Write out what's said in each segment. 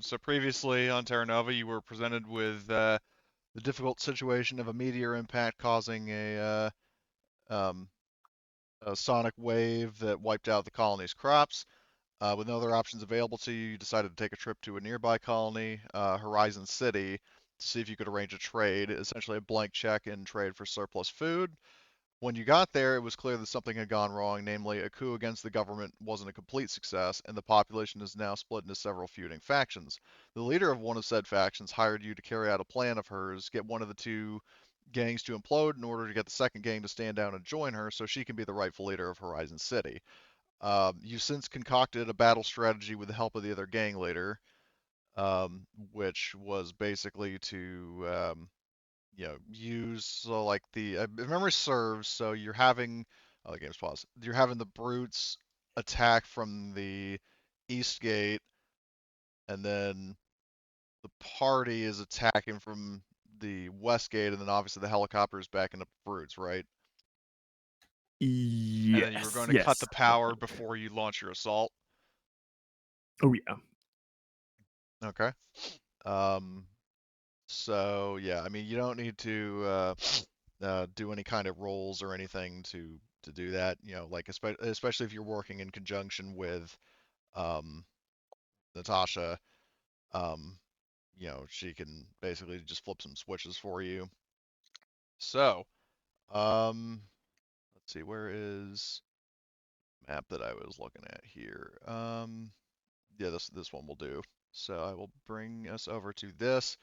So previously on Terra Nova, you were presented with the difficult situation of a meteor impact causing um, a sonic wave that wiped out the colony's crops. With no other options available to you, you decided to take a trip to a nearby colony, Horizon City, to see if you could arrange a trade, essentially a blank check in trade for surplus food. When you got there, it was clear that something had gone wrong, namely, a coup against the government wasn't a complete success, and the population is now split into several feuding factions. The leader of one of said factions hired you to carry out a plan of hers, get one of the two gangs to implode in order to get the second gang to stand down and join her so she can be the rightful leader of Horizon City. You've since concocted a battle strategy with the help of the other gang leader, which was basically to use so like the if memory serves, so you're having the game's paused. You're having the brutes attack from the east gate, and then the party is attacking from the west gate, and then obviously the helicopter is backing up the brutes, right? And then you were Yes, going to cut yes. the power before you launch your assault. Oh yeah. Okay. Um, so yeah, I mean you don't need to do any kind of rolls or anything to do that. Like especially if you're working in conjunction with um, Natasha, um, she can basically just flip some switches for you. So, um, let's see, where is map that I was looking at here? Yeah, this one will do. So I will bring us over to this,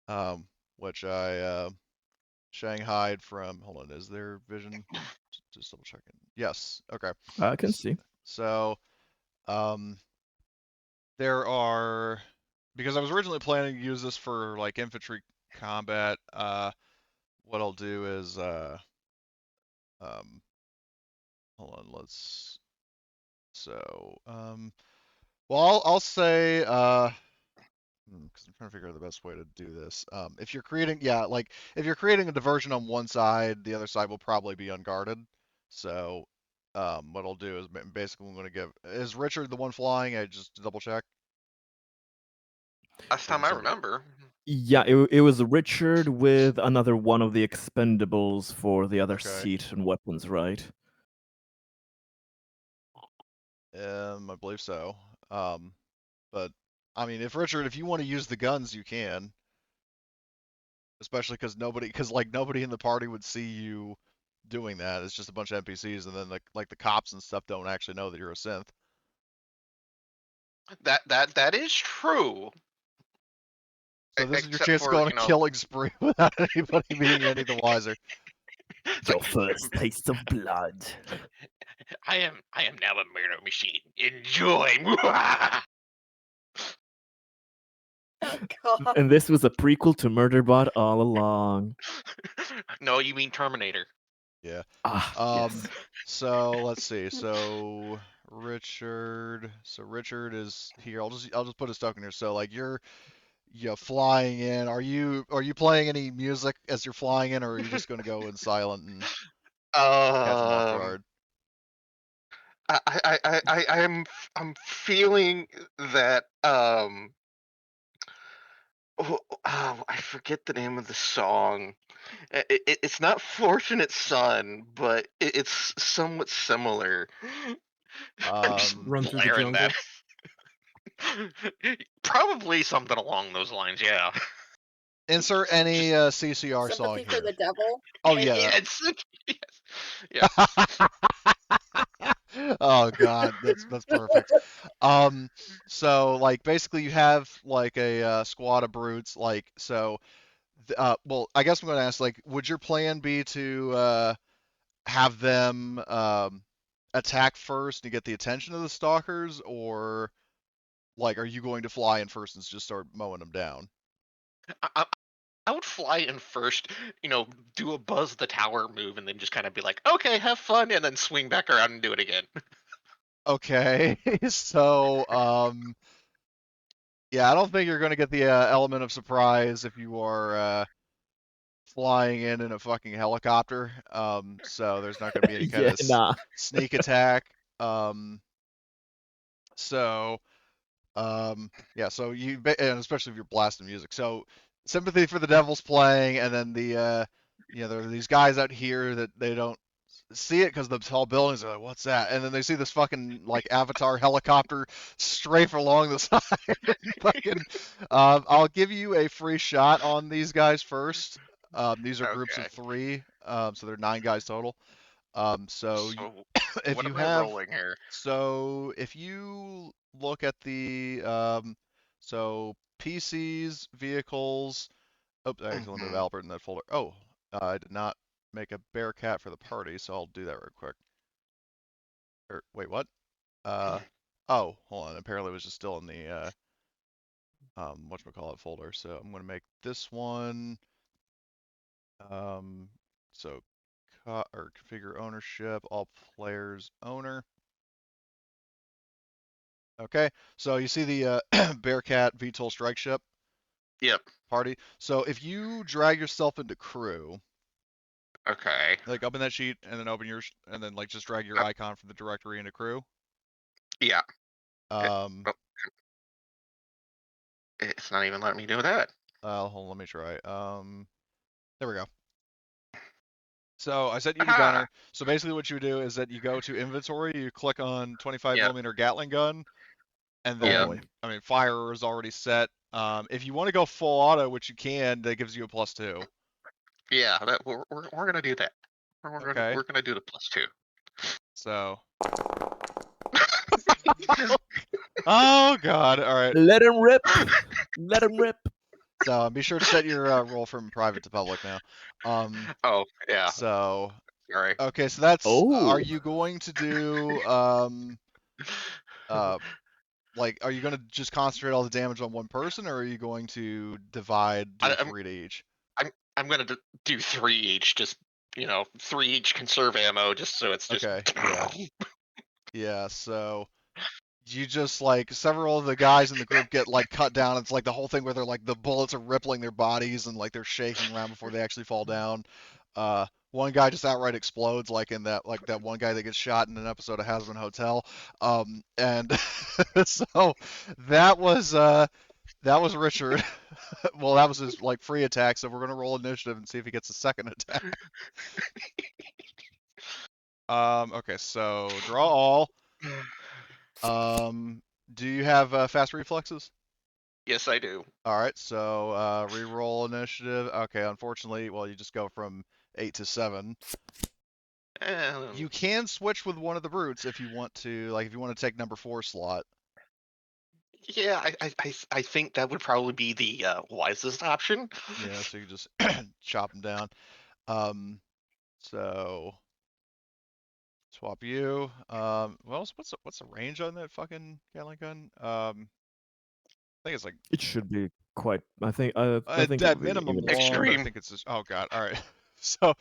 um, which I Shanghaied from. Hold on, is there vision? Just double checking. Yes. Okay. I can see. So, um, there are because I was originally planning to use this for like infantry combat. What I'll do is um, hold on. Well, I'll say because I'm trying to figure out the best way to do this. If you're creating, yeah, like if you're creating a diversion on one side, the other side will probably be unguarded. So, what I'll do is basically I'm going to give. Is Richard the one flying? I just double check. Last Or is time it I somebody? remember. Yeah, it was Richard with another one of the expendables for the other Okay. seat and weapons, right? I believe so. Um, but I mean, if you want to use the guns, you can. Especially because like nobody in the party would see you doing that. It's just a bunch of NPCs, and then like the cops and stuff don't actually know that you're a synth. That is true. So this is your Except chance to for, go on a killing spree without anybody being any the wiser. it's Your like first taste of blood. I am now a murder machine. Enjoy. Oh god. And this was a prequel to Murderbot all along. No, you mean Terminator. Yeah. Ah, Um. yes. So let's see. Richard is here. I'll just put his token here. So like you're flying in. Are you playing any music as you're flying in, or are you just going to go in silent and catch them off Um, guard? I'm feeling that I forget the name of the song. It's not Fortunate Son, but it's somewhat similar. I'm just Um. Run through the blaring that. jungle. Probably something along those lines, yeah. Insert any Just CCR song Sympathy for here. the devil, Oh maybe. yeah. yeah, yes, yeah. Oh God, that's perfect. Um, so like basically you have like a squad of brutes, like so. Well, I guess I'm gonna ask, like, would your plan be to have them attack first to get the attention of the stalkers, or like are you going to fly in first and just start mowing them down? I, I, I would fly in first, do a buzz the tower move, and then just kind of be like, okay, have fun, and then swing back around and do it again. Okay, so yeah, I don't think you're gonna get the element of surprise if you are flying in a fucking helicopter. So there's not gonna be any kind Yeah, of nah. sneak attack. Um, so Yeah, so and especially if you're blasting music. So sympathy for the devil's playing, and then there are these guys out here that they don't see it because the tall buildings are like, what's that? And then they see this fucking like Avatar helicopter strafe along the side. And fucking, I'll give you a free shot on these guys first. These are groups of Okay. 3, so they're 9 guys total. So So if what you am I have, rolling here? so if you look at the, so PCs, vehicles. Oops, I accidentally moved Hmm. Albert in that folder. Oh, I did not make a bear cat for the party, so I'll do that real quick. Wait, what? Oh, hold on. Apparently, it was just still in the whatchamacallit folder. So I'm gonna make this one. Um, so or configure ownership, all players owner. Okay, so you see the Bearcat VTOL strike ship Yep. party. So if you drag yourself into crew, Okay. like open that sheet and then open yours, and then like just drag your Uh, icon from the directory into crew. yeah. Um, Oh, it's not even letting me do that. hold on, let me try. There we go. So I set you to Aha! gunner. So basically what you do is that you go to inventory, you click on 25 Yep. millimeter Gatling gun, and Oh Yep. boy. then, I mean, fire is already set. If you want to go full auto, which you can, that gives you a +2. Yeah. We're gonna do that. Okay, We're gonna do the +2. so. Oh God! All right. Let him rip. Let him rip. So be sure to set your role from private to public now. Oh yeah. So Sorry. okay, so that's. Are Oh. you going to do uh like, are you going to just concentrate all the damage on one person, or are you going to do I'm 3 to each? I'm gonna do 3 each. Just 3 each. Conserve ammo, just so it's just. Okay, yeah, yeah. So you just like several of the guys in the group get like cut down. It's like the whole thing where they're like the bullets are rippling their bodies and like they're shaking around before they actually fall down. One guy just outright explodes, like in that one guy that gets shot in an episode of Hazbin Hotel. And so that was uh that was Richard. Well, that was his like free attack. So we're gonna roll initiative and see if he gets a second attack. Okay, so draw all. Um, do you have fast reflexes? Yes, I do. All right, so re-roll initiative. Okay, unfortunately, well, you just go from 8 to 7. You can switch with one of the brutes if you want to, like if you want to take number 4 slot. Yeah, I think that would probably be the wisest option. Yeah, so you just chop them down. So swap you. Well, what's the range on that fucking Gatling gun? I think it's like It should be quite. I think. I think at it'll be minimum even long, but I Extreme. think it's just. Oh God! All right. So,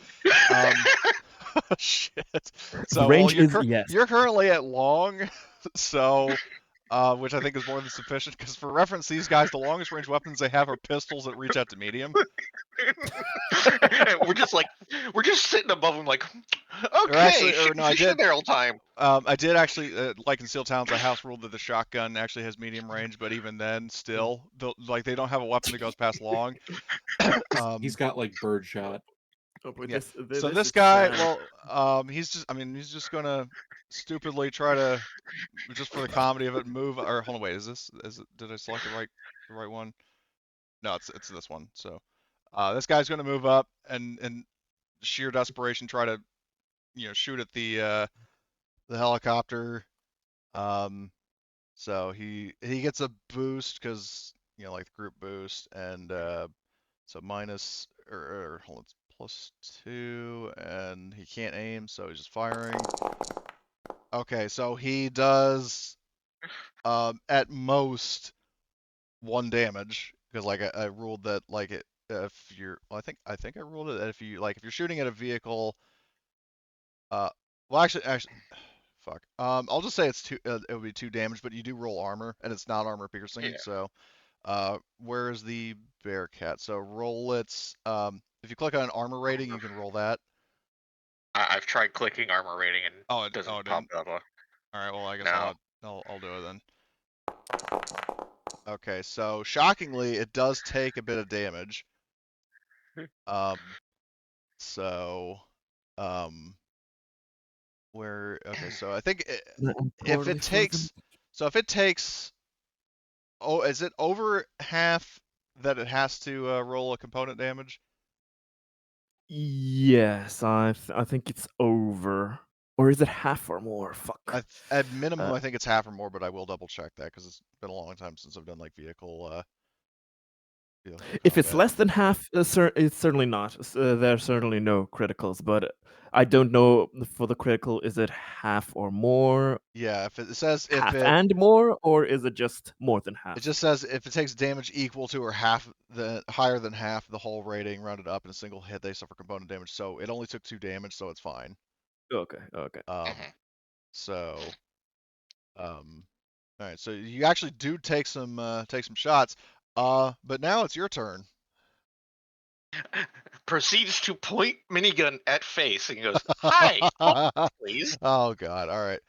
um, shit. The So, well, range is yes. you're currently at long, so, which I think is more than sufficient. Because for reference, these guys, the longest range weapons they have are pistols that reach out to medium. we're just sitting above them like, Or okay, actually, or shoot no, position there all time. I did actually, like in Steel Towns, I house ruled that the shotgun actually has medium range, but even then, still, like they don't have a weapon that goes past long. He's got like birdshot. Oh boy, Yeah. this So this this is guy, sad. well, he's just gonna stupidly try to, just for the comedy of it, move. Or hold on, wait, did I select the right one? No, it's this one. So, this guy's gonna move up and in sheer desperation try to, shoot at the helicopter. Um, so he gets a boost because like the group boost, and so minus or hold on, it's +2, and he can't aim, so he's just firing. Okay, so he does at most 1 damage because like I ruled that like if you're well, I think I ruled it that if you're shooting at a vehicle, uh well actually fuck, I'll just say it would be 2 damage, but you do roll armor and it's not armor piercing. Yeah, So where is the Bearcat? So roll it. If you click on armor rating, you can roll that. I've tried clicking armor rating and Oh, it doesn't it pop didn't. up. All right, well I guess No. I'll do it then. Okay, so shockingly, it does take a bit of damage. So, um, okay, so I think I'm if poorly it for them. takes, oh, is it over half that it has to roll a component damage? Yes, I think it's over. Or is it half or more? Fuck. At minimum, Uh, I think it's half or more, but I will double check that because it's been a long time since I've done like vehicle If it's combat. less than half, it's certainly not. There are certainly no criticals, but I don't know for the critical, is it half or more? Yeah, if it says if Half and more, or is it just more than it half? just says if it takes damage equal to or half higher than half the whole rating rounded up in a single hit, they suffer component damage. So it only took 2 damage, so it's fine. Okay, okay. So all right, so you actually do take some shots. But now it's your turn. Proceeds to point minigun at face and goes, "Hi, please." Oh god, all right.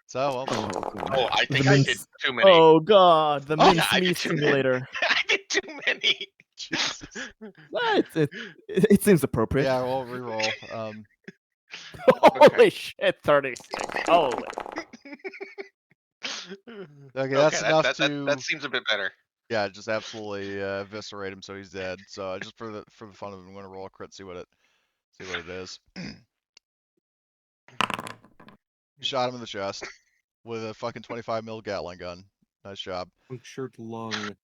So well, Oh god. Oh, I The think I did mince. too many. Oh god, the Oh, Yeah, I did mincemeat too many. simulator. I did too many. Jesus. It seems appropriate. Yeah, we'll reroll. Holy shit, 36. Holy. Okay, that's enough that to seems a bit better. yeah, just absolutely eviscerate him so he's dead. So just for the fun of it, I'm going to roll a crit, see what it is. Shot him in the chest with a fucking 25 mil Gatling gun. Nice job. Punctured lung.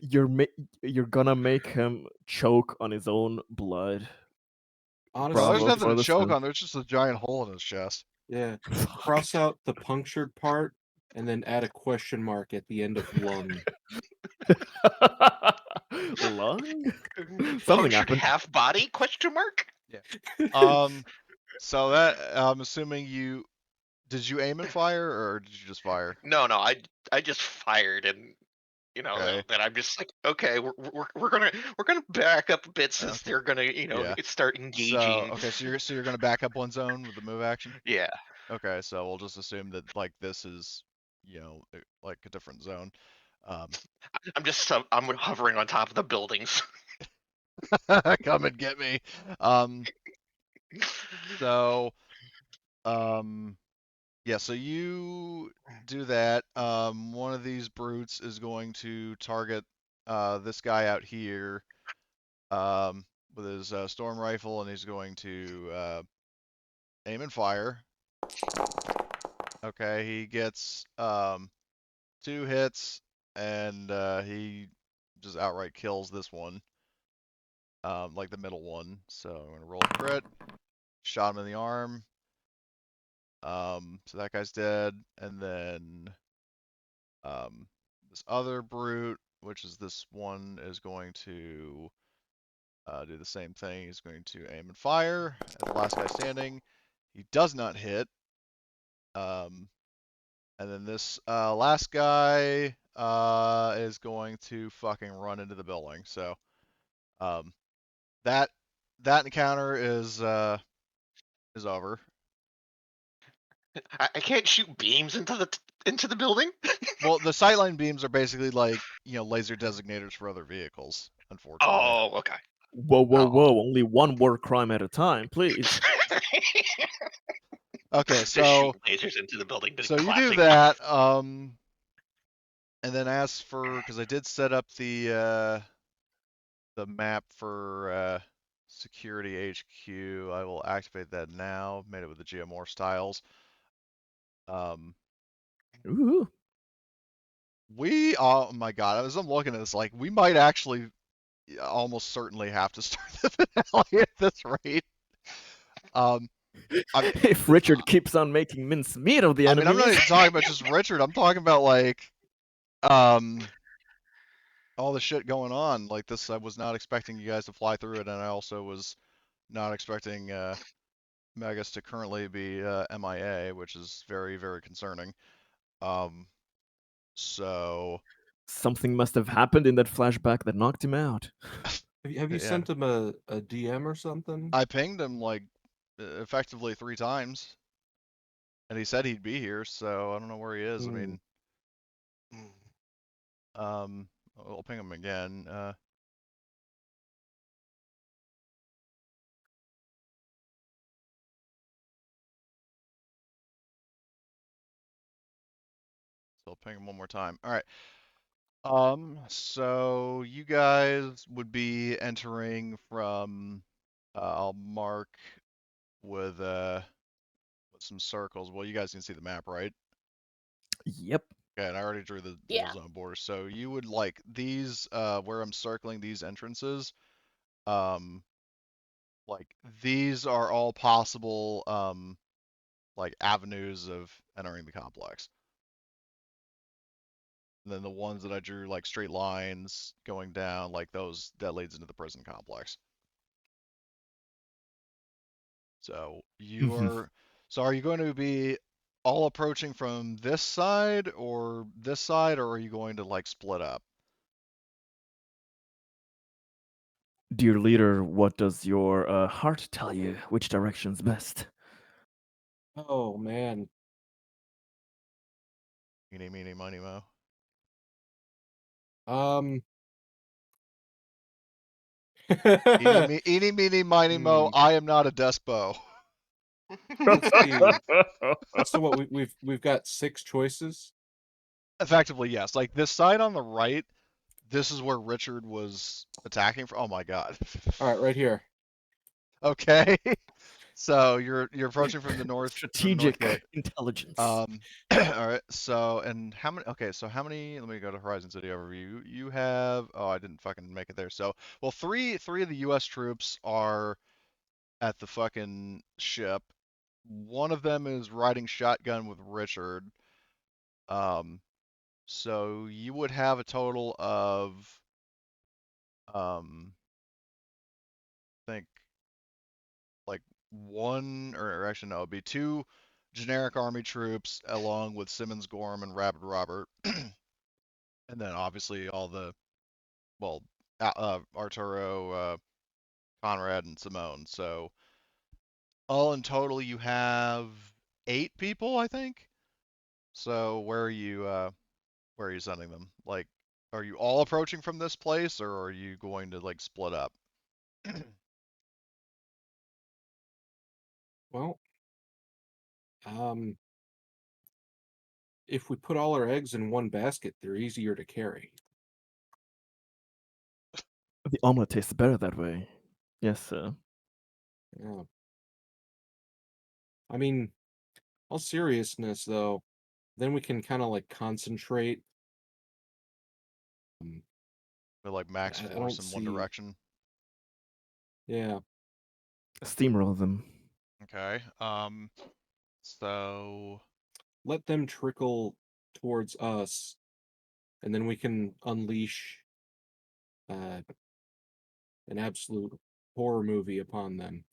You're gonna make him choke on his own blood. No, Honestly, there's Bravo nothing for to the choke son. on. There's just a giant hole in his chest. yeah. Fuck. Cross out the punctured part and then add a question mark at the end of lung. Lung? Something Punctured happened. half body? Question mark. So that I'm assuming did you aim and fire or did you just fire? No, I just fired, and Okay. then I'm just like, okay, we're gonna back up a bit since Okay. they're gonna Yeah. start So engaging. okay, so you're gonna back up one zone with the move action. Yeah, Okay, so we'll just assume that like this is like a different zone. I'm hovering on top of the buildings. Come and get me. So yeah, so you do that. One of these brutes is going to target this guy out here with his storm rifle, and he's going to aim and fire. Okay, he gets 2 hits, and he just outright kills this one, like the middle one. So I'm gonna roll a crit. Shot him in the arm. So that guy's dead, and then this other brute, which is this one, is going to do the same thing. He's going to aim and fire at the last guy standing. He does not hit. And then this last guy is going to fucking run into the building. So that encounter is over. I can't shoot beams into the building. Well, the sightline beams are basically like laser designators for other vehicles. Unfortunately. Oh, okay. Whoa, whoa, Oh. whoa. Only one war crime at a time, please. Okay, Just so shoot lasers into the building. so you do Classic. that. And then as for because I did set up the map for security HQ, I will activate that now. Made it with the geomorph styles. Ooh. Oh my god, as I'm looking at this, like we might actually almost certainly have to start the finale at this rate. If Richard keeps on making mincemeat of the I mean, I'm not enemies. even talking about just Richard. I'm talking about like all the shit going on. Like this, I was not expecting you guys to fly through it, and I also was not expecting Megas to currently be MIA, which is very, very concerning. So Something must have happened in that flashback that knocked him out. Have you yeah, sent him a DM or something? I pinged him like effectively 3 times, and he said he'd be here. So I don't know where he is. I mean, I'll ping him again. So I'll ping him one more time. All right. So you guys would be entering from, I'll mark with some circles. Well, you guys can see the map, right? Yep. Okay, and I already drew the Yeah. dual zone border. So you would like these, where I'm circling these entrances, like these are all possible, like avenues of entering the complex. And then the ones that I drew like straight lines going down, like those, that leads into the prison complex. So you are, so are you going to be all approaching from this side, or are you going to like split up? Dear leader, what does your heart tell you? Which direction's best? Oh man. Eeny, meeny, miny, mo. Um. Eeny, meeny, miny, mo. Hmm, I am not a despo. let's see. So what we've got 6 choices. Effectively, yes. Like this side on the right, this is where Richard was attacking from. Oh my god. All right, right here. Okay. So you're approaching from the north gate. Strategic intelligence. All right. So and how many? Okay. So how many? Let me go to Horizon City overview. You have. Oh, I didn't fucking make it there. So well, three of the U.S. troops are at the fucking ship. One of them is riding shotgun with Richard. Um. So you would have a total of I think like one, or actually no, it'd be two generic army troops along with Simmons Gorm and Rabid Robert, and then obviously all the, well, Arturo, Conrad, and Simone. So all in total, you have 8 people, I think. So where are you sending them? Like, are you all approaching from this place, or are you going to like split up? Well, um, if we put all our eggs in one basket, they're easier to carry. The omelet tastes better that way. Yes, sir. Yeah. I mean, all seriousness though, then we can kind of like concentrate. Um, With like max I force don't in one see. direction. Yeah. Steamroll them. Okay. So Let them trickle towards us, and then we can unleash uh, an absolute horror movie upon them.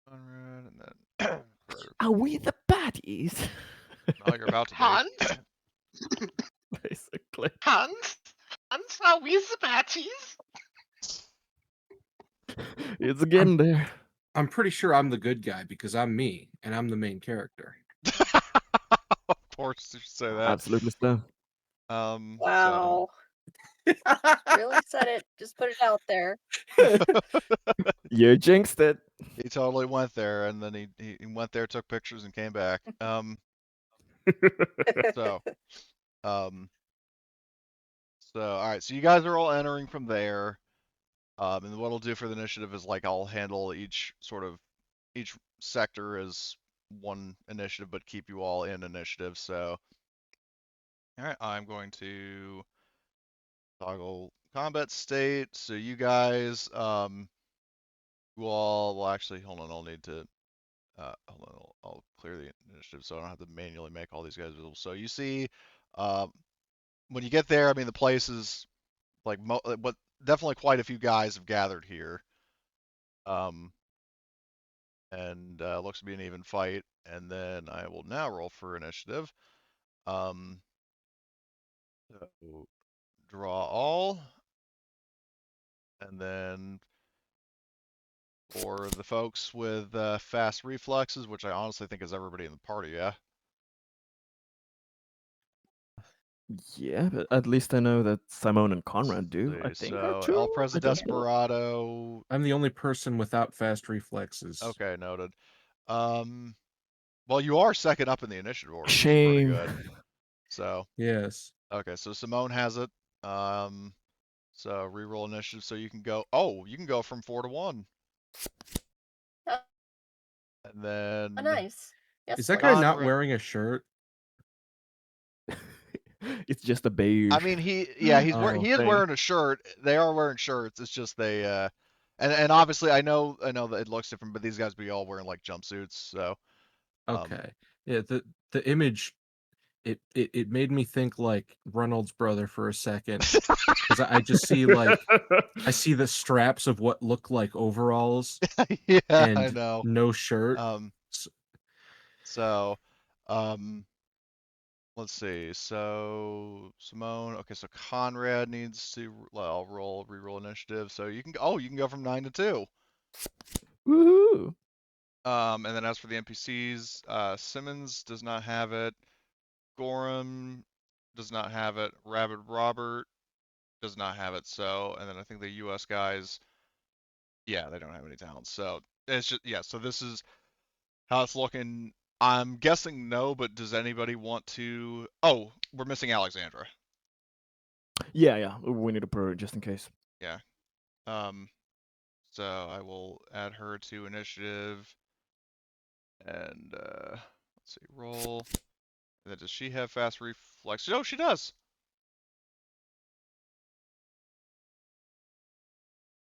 Conrad, and then Are we the baddies? now you're about to be. Hans? Basically. Hans? Hans, are we the baddies? It's getting there. I'm pretty sure I'm the good guy because I'm me and I'm the main character. Of course you should say that. Absolutely so. So Wow. Really said it. Just put it out there. You jinxed it. he totally went there, and then he went there, took pictures, and came back. So um so all right, so you guys are all entering from there. And what I'll do for the initiative is like I'll handle each sector as one initiative, but keep you all in initiative. So all right, I'm going to toggle combat state. So you guys, you all, well, actually, hold on. I'll need to, hold on. I'll clear the initiative so I don't have to manually make all these guys visible. So you see, um, when you get there, I mean, the place is like, but definitely quite a few guys have gathered here. Um, and looks to be an even fight. And then I will now roll for initiative. Um, so draw all, and then for the folks with fast reflexes, which I honestly think is everybody in the party, yeah. Yeah, but at least I know that Simone and Conrad do. I See, think so Arturo. El I don't know. Presidesperado. I'm the only person without fast reflexes. Okay, noted. Well, you are second up in the initiative order, which is pretty Shame. good. So, Yes. okay, so Simone has it. So reroll initiative, so you can go. Oh, you can go from 4 to 1, Oh, and then nice. Yes, Is that please. guy not Conrad. wearing a shirt? It's just a beige. I mean, he is thing. wearing a shirt. They are wearing shirts. It's just they and obviously I know that it looks different, but these guys be all wearing like jumpsuits. So Okay. Yeah, the image it made me think like Reynolds' brother for a second. Because I just see like I see the straps of what look like overalls yeah, I and know. no shirt. So let's see. So Simone. Okay, so Conrad needs to. Well, I'll reroll initiative. So you can. Oh, you can go from 9 to 2. Woohoo! And then as for the NPCs, Simmons does not have it. Gorham does not have it. Rabbit Robert does not have it. So, and then I think the US guys, yeah, they don't have any talents. So it's just, yeah, so this is how it's looking. I'm guessing no, but does anybody want to? Oh, we're missing Alexandra. Yeah. We need to put her just in case. Yeah. So I will add her to initiative. And let's see, roll. And then does she have fast reflex? No, she does.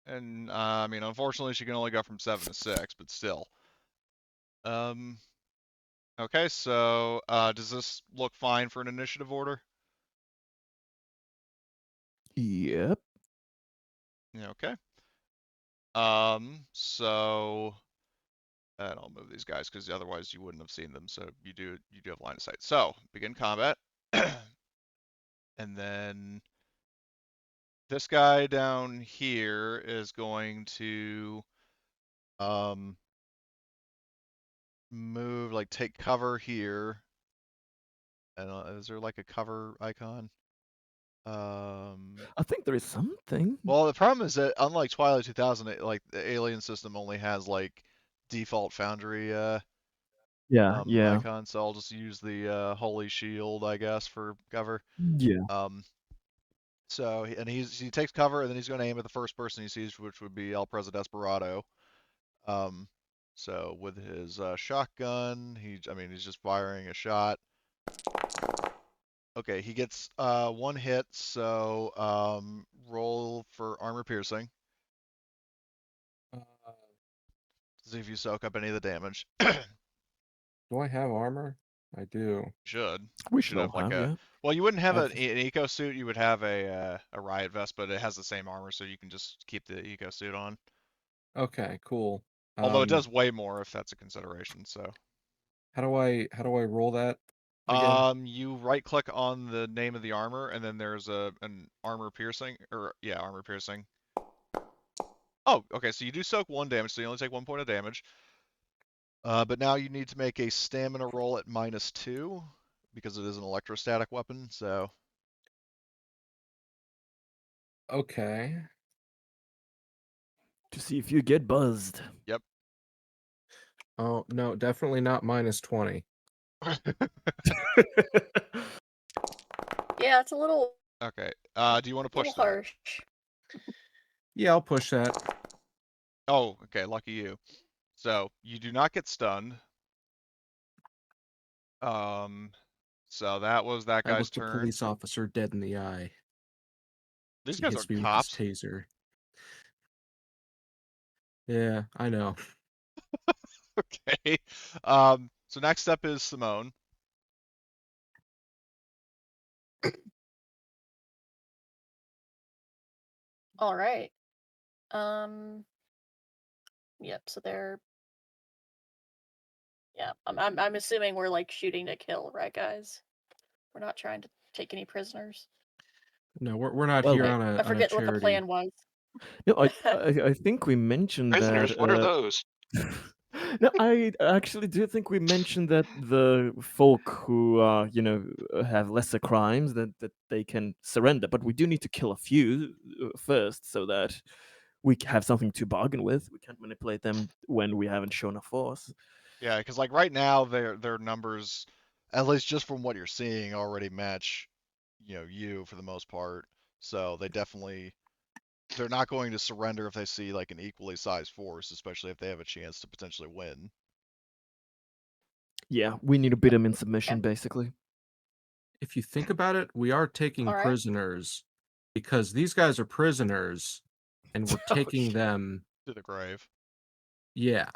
And I mean, unfortunately, she can only go from 7 to 6, but still. Okay, so does this look fine for an initiative order? Yep. Yeah, okay. So and I'll move these guys because otherwise you wouldn't have seen them. So you do have line of sight. So begin combat, and then this guy down here is going to move, like take cover here. And is there like a cover icon? I think there is something. Well, the problem is that unlike Twilight 2000, like the Alien system only has like default Foundry Yeah. icon, so I'll just use the Holy Shield, I guess, for cover. Yeah. So and he takes cover, and then he's going to aim at the first person he sees, which would be El Presidesperado. So with his shotgun, he's just firing a shot. Okay, he gets 1 hit, so roll for armor piercing. See if you soak up any of the damage. Do I have armor? I do. Should. We You should should have all like have, a. yeah. Well, you wouldn't have I've- an eco suit. You would have a riot vest, but it has the same armor, so you can just keep the eco suit on. Okay, cool. Although it does weigh more if that's a consideration. So. How do I roll that again? You right click on the name of the armor, and then there's an armor piercing, or yeah, armor piercing. Oh, okay. So you do soak 1 damage, so you only take 1 point of damage. But now you need to make a stamina roll at -2 because it is an electrostatic weapon. So. Okay. To see if you get buzzed. Yep. Oh no, definitely not -20. Yeah, it's a little Okay. Do you want to push little that? harsh. Yeah, I'll push that. Oh, okay. Lucky you. So you do not get stunned. So that was that I guy's looked the turn. police officer dead in the eye. These He guys hits are me cops. with his taser. Yeah, I know. Okay. So next up is Simone. All right. Yep. So they're. Yeah. I'm assuming we're like shooting to kill, right, guys? We're not trying to take any prisoners. No, we're not Well, here I- on a I forget what the charity. plan was. No, I think we mentioned Prisoners, that. what are those? No, I actually do think we mentioned that the folk who have lesser crimes that they can surrender, but we do need to kill a few first so that we have something to bargain with. We can't manipulate them when we haven't shown a force. Yeah, because like right now their numbers, at least just from what you're seeing, already match, you for the most part. So they're not going to surrender if they see like an equally sized force, especially if they have a chance to potentially win. Yeah, we need to beat them in submission, basically. If you think about it, we are taking All right. prisoners because these guys are prisoners, and we're Oh, taking them. To the grave. Yeah.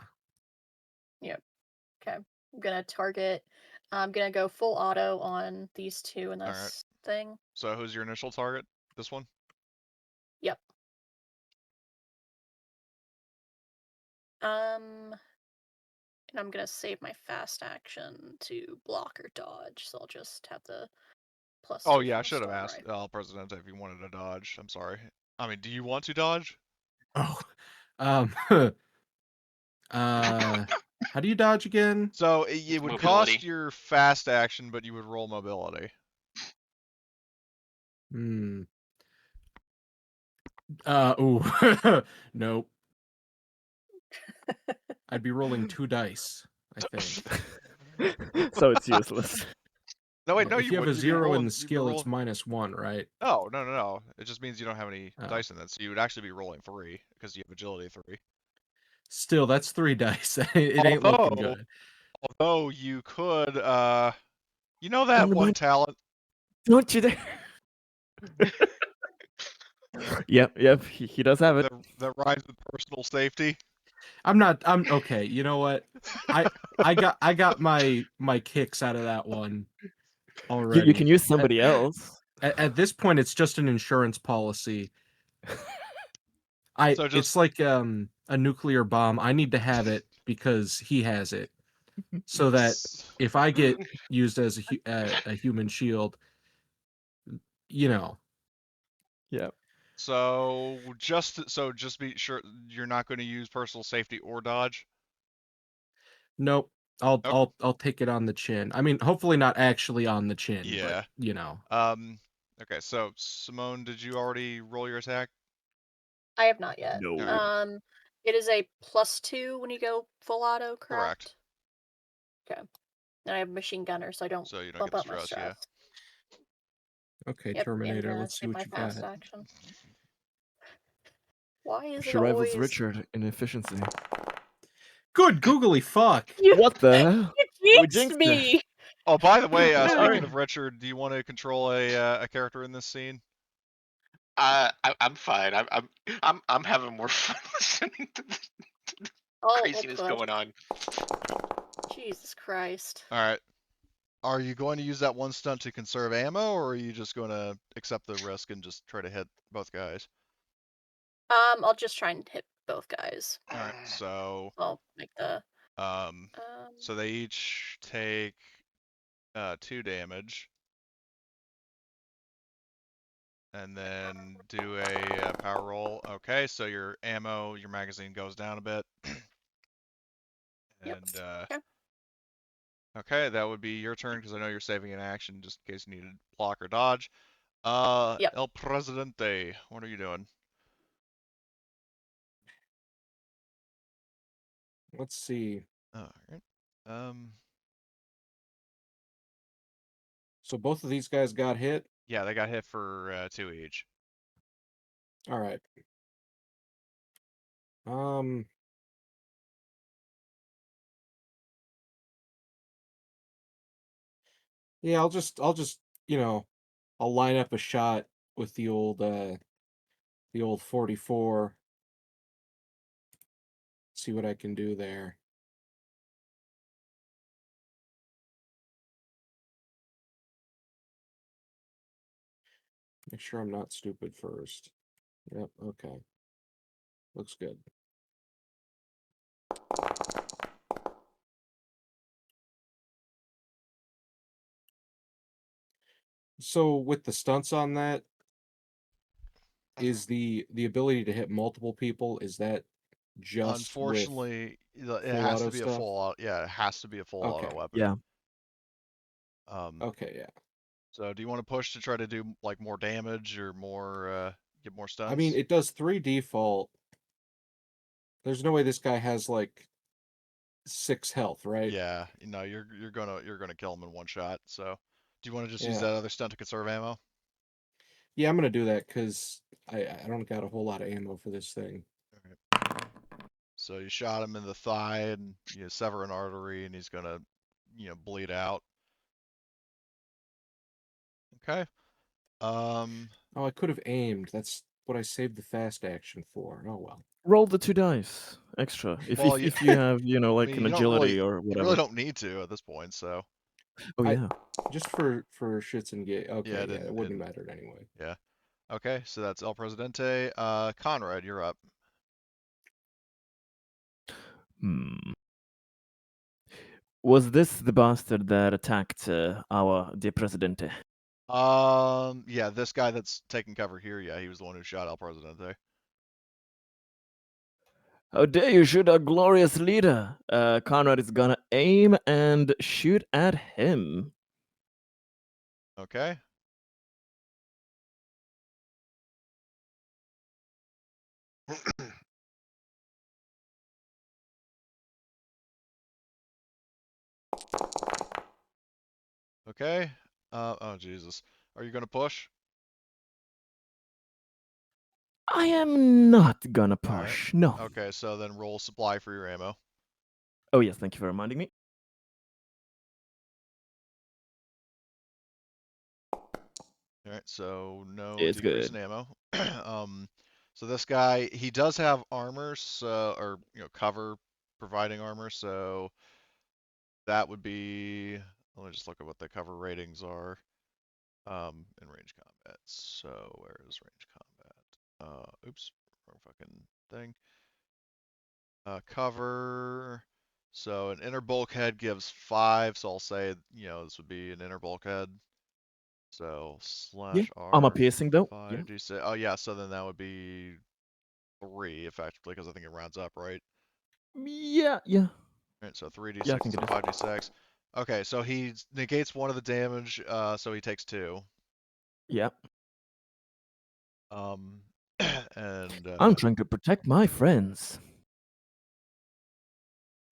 Okay. I'm gonna target. I'm gonna go full auto on these two in All right. this thing. So who's your initial target? This one? Yep. And I'm gonna save my fast action to block or dodge, so I'll just have the +2 Oh yeah, I from the should have star asked rifle. Presidente if you wanted to dodge. I'm sorry. I mean, do you want to dodge? Oh. How do you dodge again? So it would Mobility. cost your fast action, but you would roll mobility. Hmm. Ooh. Nope. I'd be rolling 2 dice, I think. So it's useless. No, wait, Yeah, no, if you you have a wouldn't. You'd be 0 in rolling. the You'd be skill, it's rolling. -1, right? No, no, no, no. It just means you don't have any Oh. dice in that, so you would actually be rolling 3 because you have agility 3. Still, that's 3 dice. It ain't looking good. Although you could, you know that Never one mind. talent. Don't you dare! Yep, he does have it. That rhymes with personal safety. I'm okay. You know what? I got my kicks out of that one already. You can use somebody else. At this point, it's just an insurance policy. So It's just like a nuclear bomb. I need to have it because he has it, so that if I get used as a human shield, Yeah. so just be sure you're not going to use personal safety or dodge. nope. Okay. I'll take it on the chin. I mean, hopefully not actually on the chin, Yeah. but Okay. So Simone, did you already roll your attack? I have not yet. No. Alright. It is a +2 when you go full auto, Correct. correct? Okay. And I have machine gunner, so I don't So you don't bump get up my stress. Yeah. stress. okay, Yep, Terminator. and Let's see save what my you got. fast action. Why is She it rivals always... Richard in efficiency. Good googly fuck. What the? You We jinxed jinxed it. me! Oh, by the way, Sorry. speaking of Richard, do you want to control a character in this scene? I'm fine. I'm having more fun listening to the Oh, craziness God. going on. Jesus Christ. All right. Are you going to use that one stunt to conserve ammo, or are you just going to accept the risk and just try to hit both guys? I'll just try and hit both guys. All right. So I'll make the... so they each take 2 damage, and then do a power roll. Okay, so your magazine goes down a bit. Yep. And okay, that would be your turn because I know you're saving an action just in case you need to block or dodge. Yep. El Presidente, what are you doing? Let's see. All right. So both of these guys got hit. Yeah, they got hit for 2 each. All right. Yeah, I'll just I'll line up a shot with the old 44. See what I can do there. Make sure I'm not stupid first. Yep, okay. Looks good. So with the stunts on that, is the ability to hit multiple people, is that just with... Unfortunately, It Full has auto to be a stuff? full auto. Yeah, it has to be a full auto Okay. weapon. Yeah. Okay, yeah. So do you want to push to try to do like more damage or more get more I mean, stunts? it does 3 default. There's no way this guy has like 6 health, right? Yeah, you're gonna kill him in one shot. So do you want to just use Yeah. that other stunt to conserve ammo? Yeah, I'm gonna do that because I don't got a whole lot of ammo for this thing. Alright. So you shot him in the thigh and you sever an artery and he's gonna bleed out. Okay. Um, Oh, I could have aimed. That's what I saved the fast action for. Oh well. Roll the 2 dice extra if well, if, if you have I like mean, an agility or you really whatever. don't need to at this point. So Oh I yeah. just for shits and gigs. yeah, Okay, yeah, it wouldn't have mattered anyway. yeah. Okay, so that's El Presidente. Conrad, you're up. Hmm. Was this the bastard that attacked our dear Presidente? Yeah, this guy that's taking cover here, yeah, he was the one who shot El Presidente. How dare you shoot our glorious leader? Conrad is gonna aim and shoot at him. Okay. Okay. Oh Jesus. Are you gonna push? I am not gonna All right. push. No. Okay, so then roll supply for your ammo. Oh yes, thank you for reminding me. All right, so no It's decrease in good. ammo. um, so this guy, he does have armor, so or cover providing armor, so that would be. Let me just look at what the cover ratings are. In range combat. So where is range combat? Oops, wrong fucking thing. Cover. So an inner bulkhead gives 5, so I'll say, this would be an inner bulkhead. So Yeah. slash Armor R piercing though. Yeah. 5d6. Oh yeah, so then that would be 3 effectively, because I think it rounds up, right? Yeah. Yeah. Right, so Yeah, I 3d6 think and it is. 5d6. Okay, so he negates one of the damage, so he takes 2. Yeah. Um, and I'm trying to protect my friends.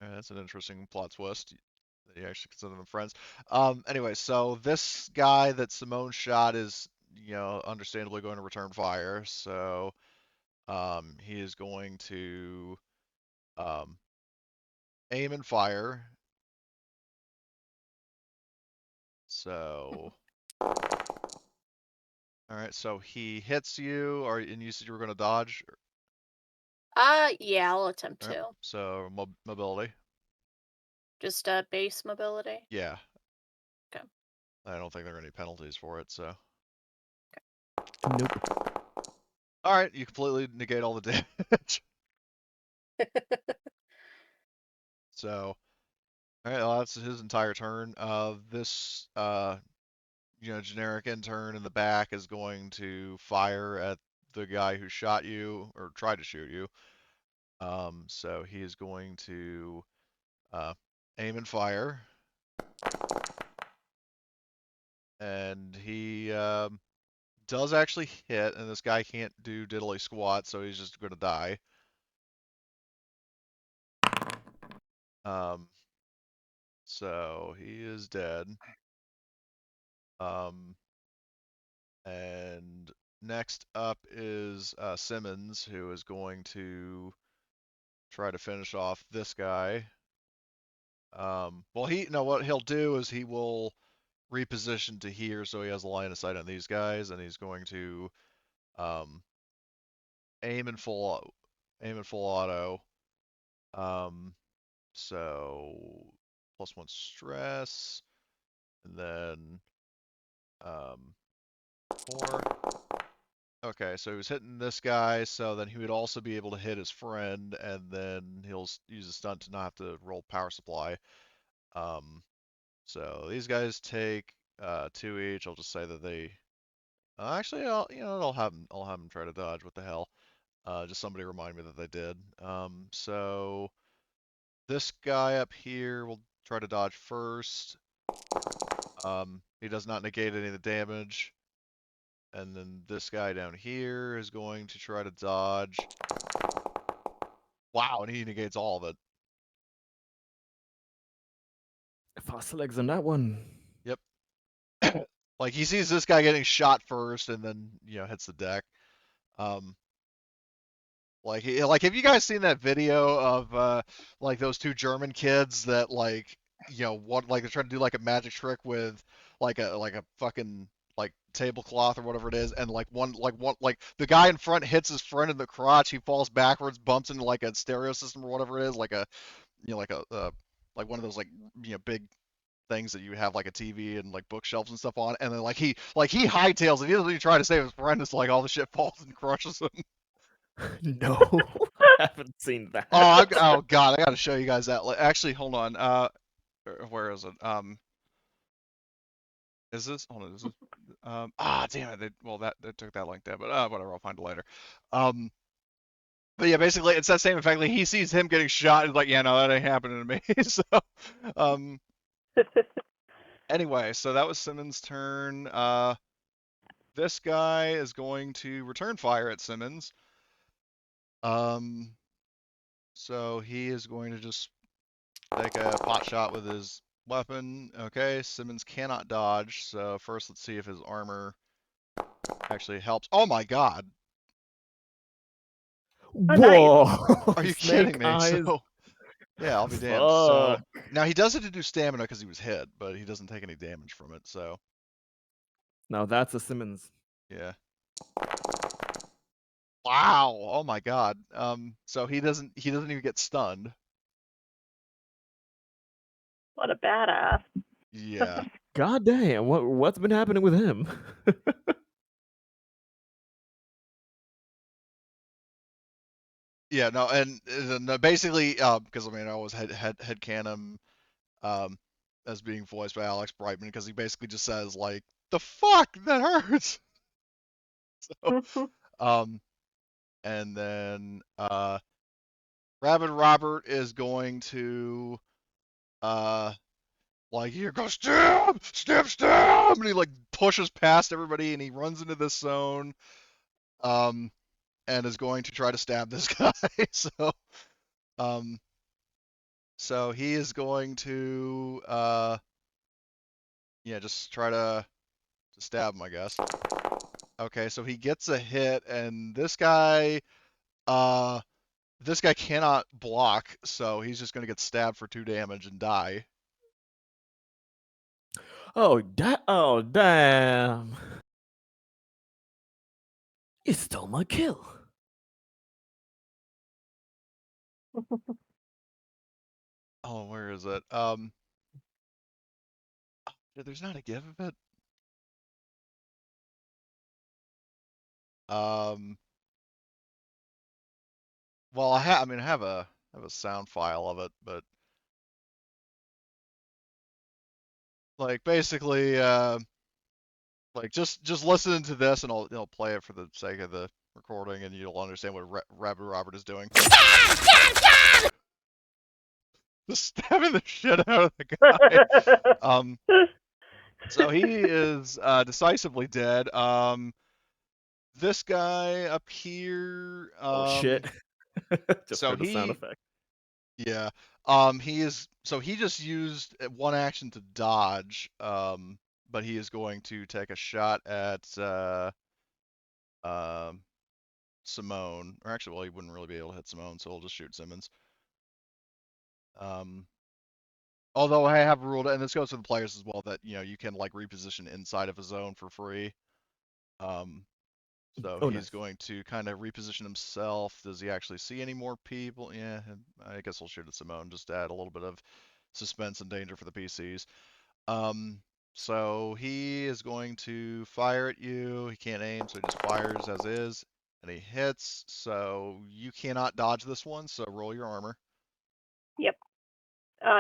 that's an interesting plot twist. That you actually consider them friends. Anyway, so this guy that Simone shot is, understandably going to return fire. So, he is going to um, aim and fire. So, all right. So he hits you, and you said you were going to dodge. Yeah, I'll attempt All right. to. So mobility. Just base mobility. Yeah. Okay. I don't think there are any penalties for it. So. Nope. All right. You completely negate all the damage. So. All right, well, that's his entire turn. This generic intern in the back is going to fire at the guy who shot you or tried to shoot you. So he is going to aim and fire, and he does actually hit, and this guy can't do diddly squat, so he's just going to die. Um, so he is dead. And next up is Simmons, who is going to try to finish off this guy. Well, what he'll do is he will reposition to here, so he has a line of sight on these guys, and he's going to um, aim in full auto. So +1 stress, and then 4. Okay, so he was hitting this guy, so then he would also be able to hit his friend, and then he'll use a stunt to not have to roll power supply. So these guys take 2 each. I'll just say that they. Actually, I'll have them try to dodge. What the hell? Just somebody remind me that they did. So This guy up here will try to dodge first. He does not negate any of the damage. And then this guy down here is going to try to dodge. Wow, and he negates all of it. Fast legs on that one. Yep. Like he sees this guy getting shot first, and then hits the deck. Like have you guys seen that video of like those two German kids that what they're trying to do like a magic trick with like a fucking like tablecloth or whatever it is, and one the guy in front hits his friend in the crotch, he falls backwards, bumps into like a stereo system or whatever it is, like a like one of those big things that you have like a TV and like bookshelves and stuff on, and then he hightails it. He doesn't even try to save his friend. It's like all the shit falls and crushes him. No, I haven't seen that. Oh god, I gotta show you guys that. Actually, hold on. Where is it? Is this? Hold on. Is it? Damn it. They took that link there, but whatever. I'll find it later. But yeah, basically it's that same effect. Like he sees him getting shot, and like, yeah, no, that ain't happening to me. So, anyway, so that was Simmons' turn. This guy is going to return fire at Simmons. So he is going to just take a pot shot with his weapon. Okay, Simmons cannot dodge. So first, let's see if his armor actually helps. Oh my god! Whoa! Are you Snake kidding me? eyes. So yeah, I'll be damned. So Fuck. now he does it to do stamina because he was hit, but he doesn't take any damage from it. So Now that's a Simmons. yeah. Wow! Oh my god. So he doesn't even get stunned. What a badass. Yeah. God damn! What's been happening with him? Yeah, no, and basically, because I mean, I always headcanon him as being voiced by Alex Brightman, because he basically just says like, "The fuck, that hurts." So, and then Rabbit Robert is going to like, here goes stab, stab, stab, and he like pushes past everybody and he runs into this zone, and is going to try to stab this guy. So, um. So he is going to, just try to stab him, I guess. Okay, so he gets a hit, and this guy cannot block, so he's just gonna get stabbed for 2 damage and die. Oh damn! You stole my kill. Oh, where is it? There's not a GIF of it. Well, I have a sound file of it, but like basically, like just listen to this, and I'll play it for the sake of the recording, and you'll understand what Rabbit Robert is doing. Just stabbing the shit out of the guy. So he is decisively dead. This guy up here. Oh shit! Just so heard the sound he, effect. yeah. He just used one action to dodge. But he is going to take a shot at Simone, or actually, well, he wouldn't really be able to hit Simone, so he'll just shoot Simmons. Although I have ruled, and this goes to the players as well, that you can like reposition inside of a zone for free. So Oh, he's nice. going to kind of reposition himself. Does he actually see any more people? Yeah, I guess we'll shoot at Simone just to add a little bit of suspense and danger for the PCs. So he is going to fire at you. He can't aim, so he just fires as is, and he hits. So you cannot dodge this one. So roll your armor. Yep.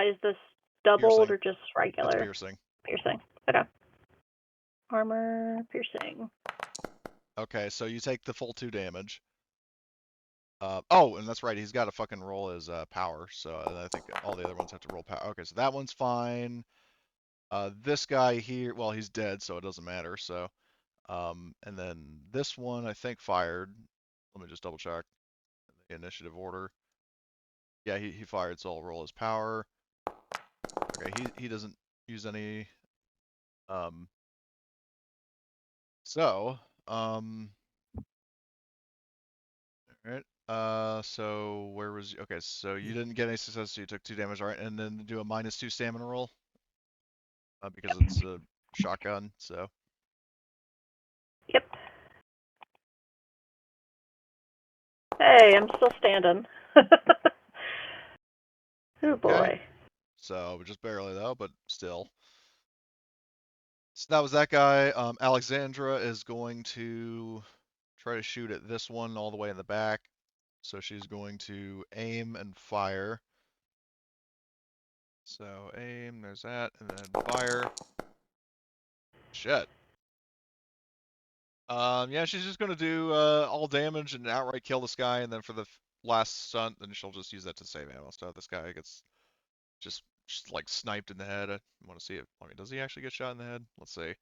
Is this doubled Piercing. or just That's regular? piercing. Piercing. Okay. Armor, piercing. Okay, so you take the full 2 damage. Oh, and that's right. He's got to fucking roll his power. So I think all the other ones have to roll power. Okay, so that one's fine. This guy here, well, he's dead, so it doesn't matter. So, and then this one I think fired. Let me just double check the initiative order. Yeah, he fired, so I'll roll his power. Okay, he doesn't use any. Um. So, all right. So where was you? Okay, so you didn't get any success, so you took 2 damage, all right? And then do a -2 stamina roll, because Yep. it's a shotgun. So Yep. Hey, I'm still standing. Oh boy. okay. So just barely though, but still. So that was that guy. Alexandra is going to try to shoot at this one all the way in the back. So she's going to aim and fire. So aim, there's that, and then fire. Shit. Yeah, she's just gonna do all damage and outright kill this guy, and then for the last stunt, then she'll just use that to save ammo. So this guy gets just like sniped in the head. I want to see if, I mean, does he actually get shot in the head? Let's see.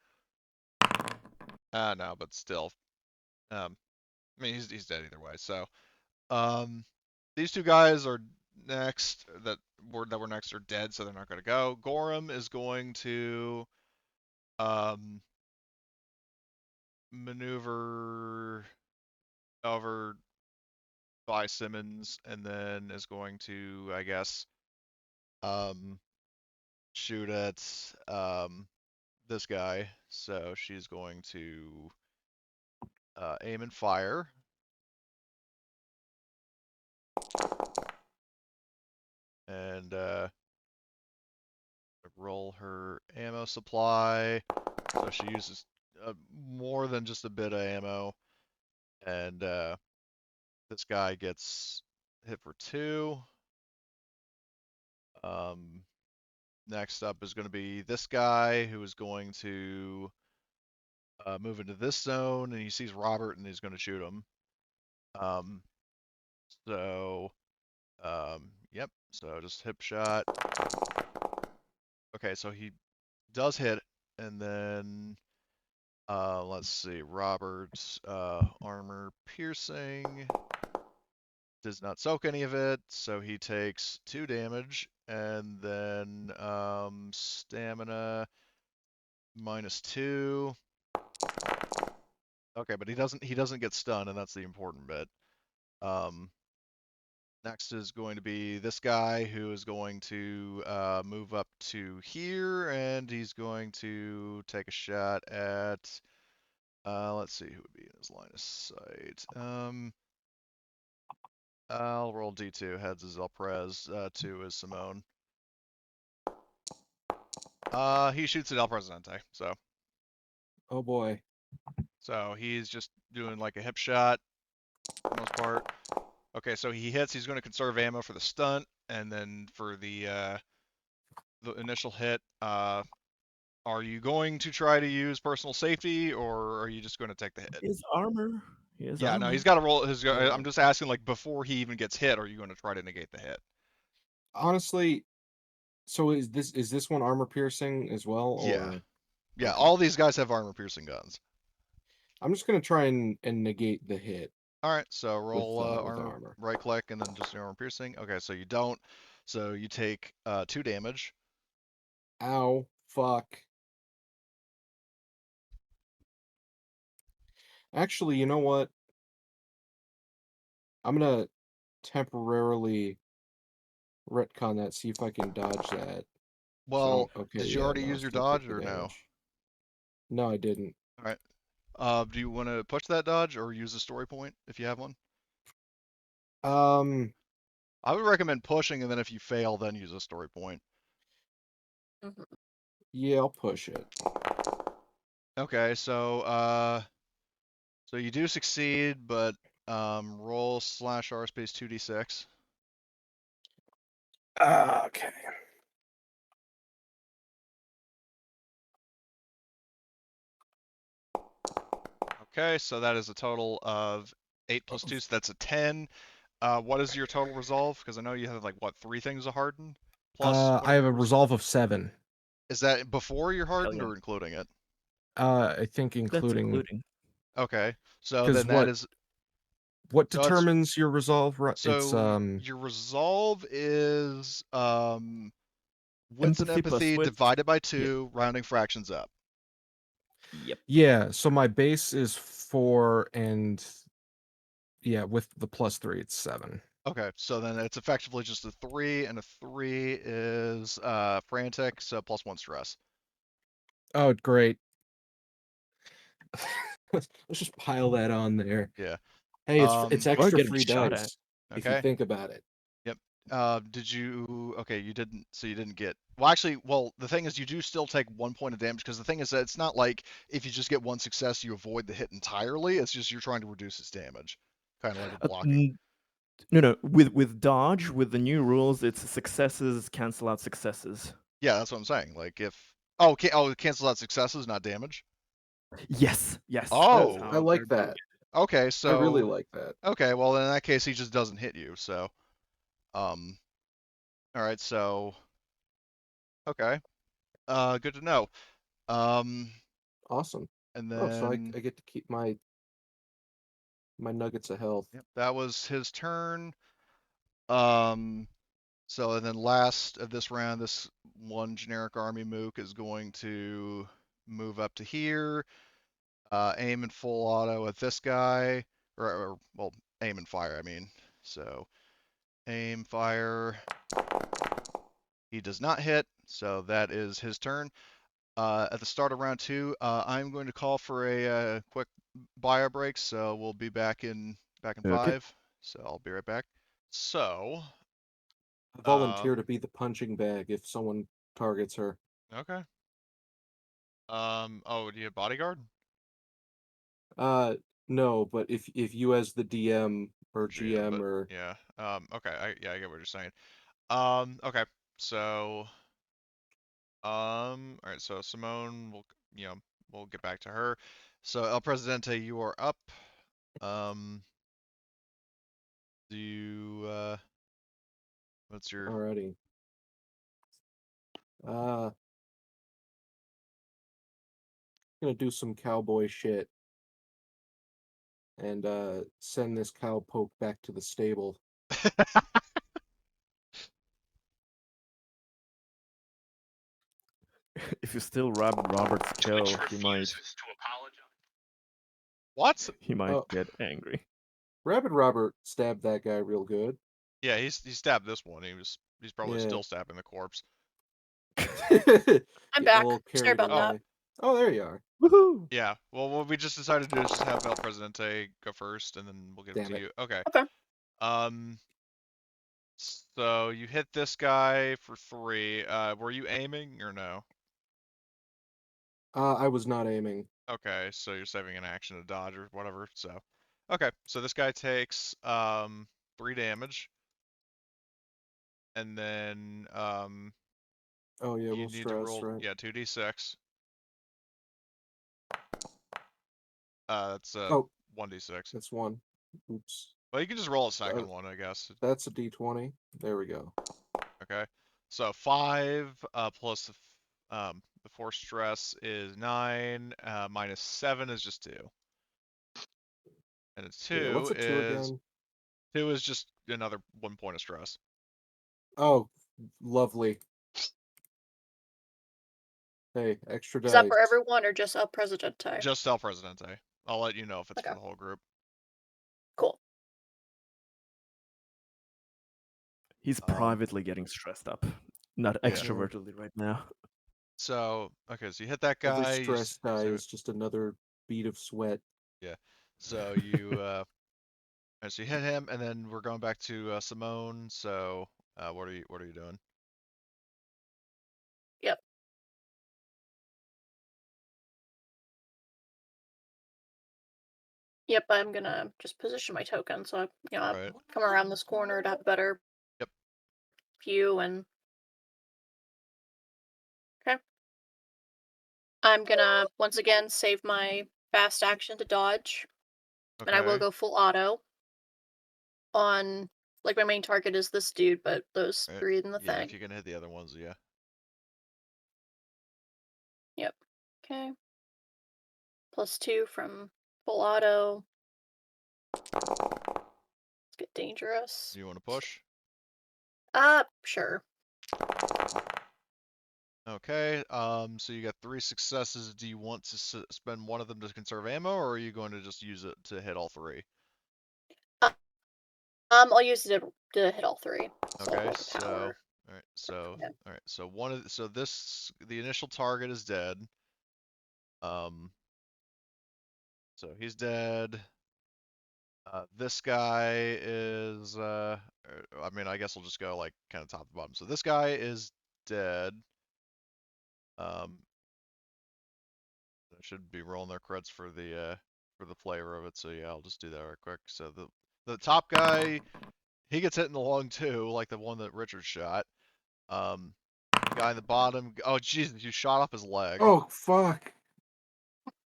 No, but still. I mean, he's dead either way. So, these 2 guys are next. That were next are dead, so they're not gonna go. Gorham is going to um maneuver over by Simmons, and then is going to, I guess, um, shoot at this guy. So she's going to aim and fire, and roll her ammo supply. So she uses more than just a bit of ammo, and this guy gets hit for 2. Um, Next up is going to be this guy who is going to move into this zone, and he sees Robert, and he's going to shoot him. Um, so, yep. So just hip shot. Okay, so he does hit, and then let's see, Robert's armor piercing does not soak any of it, so he takes 2 damage, and then stamina -2. Okay, but he doesn't get stunned, and that's the important bit. Um, Next is going to be this guy who is going to move up to here, and he's going to take a shot at. Let's see who would be in his line of sight. I'll roll D2. Heads is Elprez. 2 is Simone. He shoots at El Presidente. Oh boy. So he's just doing like a hip shot for the most part. Okay, so he hits. He's going to conserve ammo for the stunt, and then for the initial hit. Are you going to try to use personal safety, or are you just going to take the hit? His armor. He has Yeah, no, armor. he's got to roll his. Yeah. I'm just asking, like, before he even gets hit, are you going to try to negate the hit? Honestly, so is this one armor piercing as well, Yeah. or Yeah, okay. all these guys have armor piercing guns. I'm just gonna try and negate the hit All right, so roll with armor, armor. right click, and then just armor piercing. Okay, so you don't. So you take 2 damage. Ow, fuck. Actually, you know what? I'm gonna temporarily retcon that, see if I can dodge that. So I Well, don't, okay, did you yeah, already no, I use your still take dodge the or no? damage. No, I didn't. All right. Do you want to push that dodge or use a story point if you have one? Um, I would recommend pushing, and then if you fail, then use a story point. Mhm. yeah, I'll push it. Okay, so you do succeed, but roll /R space 2d6. Okay. Okay, so that is a total of 8 plus 2, so that's a 10. What is your total resolve? Because I know you have like what 3 things to harden. Plus, I whatever have a your resolve of 7. Is that before you're hardened yeah. or including it? I think That's including, including. Okay, so because then that is what so it's determines your resolve? It's so your resolve is wits and Empathy plus empathy wit. divided by Yep. 2, rounding fractions up. Yep. yeah. So my base is 4, and yeah, with the +3, it's 7. Okay, so then it's effectively just a 3, and a 3 is frantic, so +1 stress. Oh, great. Let's just pile that on there. Yeah. Hey, it's We're extra getting free shot dice at. if you Okay. think about it. Yep. Did you? Okay, you didn't. So you didn't get. Well, actually, the thing is, you do still take 1 point of damage because the thing is that it's not like if you just get 1 success, you avoid the hit entirely. It's just you're trying to reduce its damage, kind of like with blocking. No. With dodge, with the new rules, it's successes cancel out successes. Yeah, that's what I'm saying. Like if it cancels out successes, not damage. Yes. Yes. Oh. That's I how like they're that. Okay, I really so like that. okay, well in that case, he just doesn't hit you. So, all right, so okay, good to know. Awesome. And Oh, so I then get to keep my nuggets of health. yep, that was his turn. So and then last of this round, this one generic army mook is going to move up to here, aim in full auto at this guy, or well, aim and fire. I mean, so aim, fire. He does not hit, so that is his turn. At the start of round 2, I'm going to call for a quick bio break, so we'll be back in Okay. 5. So I'll be right back. So, I volunteer to be the punching bag if someone targets her. okay. Oh, do you have bodyguard? No, but if you as the DM or GM, GM but or yeah. Okay. I get what you're saying. Okay. So, all right. So Simone, we'll get back to her. So El Presidente, you are up. Um, do you what's your alrighty. Gonna do some cowboy shit and send this cowpoke back to the stable. If you still rob Robert's kill, he might What? Oh. get angry. Rabid Robert stabbed that guy real good. Yeah, he stabbed this one. He's probably Yeah. still stabbing the corpse. I'm Getting back. a little Sorry carried about that. away. Oh, there you are. Woohoo! Yeah. Well, what we just decided to do is just have El Presidente go first, and then we'll get it Damn to it. you. Okay. Okay. So you hit this guy for 3. Were you aiming or no? I was not aiming. Okay, so you're saving an action to dodge or whatever. So, okay. So this guy takes 3 damage, and then Oh yeah, you we'll need to stress, roll right? 2d6. That's Oh, 1d6. that's 1. Oops. Well, you can just roll a second one, I guess. That's a D20. There we go. Okay. So 5 plus the 4 stress is 9. Minus 7 is just 2. And it's Yeah, what's a 2 again? 2 is just another 1 point of stress. Oh, lovely. Hey, extra Is that dice. for everyone or just El Presidente? Just El Presidente. I'll let you know if it's for Okay. the whole group. Cool. He's privately getting stressed up, not Yeah. extrovertedly right now. So, okay, so you hit that Every guy. stress die is just another bead of sweat. Yeah. So you so you hit him, and then we're going back to Simone. So, what are you doing? Yep. Yep, I'm gonna just position my token so I Right. come around this corner to have a better Yep. view and okay. I'm gonna once again save my fast action to dodge. And I will Okay. go full auto. on, like, my main target is this dude, but those Right. 3 in the Yeah, thing. if you can hit the other ones, yeah. Yep. Okay. +2 from full auto. Let's get dangerous. Do you want to push? Sure. Okay, so you got 3 successes. Do you want to spend one of them to conserve ammo, or are you going to just use it to hit all 3? I'll use it to hit all 3. So I'll Okay, roll the so power. alright, Yeah. alright, so the initial target is dead. So he's dead. This guy is I mean, I guess we'll just go like kind of top to bottom. So this guy is dead. I should be rolling their creds for the flavor of it. So yeah, I'll just do that right quick. So the top guy, he gets hit in the lung too, like the one that Richard shot. Guy in the bottom, oh Jesus, you shot off his leg. Oh fuck!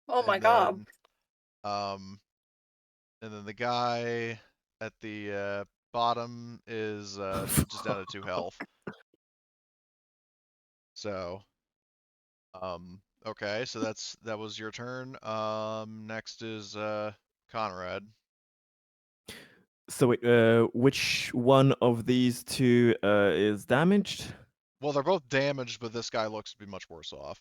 Oh my And god. then the guy at the bottom is just down to 2 health. So, okay, so that was your turn. Next is Conrad. So wait, which one of these 2 is damaged? Well, they're both damaged, but this guy looks to be much worse off.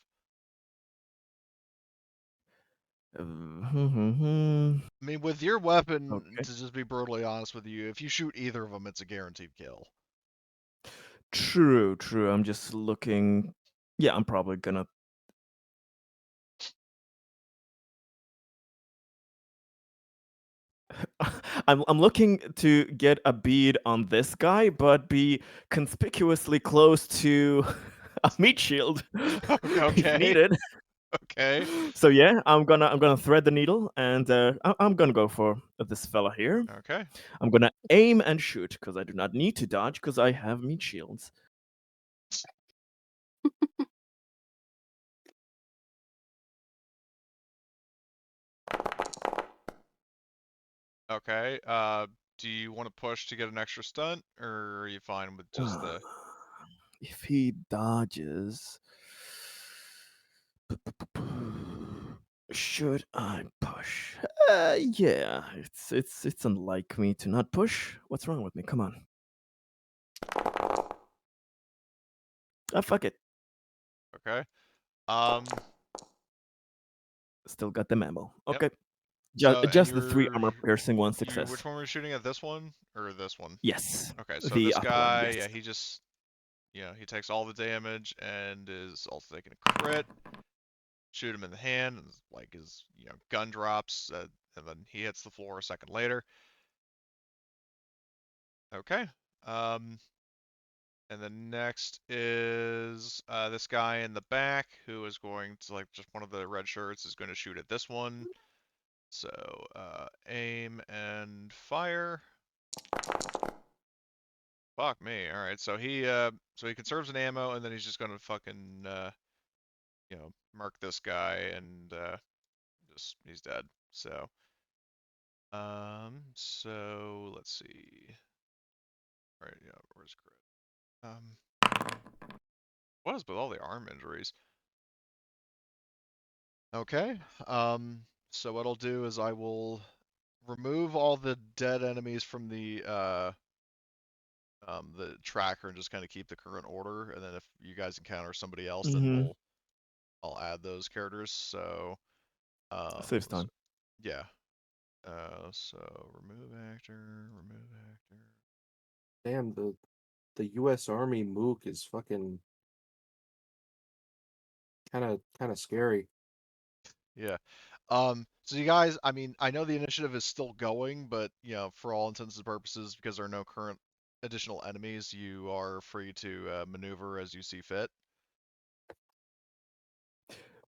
I mean, with your weapon, Okay. to just be brutally honest with you, if you shoot either of them, it's a guaranteed kill. True, true. I'm just looking. Yeah, I'm probably gonna. I'm looking to get a bead on this guy, but be conspicuously close to a meat shield if Okay, needed. okay, So yeah, I'm gonna thread the needle, and I'm gonna go for this fella here. okay. I'm gonna aim and shoot because I do not need to dodge because I have meat shields. Okay, do you want to push to get an extra stunt, or are you fine with just the... If he dodges, should I push? Yeah, it's unlike me to not push. What's wrong with me? Come on. Ah, fuck it. Okay. Still got the ammo. Yep. Okay. So, and Just the 3 you're armor piercing, 1 which success. one were you shooting at? This one or this one? Yes. Okay, so The this upper one, guy, yes. yeah, he just, he takes all the damage and is also taking a crit. Shoot him in the hand, and like his, gun drops, and then he hits the floor a second later. Okay. And then next is this guy in the back who is going to, like, just one of the red shirts is going to shoot at this one. So aim and fire. Fuck me. All right. So he conserves an ammo, and then he's just gonna fucking murk this guy, and just he's dead. So so let's see. All right. Yeah. Where's crit? What is with all the arm injuries? Okay. So what I'll do is I will remove all the dead enemies from the tracker and just kind of keep the current order, and then if you guys encounter somebody else, then I'll add those characters. So Saves time. yeah. So remove actor. Damn, the U.S. Army mook is fucking kind of scary. Yeah. So you guys, I mean, I know the initiative is still going, but for all intents and purposes, because there are no current additional enemies, you are free to maneuver as you see fit.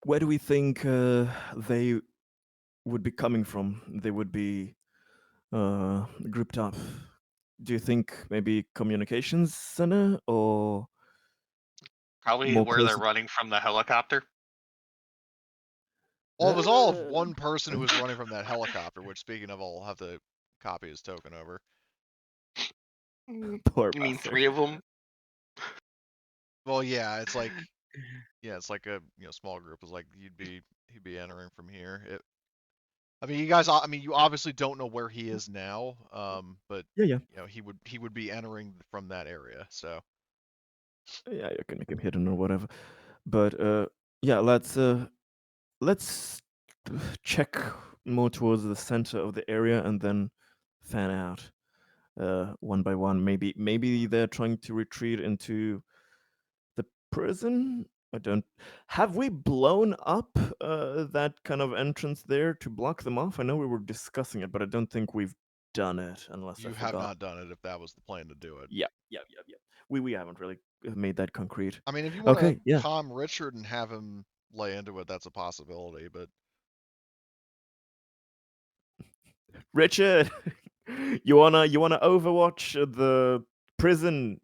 Where do we think they would be coming from? They would be grouped up. Do you think maybe communications center or Probably more where they're close? running from the helicopter. Well, it was all of one person who was running from that helicopter, which, speaking of, I'll have to copy his token over. Poor You mean bastard. 3 of them? Well, yeah, it's like it's like a small group. Is like he'd be entering from here. I mean, you guys. I mean, you obviously don't know where he is now. But Yeah. he would be entering from that area. So Yeah, you can make him hidden or whatever. But yeah, let's check more towards the center of the area and then fan out one by one. Maybe they're trying to retreat into the prison. I don't. Have we blown up that kind of entrance there to block them off? I know we were discussing it, but I don't think we've done it unless I you have forgot. not done it if that was the plan to do it. Yeah. We haven't really made that concrete. I mean, if you want to Okay, yeah. calm Richard and have him lay into it, that's a possibility. But Richard, you wanna overwatch the prison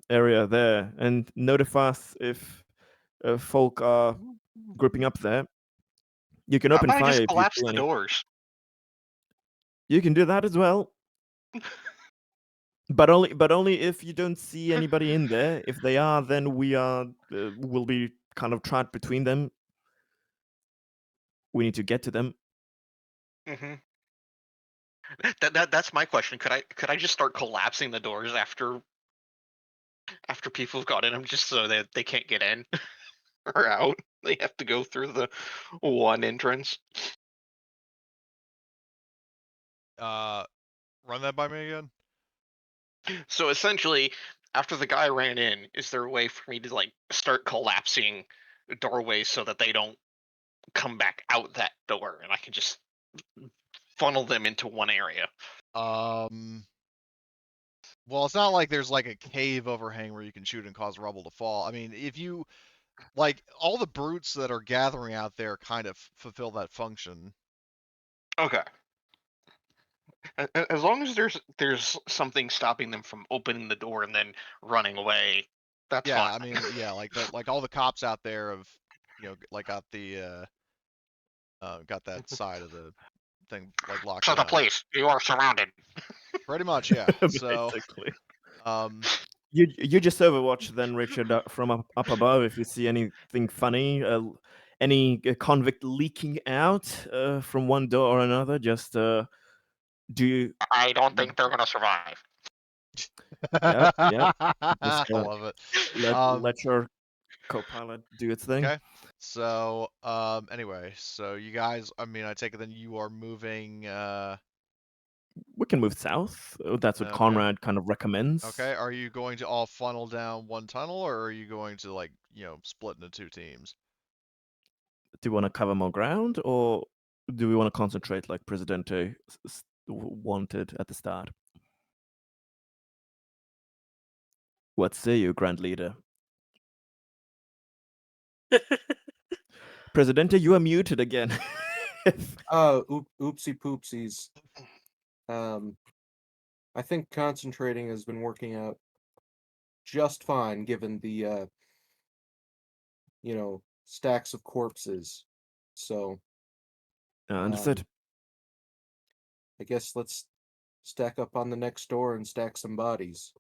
area there and notify us if folk are grouping up there. You can How open about I fire just if you collapse see the any. doors? You can do that as well, but only if you don't see anybody in there. If they are, then will be kind of trapped between them. We need to get to them. Mm-hmm. That's my question. Could I just start collapsing the doors after people have got in them, just so that they can't get in or out? They have to go through the one entrance. run that by me again. So essentially, after the guy ran in, is there a way for me to like start collapsing doorways so that they don't come back out that door, and I can just funnel them into one area? Well, it's not like there's like a cave overhang where you can shoot and cause rubble to fall. I mean, if you like all the brutes that are gathering out there kind of fulfill that function. Okay. As long as there's something stopping them from opening the door and then running away, that's Yeah, fine. I mean, yeah, like all the cops out there have, like got that side of the thing like locked To the down. police, you are surrounded. Pretty much, yeah. So, Basically. um, You just overwatch then, Richard, from up above. If you see anything funny, any convict leaking out from one door or another, just do you? I don't think they're gonna survive. Yep. Just I love it. let your co-pilot do its thing. Okay. So, anyway, so you guys, I mean, I take it then you are moving. We can move south. That's what Okay. Conrad kind of recommends. Okay. Are you going to all funnel down one tunnel, or are you going to like, split into two teams? Do you want to cover more ground, or do we want to concentrate like Presidente wanted at the start? What say you, Grand Leader? Presidente, you are muted again. Oh, oopsie poopsies. I think concentrating has been working out just fine, given the stacks of corpses. So Understood. I guess let's stack up on the next door and stack some bodies.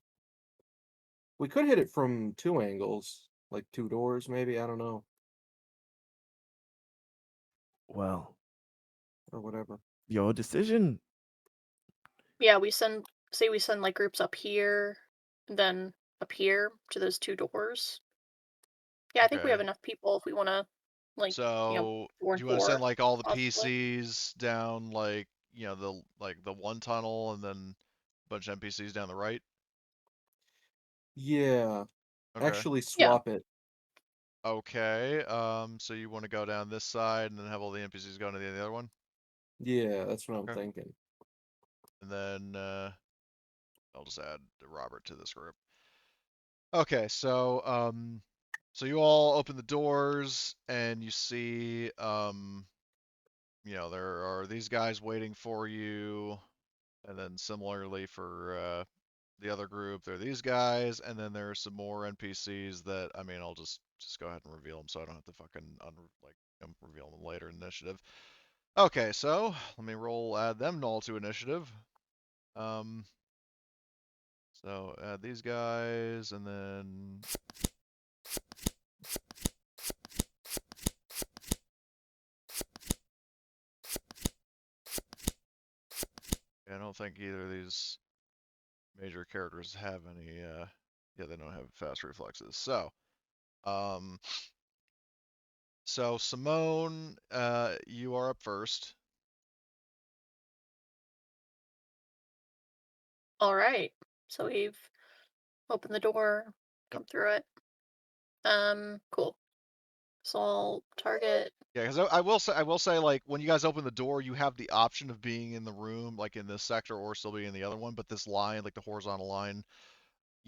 We could hit it from 2 angles, like 2 doors, maybe. I don't know, Well, or whatever. your decision. Yeah, we send like groups up here, and then up here to those 2 doors. Yeah, I think we have Okay. enough people if we want to, like, So, 4 do and you want to 4, send like all the possibly. PCs down like, the one tunnel and then a bunch of NPCs down the right? Yeah, Okay. actually Yeah. swap it. Okay. So you want to go down this side and then have all the NPCs go to the other one? Yeah, that's what I'm Okay. thinking. And then I'll just add Robert to this group. Okay, so you all open the doors and you see there are these guys waiting for you, and then similarly for the other group, there are these guys, and then there are some more NPCs that, I mean, I'll just go ahead and reveal them so I don't have to fucking reveal them later in initiative. Okay, so let me add them all to initiative. So add these guys, and then I don't think either of these major characters have any. Yeah, they don't have fast reflexes. So, Simone, you are up first. All right. So we've opened the door, come through it. Cool. So I'll target. Yeah, because I will say, like, when you guys open the door, you have the option of being in the room, like in this sector, or still being in the other one. But this line, like the horizontal line,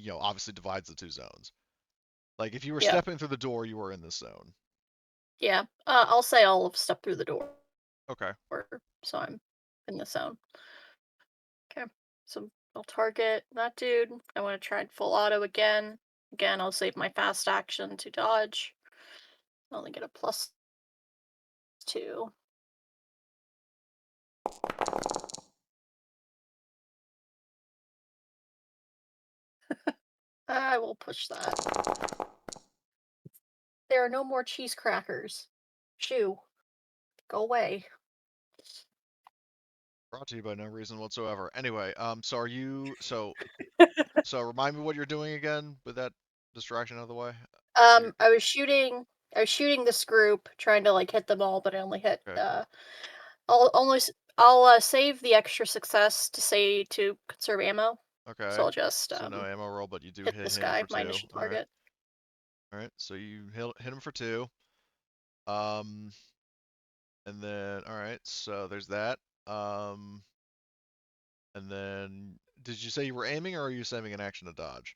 obviously divides the two zones. Like, if you were Yeah. stepping through the door, you were in this zone. Yeah. I'll say I'll have stepped through the door. Okay. So I'm in the zone. Okay. So I'll target that dude. I want to try and full auto again. Again, I'll save my fast action to dodge. I only get a +2. I will push that. There are no more cheese crackers. Shoo. Go away. Brought to you by no reason whatsoever. Anyway, so are you so remind me what you're doing again with that distraction out of the way? I was shooting this group, trying to like hit them all, but I only hit Okay. I'll save the extra success to conserve ammo. Okay. So I'll just So no ammo roll, but you do hit hit this him guy, for my 2. initial All right. target. All right. So you hit him for 2. And then all right. So there's that. And then did you say you were aiming, or are you saving an action to dodge?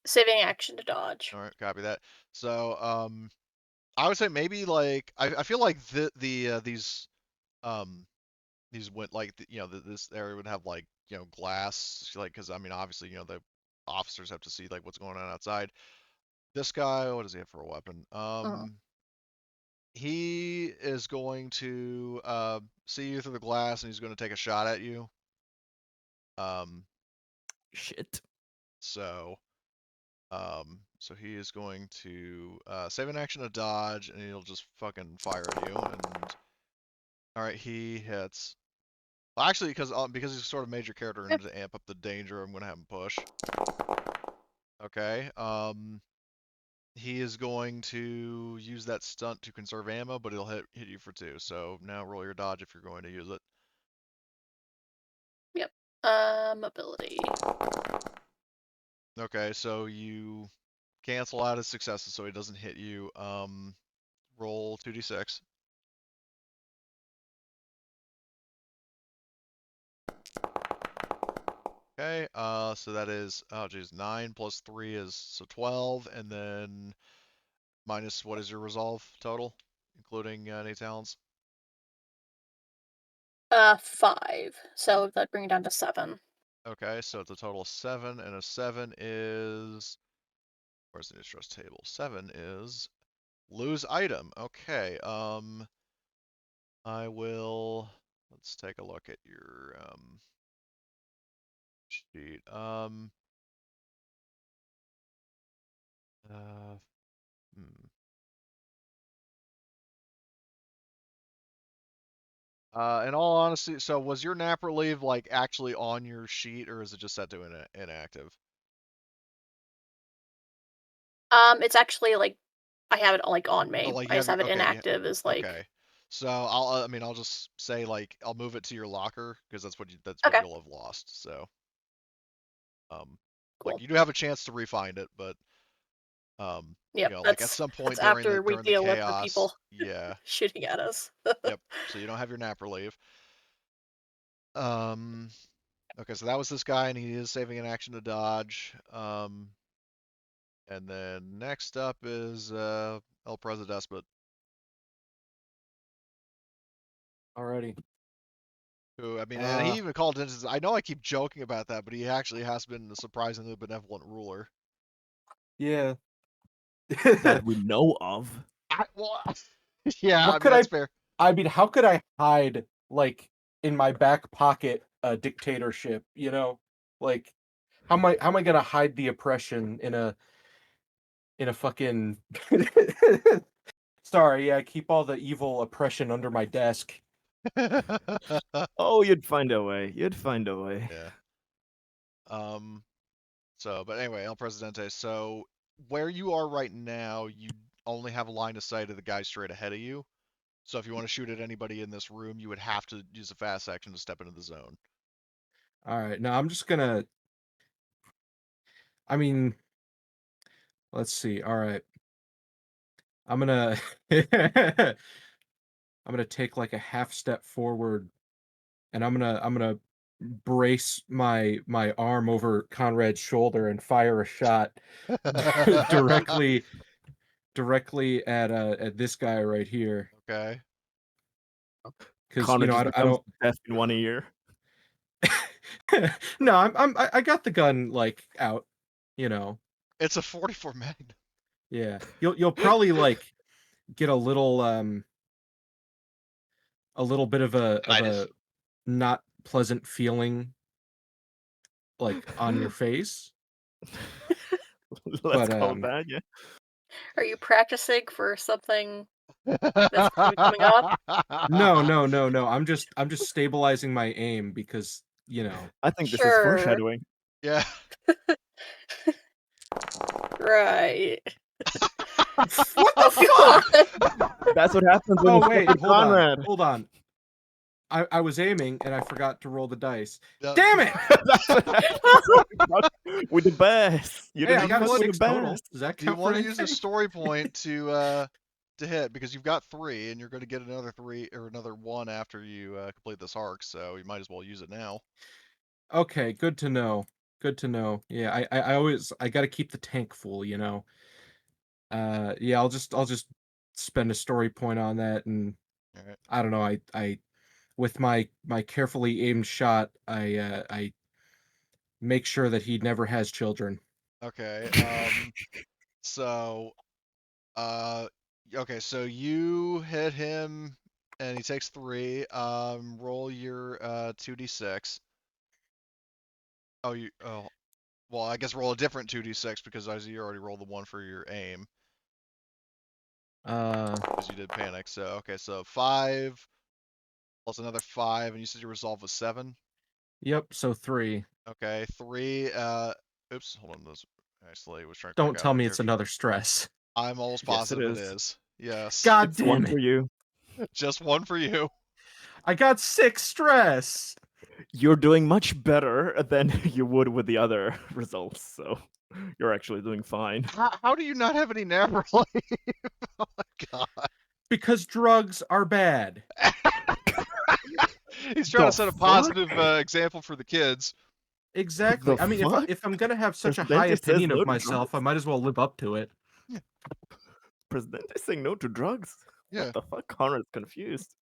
Saving action to dodge. All right. Copy that. So I would say maybe like I feel like these went like this area would have like glass, like, because I mean obviously the officers have to see like what's going on outside. This guy, what does he have for a weapon? He is going to see you through the glass, and he's going to take a shot at you. Shit. So he is going to save an action to dodge, and he'll just fucking fire at you. And all right, he hits. Well, actually, because he's sort of major character and to amp up the danger, I'm gonna have him push. Okay. He is going to use that stunt to conserve ammo, but he'll hit you for 2. So now roll your dodge if you're going to use it. Yep. Ability. Okay, so you cancel out his successes so he doesn't hit you. Roll 2d6. Okay, so that is, oh geez, 9 plus 3 is, so 12, and then minus, what is your resolve total, including any talents? 5. So that bring it down to 7. Okay, so it's a total of 7, and a 7 is, where's the new stress table? 7 is lose item. Okay, I will, let's take a look at your sheet. In all honesty, so was your nap relief like actually on your sheet, or is it just set to inactive? It's actually like I have it like on me. Oh, like I you just have have it okay, inactive as like. okay. So I mean, I'll just say like I'll move it to your locker because that's what Okay. you'll have lost. So, Cool. like you do have a chance to re-find it, but Yep, like at some point that's after we during the deal with the chaos, people yeah, shooting at us. yep. So you don't have your nap relief. Okay, so that was this guy, and he is saving an action to dodge. And then next up is El Presidente. Alrighty. Who, I mean, and he even called in. I know I keep joking about that, but he actually has been a surprisingly benevolent ruler. Yeah. That we know of. Well, yeah, What I could mean, that's fair. I mean, how could I hide like in my back pocket a dictatorship? You know. Like, how am I gonna hide the oppression in a fucking? Sorry, yeah, keep all the evil oppression under my desk. Oh, you'd find a way. You'd find a way. Yeah. But anyway, El Presidente. So where you are right now, you only have a line of sight of the guy straight ahead of you. So if you want to shoot at anybody in this room, you would have to use a fast action to step into the zone. All right, now I'm just gonna. I mean, let's see. All right, I'm gonna. I'm gonna take like a half step forward, and I'm gonna brace my arm over Conrad's shoulder and fire a shot directly at this guy right here. Okay. Because Connor just I becomes don't. deaf in one ear. No, I got the gun like out. It's a 44 Magnum. Yeah, you'll probably like get a little bit of Tinnitus. a not pleasant feeling like on your face. Let's But call it that, yeah. Are you practicing for something that's gonna be coming up? no. I'm just stabilizing my aim because I think this is Sure. foreshadowing. Yeah. Right. what the Oh, fuck? God. That's what happens when Oh you wait, fuck with Conrad. hold on. I was aiming and I forgot to roll the dice. Yeah. Damn it! That's what happens with the best. You Hey, I didn't got a fuck with 6 the total. best. Does that Do you count for want to use anything? a story point to hit? Because you've got 3, and you're going to get another 3 or another 1 after you complete this arc, so you might as well use it now. Okay, good to know. Good to know. Yeah, I always got to keep the tank full, Yeah, I'll just spend a story point on that, and All right. I don't know. I with my carefully aimed shot, I make sure that he never has children. Okay. So, okay. So you hit him, and he takes 3. Roll your 2d6. Oh, well, I guess roll a different 2d6 because Isaiah, you already rolled the 1 for your aim because you did panic. So okay, so 5 plus another 5, and you said your resolve was 7. Yep. So 3. Okay, 3. Oops, hold on. This actually was trying to Don't click out tell of my me it's character. another stress. I'm almost Yes, it positive it is. is. Yes. God It's damn one it! for you. Just 1 for you. I got 6 stress. You're doing much better than you would with the other results, so you're actually doing fine. How do you not have any nav relief? Oh my god. Because drugs are bad. He's trying The to set a fuck? positive example for the kids. Exactly. The I mean, fuck? if I'm gonna have such a high Presidente says opinion no of to myself, I drugs? might as well live up to it. Presidente saying no to drugs? Yeah. What the fuck? Conrad's confused.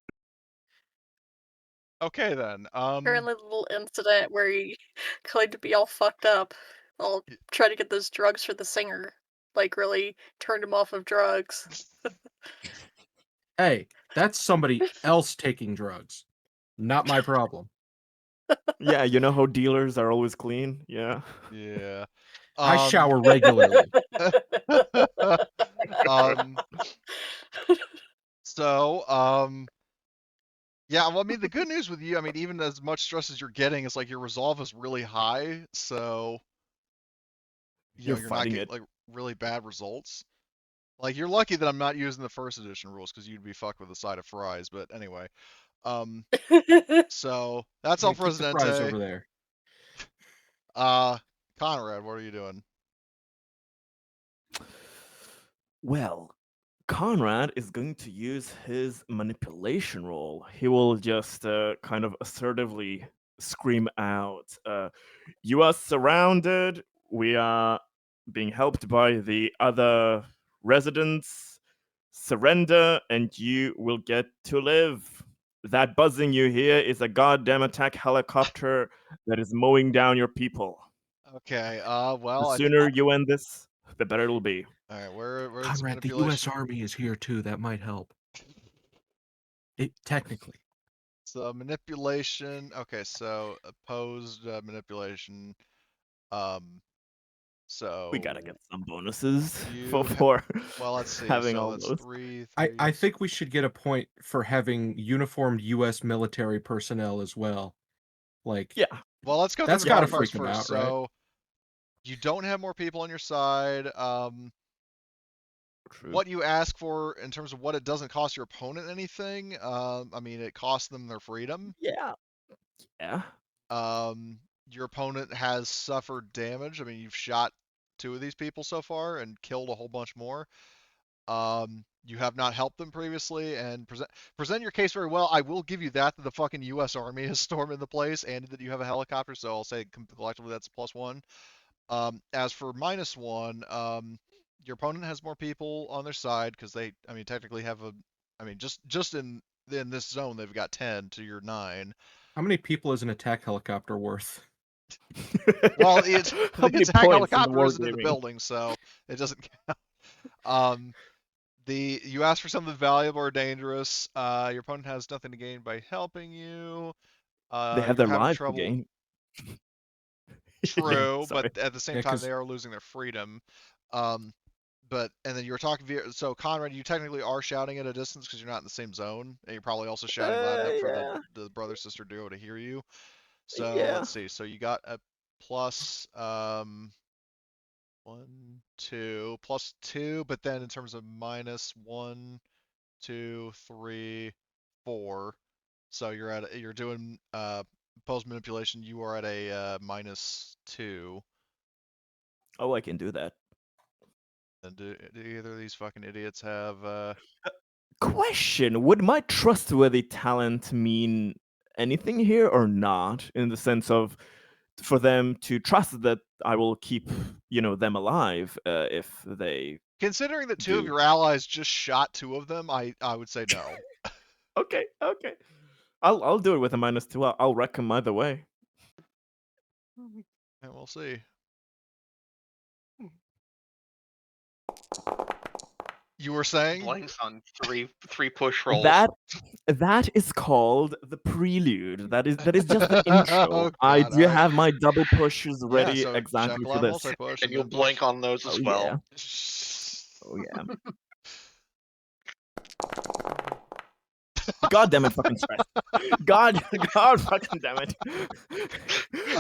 Okay then. Apparently, the little incident where he claimed to be all fucked up, while trying to get those drugs for the singer, like really turned him off of drugs. Hey, that's somebody else taking drugs. Not my problem. Yeah, you know how dealers are always clean? Yeah. Yeah. I shower regularly. Um. Yeah, well, I mean, the good news with you, I mean, even as much stress as you're getting, is like your resolve is really high, so You're you're not fighting getting it. like really bad results. Like you're lucky that I'm not using the first edition rules because you'd be fucked with a side of fries. But anyway, so that's Yeah, El keep the fries Presidente. over there. Conrad, what are you doing? Well, Conrad is going to use his manipulation roll. He will just kind of assertively scream out, "You are surrounded. We are being helped by the other residents. Surrender, and you will get to live. That buzzing you hear is a goddamn attack helicopter that is mowing down your people. Okay. The Well, sooner you end this, the better it'll be." all right. Where's Conrad, the manipulation? U.S. Army is here too. That might help. Technically. So manipulation. Okay, so opposed manipulation. So We gotta get some bonuses you for well, let's see. having So all that's those. 3, I think we should get a point for having uniformed U.S. military personnel as well. Like, Yeah. Well, let's go That's through the gotta bad parts freak 'em first. out, right? So you don't have more people on your side. True. What you ask for in terms of what it doesn't cost your opponent anything. I mean, it costs them their freedom. Yeah. Yeah. Your opponent has suffered damage. I mean, you've shot 2 of these people so far and killed a whole bunch more. You have not helped them previously, and present your case very well. I will give you that the fucking U.S. Army is storming the place, and that you have a helicopter. So I'll say collectively that's a +1. As for -1, your opponent has more people on their side because they, I mean, technically have a, I mean, just in this zone they've got 10 to your 9. How many people is an attack helicopter worth? Well, How the many attack points in the helicopter isn't in the wargaming? building, so it doesn't count. You ask for something valuable or dangerous. Your opponent has nothing to gain by helping you. They have You're their having lives to trouble. gain. True, Sorry. but at the same Yeah, time 'cause- they are losing their freedom. But and then you were talking via, so Conrad, you technically are shouting at a distance because you're not in the same zone, and you're probably also shouting loud enough for Yeah. the brother sister duo to hear you. So Yeah. let's see. So you got a plus 1, 2, +2, but then in terms of -1, 2, 3, 4. So you're doing opposed manipulation. You are at a -2. Oh, I can do that. And do either of these fucking idiots have? Question: would my trustworthy talent mean anything here or not? In the sense of, for them to trust that I will keep, them alive if they. Considering that 2 of Do. your allies just shot 2 of them, I would say no. Okay. I'll do it with a -2. I'll wreck him either way. And we'll see. You were saying? Blanks on three push rolls. That is called the prelude. That is just the intro. Oh, I God, do alright. have my double pushes ready Yeah, so exactly check for on this. multi-push and you'll then blank push. on those as Oh well. yeah. Oh yeah. God damn it, fucking stress. God fucking damn it.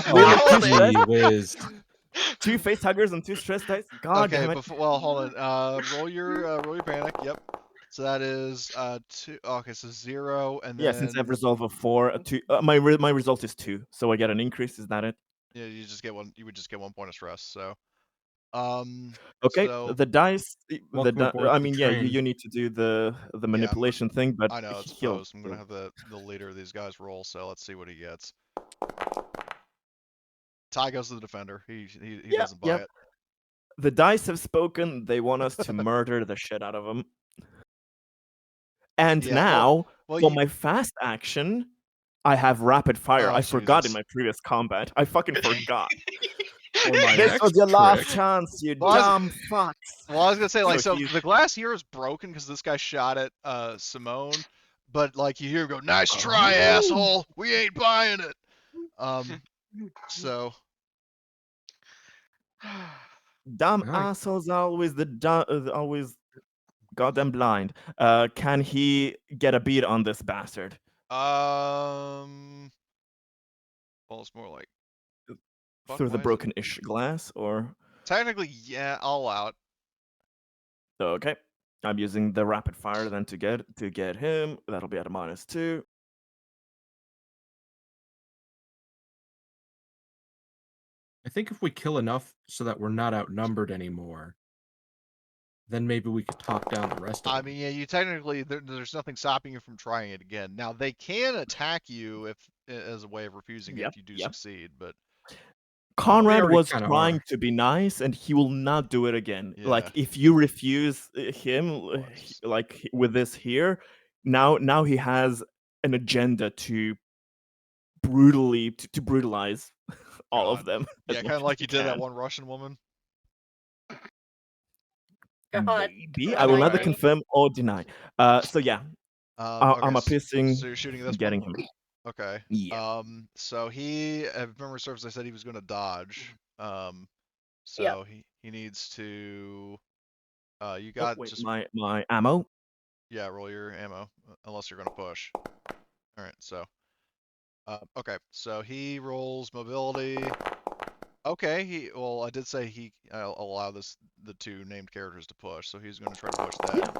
Oh, Two man. stress, Gee whiz. 2 face huggers and 2 stress dice. God Okay, damn it. well, hold on. Roll your panic. Yep. So that is 2. Okay, so 0, and Yeah, then since I have resolve of 4, 2. My result is 2, so I get an increase. Is that it? yeah, you just get one. You would just get 1 point of stress. So, Okay, so the dice. Welcome aboard I the mean, yeah, train. you need to do the manipulation thing, but I know it's he'll. opposed. I'm gonna have the leader of these guys roll. So let's see what he gets. Ty goes to the defender. He doesn't buy it. The dice have spoken. They want us to murder the shit out of them. And Yeah, now, well, for my fast action, I have rapid fire. Oh, I forgot in Jesus. my previous combat. I fucking forgot. For my This next was your last trick, chance, you Well, I was- dumb fucks. Well, I was gonna say, like, so he's- the glass here is broken because this guy shot at Simone, but like you hear him go, "Nice try, Oh. asshole. We ain't buying it." So Dumb Alright. assholes are always always goddamn blind. Can he get a beat on this bastard? well, it's more like fuck, Through the why is it- broken-ish glass, or Technically, yeah, all out. okay. I'm using the rapid fire then to get him. That'll be at a -2. I think if we kill enough so that we're not outnumbered anymore, then maybe we could talk down the rest of I them. mean, yeah, you technically there's nothing stopping you from trying it again. Now they can attack you if as a way of refusing Yep, if you do yep. succeed, but Conrad already was kinda trying are. to be nice, and he will not do it again. Yeah. Like, if you refuse him, like with this here, now he has an agenda to brutalize all of God. them. Yeah, as kind much of like as you he did that can. one Russian woman. God, Maybe can I will I neither be? confirm or deny. So yeah, Okay, I'm appeasing, so you're shooting at this getting one? him. Okay. Yeah. So he, if memory serves, I said he was going to dodge. So he needs to. You Oh, got wait, just my ammo. yeah. Roll your ammo, unless you're gonna push. All right. So. Okay. So he rolls mobility. Okay. Well, I did say I'll allow the two named characters to push, so he's gonna try to push that.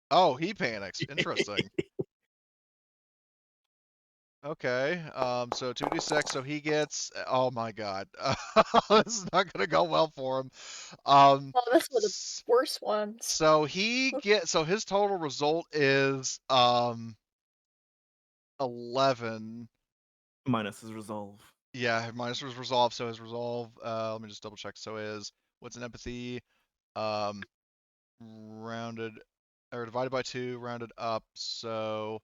Oh, he panics. Interesting. Okay, so 2d6, so he gets, oh my god, this is not gonna go well for him. Oh, this was the worst ones. So so his total result is, 11. Minus his resolve. Yeah, minus his resolve, so his resolve, let me just double check, so what's an empathy, rounded, or divided by 2, rounded up, so,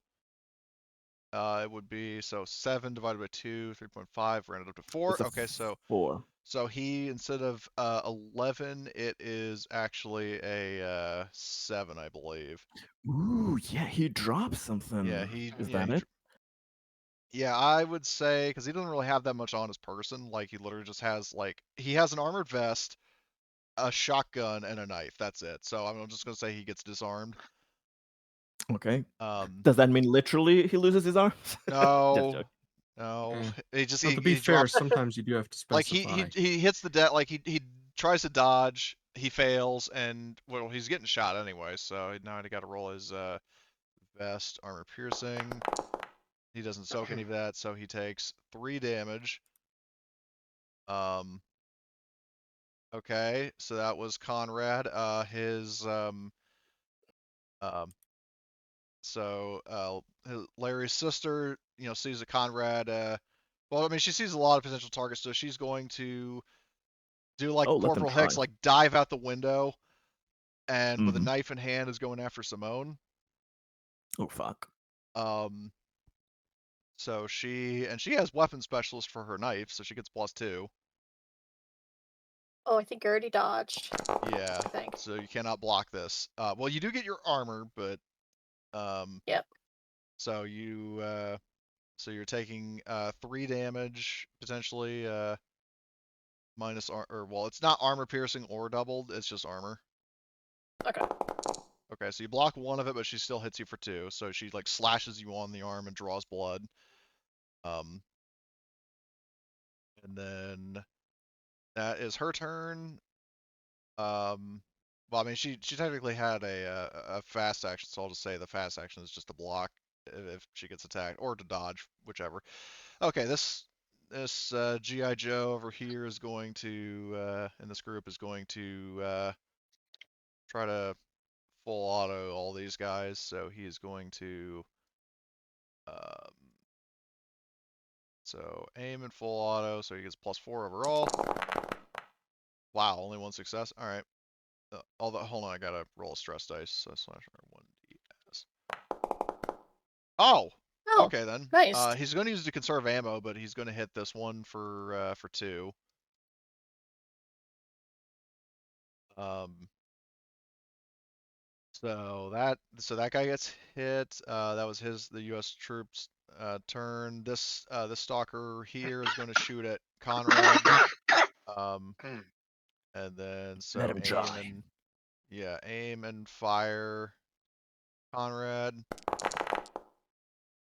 it would be, so 7 divided by 2, 3.5, rounded up to 4. It's a Okay, so 4. so he, instead of 11, it is actually a 7, I believe. Ooh, yeah, he dropped something. Yeah, Is that it? Yeah, I would say, because he doesn't really have that much on his person. Like, he literally just has, like, he has an armored vest, a shotgun, and a knife. That's it. So I'm just going to say he gets disarmed. Okay. Does that mean literally he loses his arms? Just No. joking. No. Mm. He just, Well, he to be fair, drops, sometimes you do have to like, specify. he hits the deck, like, he tries to dodge, he fails, and, well, he's getting shot anyway, so now he got to roll his, vest, armor piercing. He doesn't soak any of that, so he takes 3 damage. Okay, so that was Conrad. Larry's sister, sees that Conrad, well, I mean, she sees a lot of potential targets, so she's going to do like Oh, let them Corporal try. Hicks, like dive out the window, and with a Mhm. knife in hand is going after Simone. Oh, fuck. So she has weapon specialist for her knife, so she gets +2. Oh, I think I already dodged. Yeah. I think. So you cannot block this. Well, you do get your armor, but Yep. so you're taking 3 damage potentially, minus well, it's not armor piercing or doubled, it's just armor. Okay. Okay, so you block 1 of it, but she still hits you for 2. So she like slashes you on the arm and draws blood. And then that is her turn. Well, I mean, she technically had a fast action, so I'll just say the fast action is just to block if she gets attacked, or to dodge, whichever. Okay, this GI Joe over here is going to in this group is going to try to full auto all these guys. So he is going to so aim and full auto, so he gets +4 overall. Wow, only 1 success. All right. Hold on, I gotta roll a stress dice. So /1d. Oh, Oh, okay then. nice. He's going to use it to conserve ammo, but he's going to hit this one for 2. So that guy gets hit. That was the U.S. troops' turn. This stalker here is going to shoot at Conrad. And then so Let him try. aim and fire Conrad.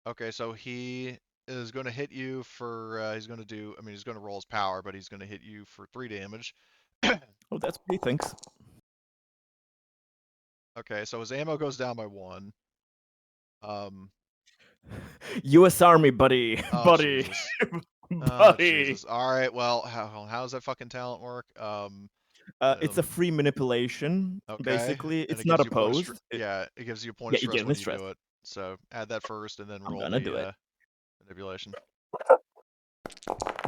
Okay, so he is going to hit you for, he's going to roll his power, but he's going to hit you for 3 damage. Oh, that's pretty, thanks. Okay, so his ammo goes down by 1. U.S. Army, buddy. Oh, buddy. Jesus. buddy. Jesus. All right, well, how does that fucking talent work? It's a free manipulation, Okay, basically. and It's it not gives you opposed. yeah, it gives you a point Yeah, of you stress get when me you stressed. do it. So add that first, and then I'm roll gonna do it. manipulation.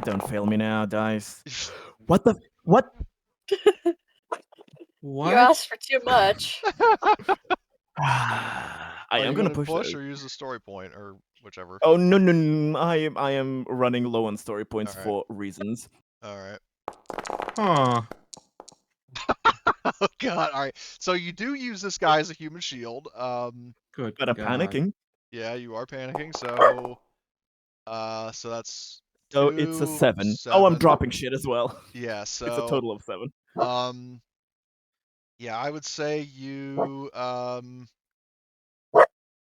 Don't fail me now, dice. What the? What? What? You asked for too much. I Are am you gonna gonna push push it. or use the story point or whichever? Oh no! I am running low on story points All right. for reasons. All right. Huh. Oh God! All right. So you do use this guy as a human shield. Good But I'm God. panicking. Yeah, you are panicking. So, so that's So it's a 2, 7. Oh, I'm 7. dropping shit as well. Yeah, It's a so total of 7. yeah, I would say you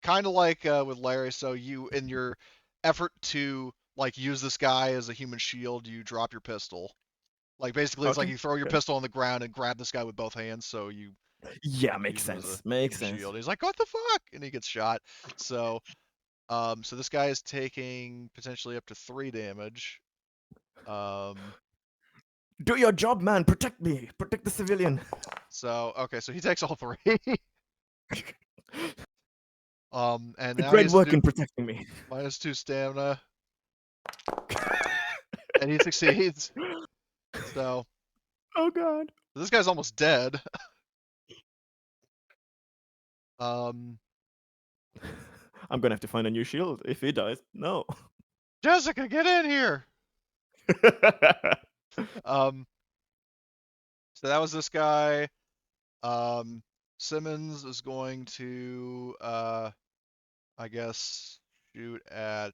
kind of like with Larry. So you, in your effort to like use this guy as a human shield, you drop your pistol. Like basically, it's like Okay. you throw your Okay. pistol on the ground and grab this guy with both hands. So you Yeah, use makes him as sense. a Makes human sense. shield. He's like, what the fuck? And he gets shot. So so this guy is taking potentially up to 3 damage. Do your job, man. Protect me. Protect the civilian. So okay, so he takes all 3. And now he Great has to work do in protecting me. -2 stamina, and he succeeds. So Oh god. this guy's almost dead. Um, I'm gonna have to find a new shield if he dies. No. Jessica, get in here. Um, so that was this guy. Simmons is going to, I guess, shoot at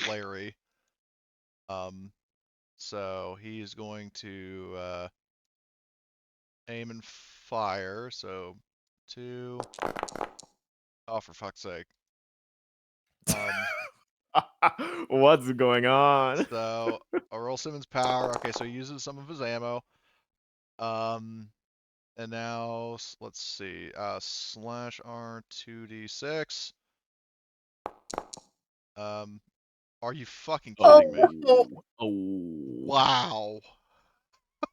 Larry. So he's going to aim and fire. So 2. Oh, for fuck's sake. What's going on? So I roll Simmons' power. Okay, so he uses some of his ammo. And now let's see. Slash R 2d6. Are you fucking kidding me? Oh. Wow.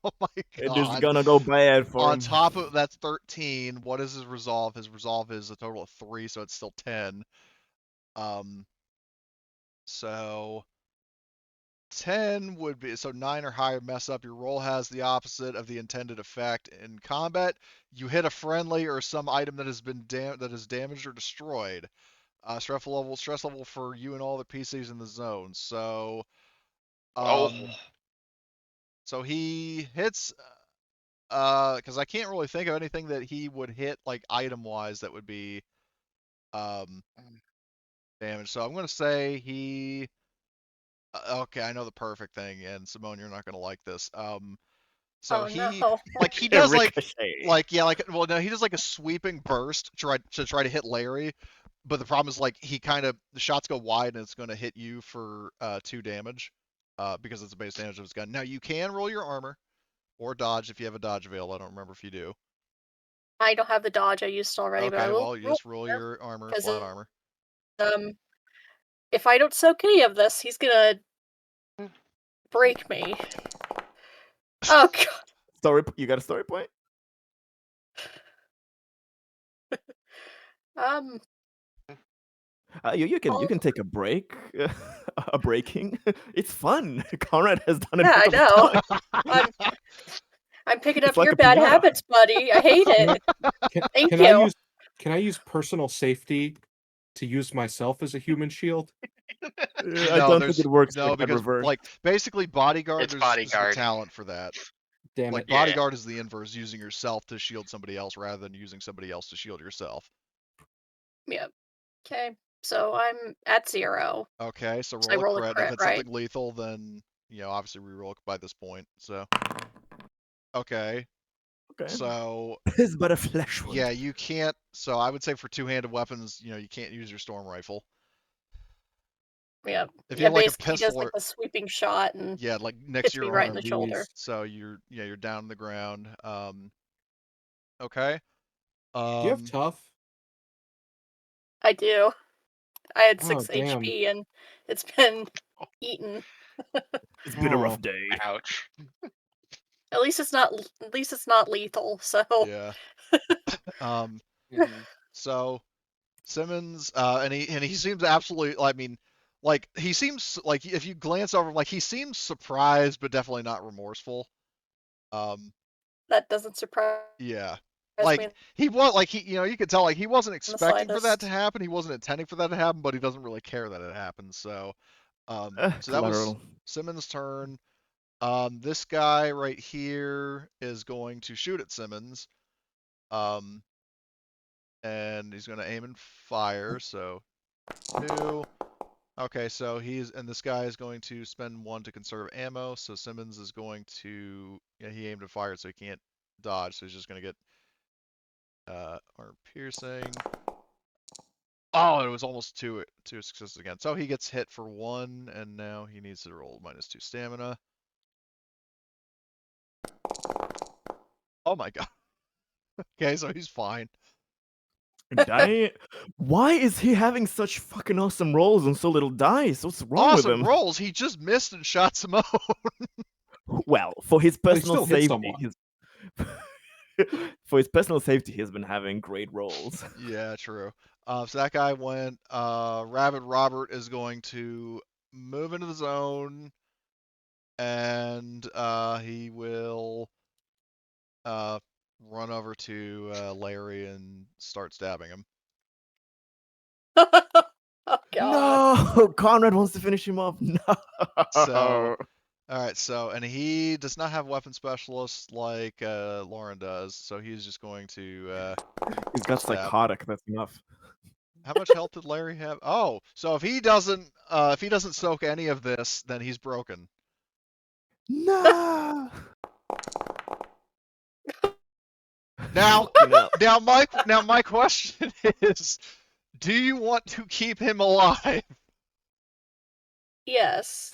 Oh my It is god. gonna go bad for On him. top of that's 13. What is his resolve? His resolve is a total of 3, so it's still 10. So 10 would be, so 9 or higher mess up. Your roll has the opposite of the intended effect. In combat, you hit a friendly or some item that has been that is damaged or destroyed. Stress level for you and all the PCs in the zone. So Oh, so he hits because I can't really think of anything that he would hit like item wise that would be um damage. So I'm gonna say he okay, I know the perfect thing, and Simone, you're not gonna like this. So Oh he no. like he does Ricochet. yeah, like well no, he does like a sweeping burst to try to hit Larry, but the problem is like he kind of the shots go wide and it's going to hit you for 2 damage, because it's the base damage of his gun. Now you can roll your armor or dodge if you have a dodge available. I don't remember if you do. I don't have the dodge I used already, but I Okay, will well you just roll your armor, because flat armor. if I don't soak any of this, he's gonna break me. Oh god. Story. You got a story point? Um. You can take a break. A breaking. It's fun. Conrad has done it Yeah, I multiple know. times. I'm picking It's up like your a bad pinata. habits, buddy. I hate it. Thank Can you. can I use personal safety to use myself as a human shield? I No, don't think there's it works no like that because reverse. like basically bodyguard it's is the bodyguard. talent for that. Damn Like it. Yeah. bodyguard is the inverse, using yourself to shield somebody else rather than using somebody else to shield yourself. Yep. Okay. So I'm at 0. Okay, so I roll a roll a crit. crit, If it's right? something lethal, then obviously reroll by this point. So okay, Okay. so It's but a flesh wound. yeah, you can't. So I would say for two-handed weapons, you can't use your storm rifle. Yep. If you Yeah, have like a basically he does pistol like or a sweeping shot and yeah, like next hits to me your right in arm. the shoulder. So you're down on the ground. Okay. Do you have Um, tough? I do. I had Oh, 6 damn. HP and it's been eaten. It's been a Oh. rough day. Ouch. At least it's not lethal. So yeah. Um, Mhm. so Simmons, and he seems absolutely. I mean, like he seems like if you glance over, like he seems surprised, but definitely not remorseful. that doesn't surprise Yeah. me Like in he was like you could tell like he wasn't the expecting for that to slightest. happen. He wasn't intending for that to happen, but he doesn't really care that it happened. So that was Collateral. Simmons' turn. This guy right here is going to shoot at Simmons. And he's going to aim and fire. So 2, Okay, so this guy is going to spend 1 to conserve ammo. So Simmons is going to, yeah, he aimed and fired, so he can't dodge. So he's just going to get arm piercing. Oh, it was almost two successes again. So he gets hit for 1, and now he needs to roll -2 stamina. Oh my god. Okay, so he's fine. Why is he having such fucking awesome rolls and so little dice? What's wrong with Awesome him? rolls. He just missed and shot Simone. Well, for his They personal still hit safety, someone. for his personal safety, he's been having great rolls. Yeah, true. So that guy went. Rabid Robert is going to move into the zone, and he will run over to Larry and start stabbing him. Oh god. No, Conrad wants to finish him off. No. So, all right. So, and he does not have weapon specialist like Lauren does. So he's just going to. He's got stab. psychotic. That's enough. How much health did Larry have? Oh, so if he doesn't soak any of this, then he's broken. No. Now, Fucking hell. now my question is, do you want to keep him alive? Yes.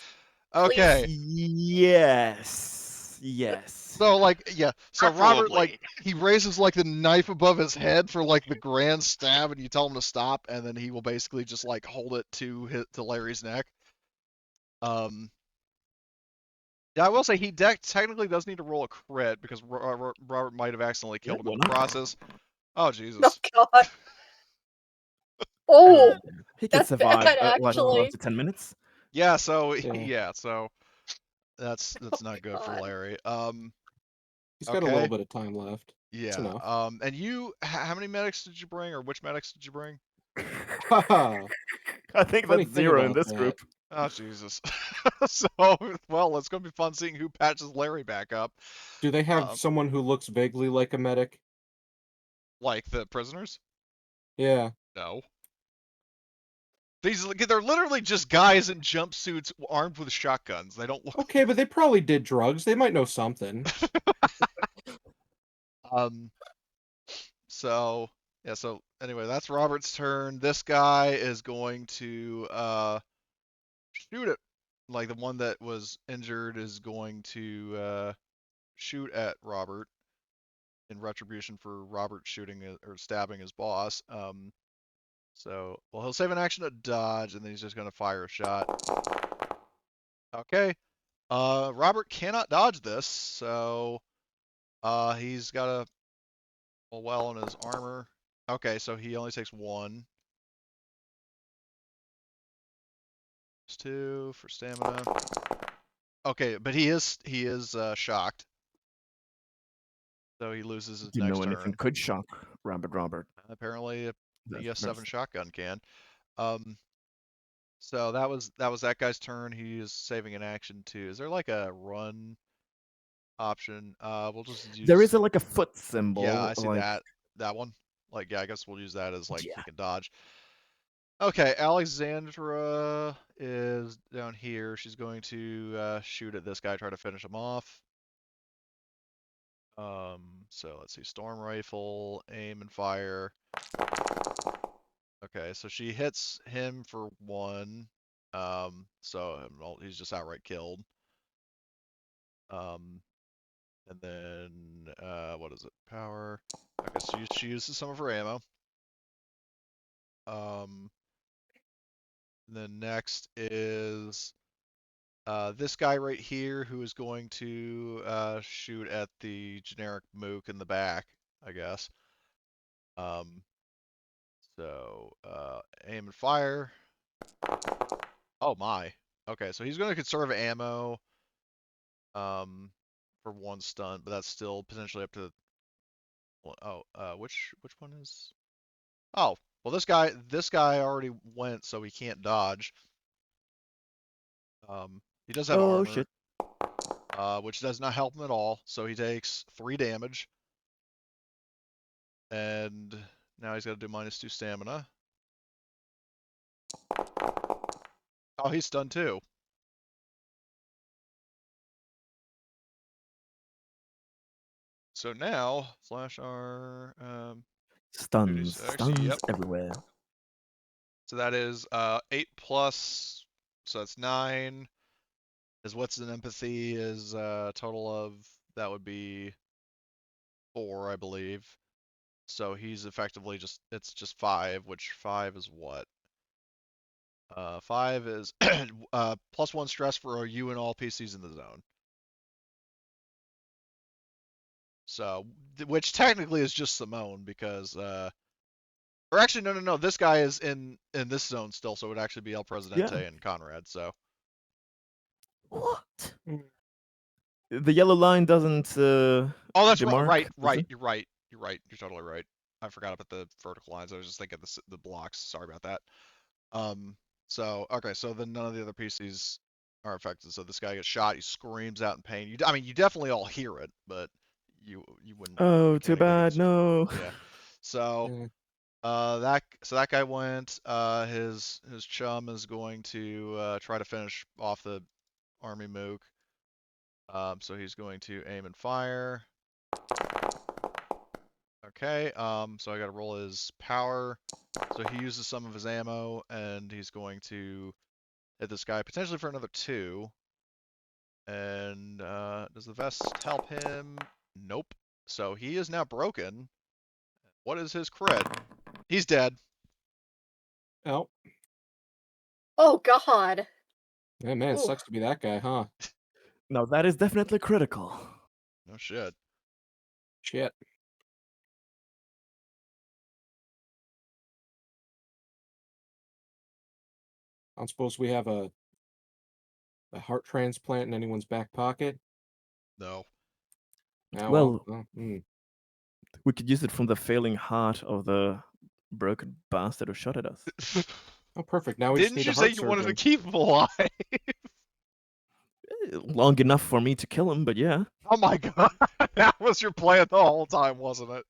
Okay. Yes. Yes. So like, yeah. So Robert, like, Preferably. he raises like the knife above his head for like the grand stab, and you tell him to stop, and then he will basically just like hold it to Larry's neck. Yeah, I will say he technically does need to roll a crit because Robert might have accidentally Yeah, killed him why in the not? process. Oh Oh Jesus. god. Oh, He could that's survive bad like up actually. to 10 minutes. Yeah. So Yeah. yeah. So that's Oh not my good for God. Larry. He's got a little Okay. bit of time left. That's Yeah. enough. And you, how many medics did you bring, or which medics did you bring? Haha. I think Funny that's thing 0 in about this that. group. Oh Jesus. So well, it's gonna be fun seeing who patches Larry back up. Do they have someone who looks vaguely like a medic? Like the prisoners? Yeah. No. They're literally just guys in jumpsuits armed with shotguns. They don't look. Okay, but they probably did drugs. They might know something. So yeah. So anyway, that's Robert's turn. This guy is going to shoot it. Like the one that was injured is going to shoot at Robert in retribution for Robert shooting or stabbing his boss. So, well, he'll save an action to dodge, and then he's just going to fire a shot. Okay. Robert cannot dodge this, so he's got a well in his armor. Okay, so he only takes 1. It's 2 for stamina. Okay, but he is shocked, so he loses his Didn't next know anything turn. could shock Robert. Apparently, a That's ES7 shotgun can. So that was that guy's turn. He is saving an action too. Is there like a run option? We'll just use. There is like a foot symbol. Yeah, I see like, that one. Like, yeah, I guess we'll use that as like Yeah. he can dodge. Okay, Alexandra is down here. She's going to shoot at this guy, try to finish him off. So let's see, storm rifle, aim and fire. Okay, so she hits him for 1. So well, he's just outright killed. And then what is it? Power. I guess she uses some of her ammo. And then next is this guy right here who is going to shoot at the generic mook in the back, I guess. So aim and fire. Oh my. Okay, so he's going to conserve ammo for 1 stun, but that's still potentially up to. Oh, which one is? Oh, well, this guy already went, so he can't dodge. He does have oh armor, shit. which does not help him at all. So he takes 3 damage, and now he's got to do -2 stamina. Oh, he's stunned too. So now, slash R, Stuns, 2d6, stuns yep. everywhere. So that is 8 plus, so that's 9. His wits and empathy is a total of, that would be 4, I believe. So he's effectively just, it's just 5, which 5 is what? 5 is plus 1 stress for you and all PCs in the zone. So, which technically is just Simone because, or actually, no. This guy is in this zone still, so it would actually be El Presidente Yeah. and Conrad. So. What? The yellow line doesn't. Oh, that's demarc, right. does Right. it? You're right. You're totally right. I forgot about the vertical lines. I was just thinking the blocks. Sorry about that. So okay. So then none of the other PCs are affected. So this guy gets shot. He screams out in pain. I mean, you definitely all hear it, but you wouldn't. Oh, You too can't hear it. bad. No. Yeah. So. Yeah. That guy went. His chum is going to try to finish off the army mook. So he's going to aim and fire. Okay. So I got to roll his power. So he uses some of his ammo, and he's going to hit this guy potentially for another 2. And does the vest help him? Nope. So he is now broken. What is his crit? He's dead. Oh, Oh God. yeah, man, it Ooh. sucks to be that guy, huh? No, that is definitely critical. No shit. Shit. I don't suppose we have a heart transplant in anyone's back pocket? No. Oh, Well, well. we could use it from the failing heart of the broken bastard who shot at us. Oh, perfect. Now we just Didn't need you a say heart you wanted to surgeon. keep him alive? Long enough for me to kill him, but yeah. Oh my god. That was your plan the whole time, wasn't it?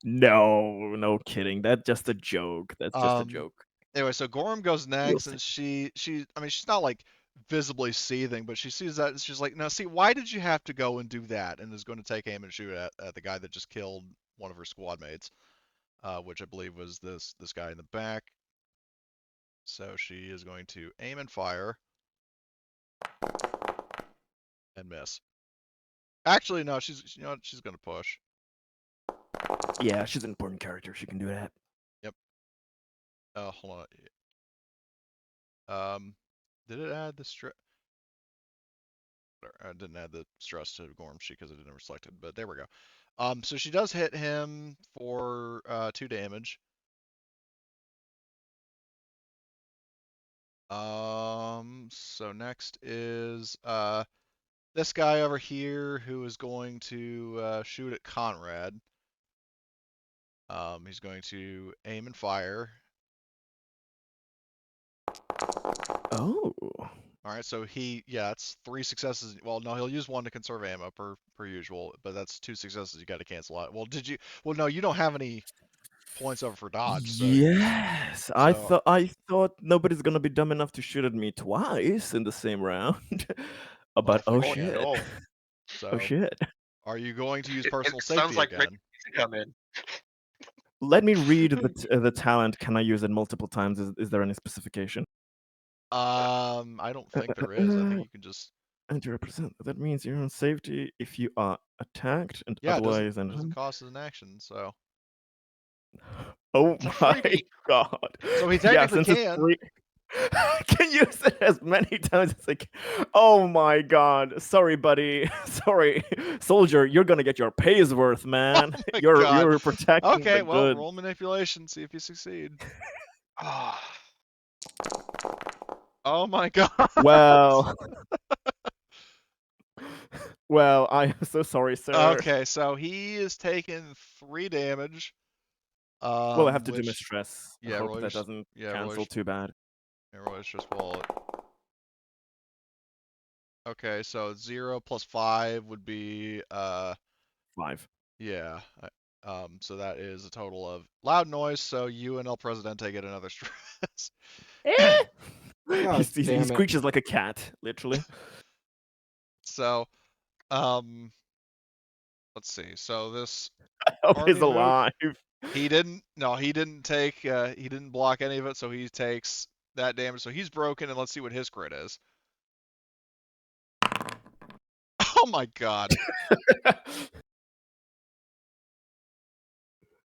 No, no kidding. That's just a joke. That's just a joke. Anyway, so Gorham goes We'll next, see. and I mean, she's not like visibly seething, but she sees that, and she's like, "Now, see, why did you have to go and do that?" And is going to take aim and shoot at the guy that just killed one of her squad mates, which I believe was this guy in the back. So she is going to aim and fire, and miss. Actually, no, she's going to push. Yeah, she's an important character. She can do that. Yep. Hold on. Did it add the stress? I didn't add the stress to Gorm sheet because it didn't reflect it, but there we go. So she does hit him for 2 damage. So next is this guy over here who is going to shoot at Conrad. He's going to aim and fire. Oh. All right, so it's 3 successes. Well, no, he'll use 1 to conserve ammo per usual, but that's 2 successes you got to cancel out. Well, no, you don't have any points over for dodge, so Yes, I thought nobody's gonna be dumb enough to shoot at me twice in the same round. But oh Luckily, shit! no. Oh So, shit! are you going to use It personal sounds safety like again? Rick needs to come in. Let me read the talent. Can I use it multiple times? Is there any specification? I don't think there is. I think you can just. And to represent. That means you're on safety if you are attacked and Yeah, it otherwise. doesn't cost an action, so. Oh It's a my freebie. god! So he Yeah, technically since it's can. free, can use it as many times as like. Oh my god! Sorry, buddy. Sorry, soldier. You're gonna get your pay's worth, man. Oh my you're God. you're protecting Okay, the well, good. roll manipulation, see if you succeed. Ah, Oh my god. Well, well, I am so sorry, sir. Okay, so he is taking 3 damage. Well, I have to do my which, stress. I yeah, hope roll that your, doesn't yeah, cancel too bad. roll your stress wallet. Okay, so 0 plus 5 would be 5. yeah. So that is a total of loud noise. So you and El Presidente get another stress. Eh? God he damn it. screeches like a cat, literally. So, let's see. So this I hope he's army move, alive. he didn't take he didn't block any of it, so he takes that damage. So he's broken, and let's see what his crit is. Oh my god.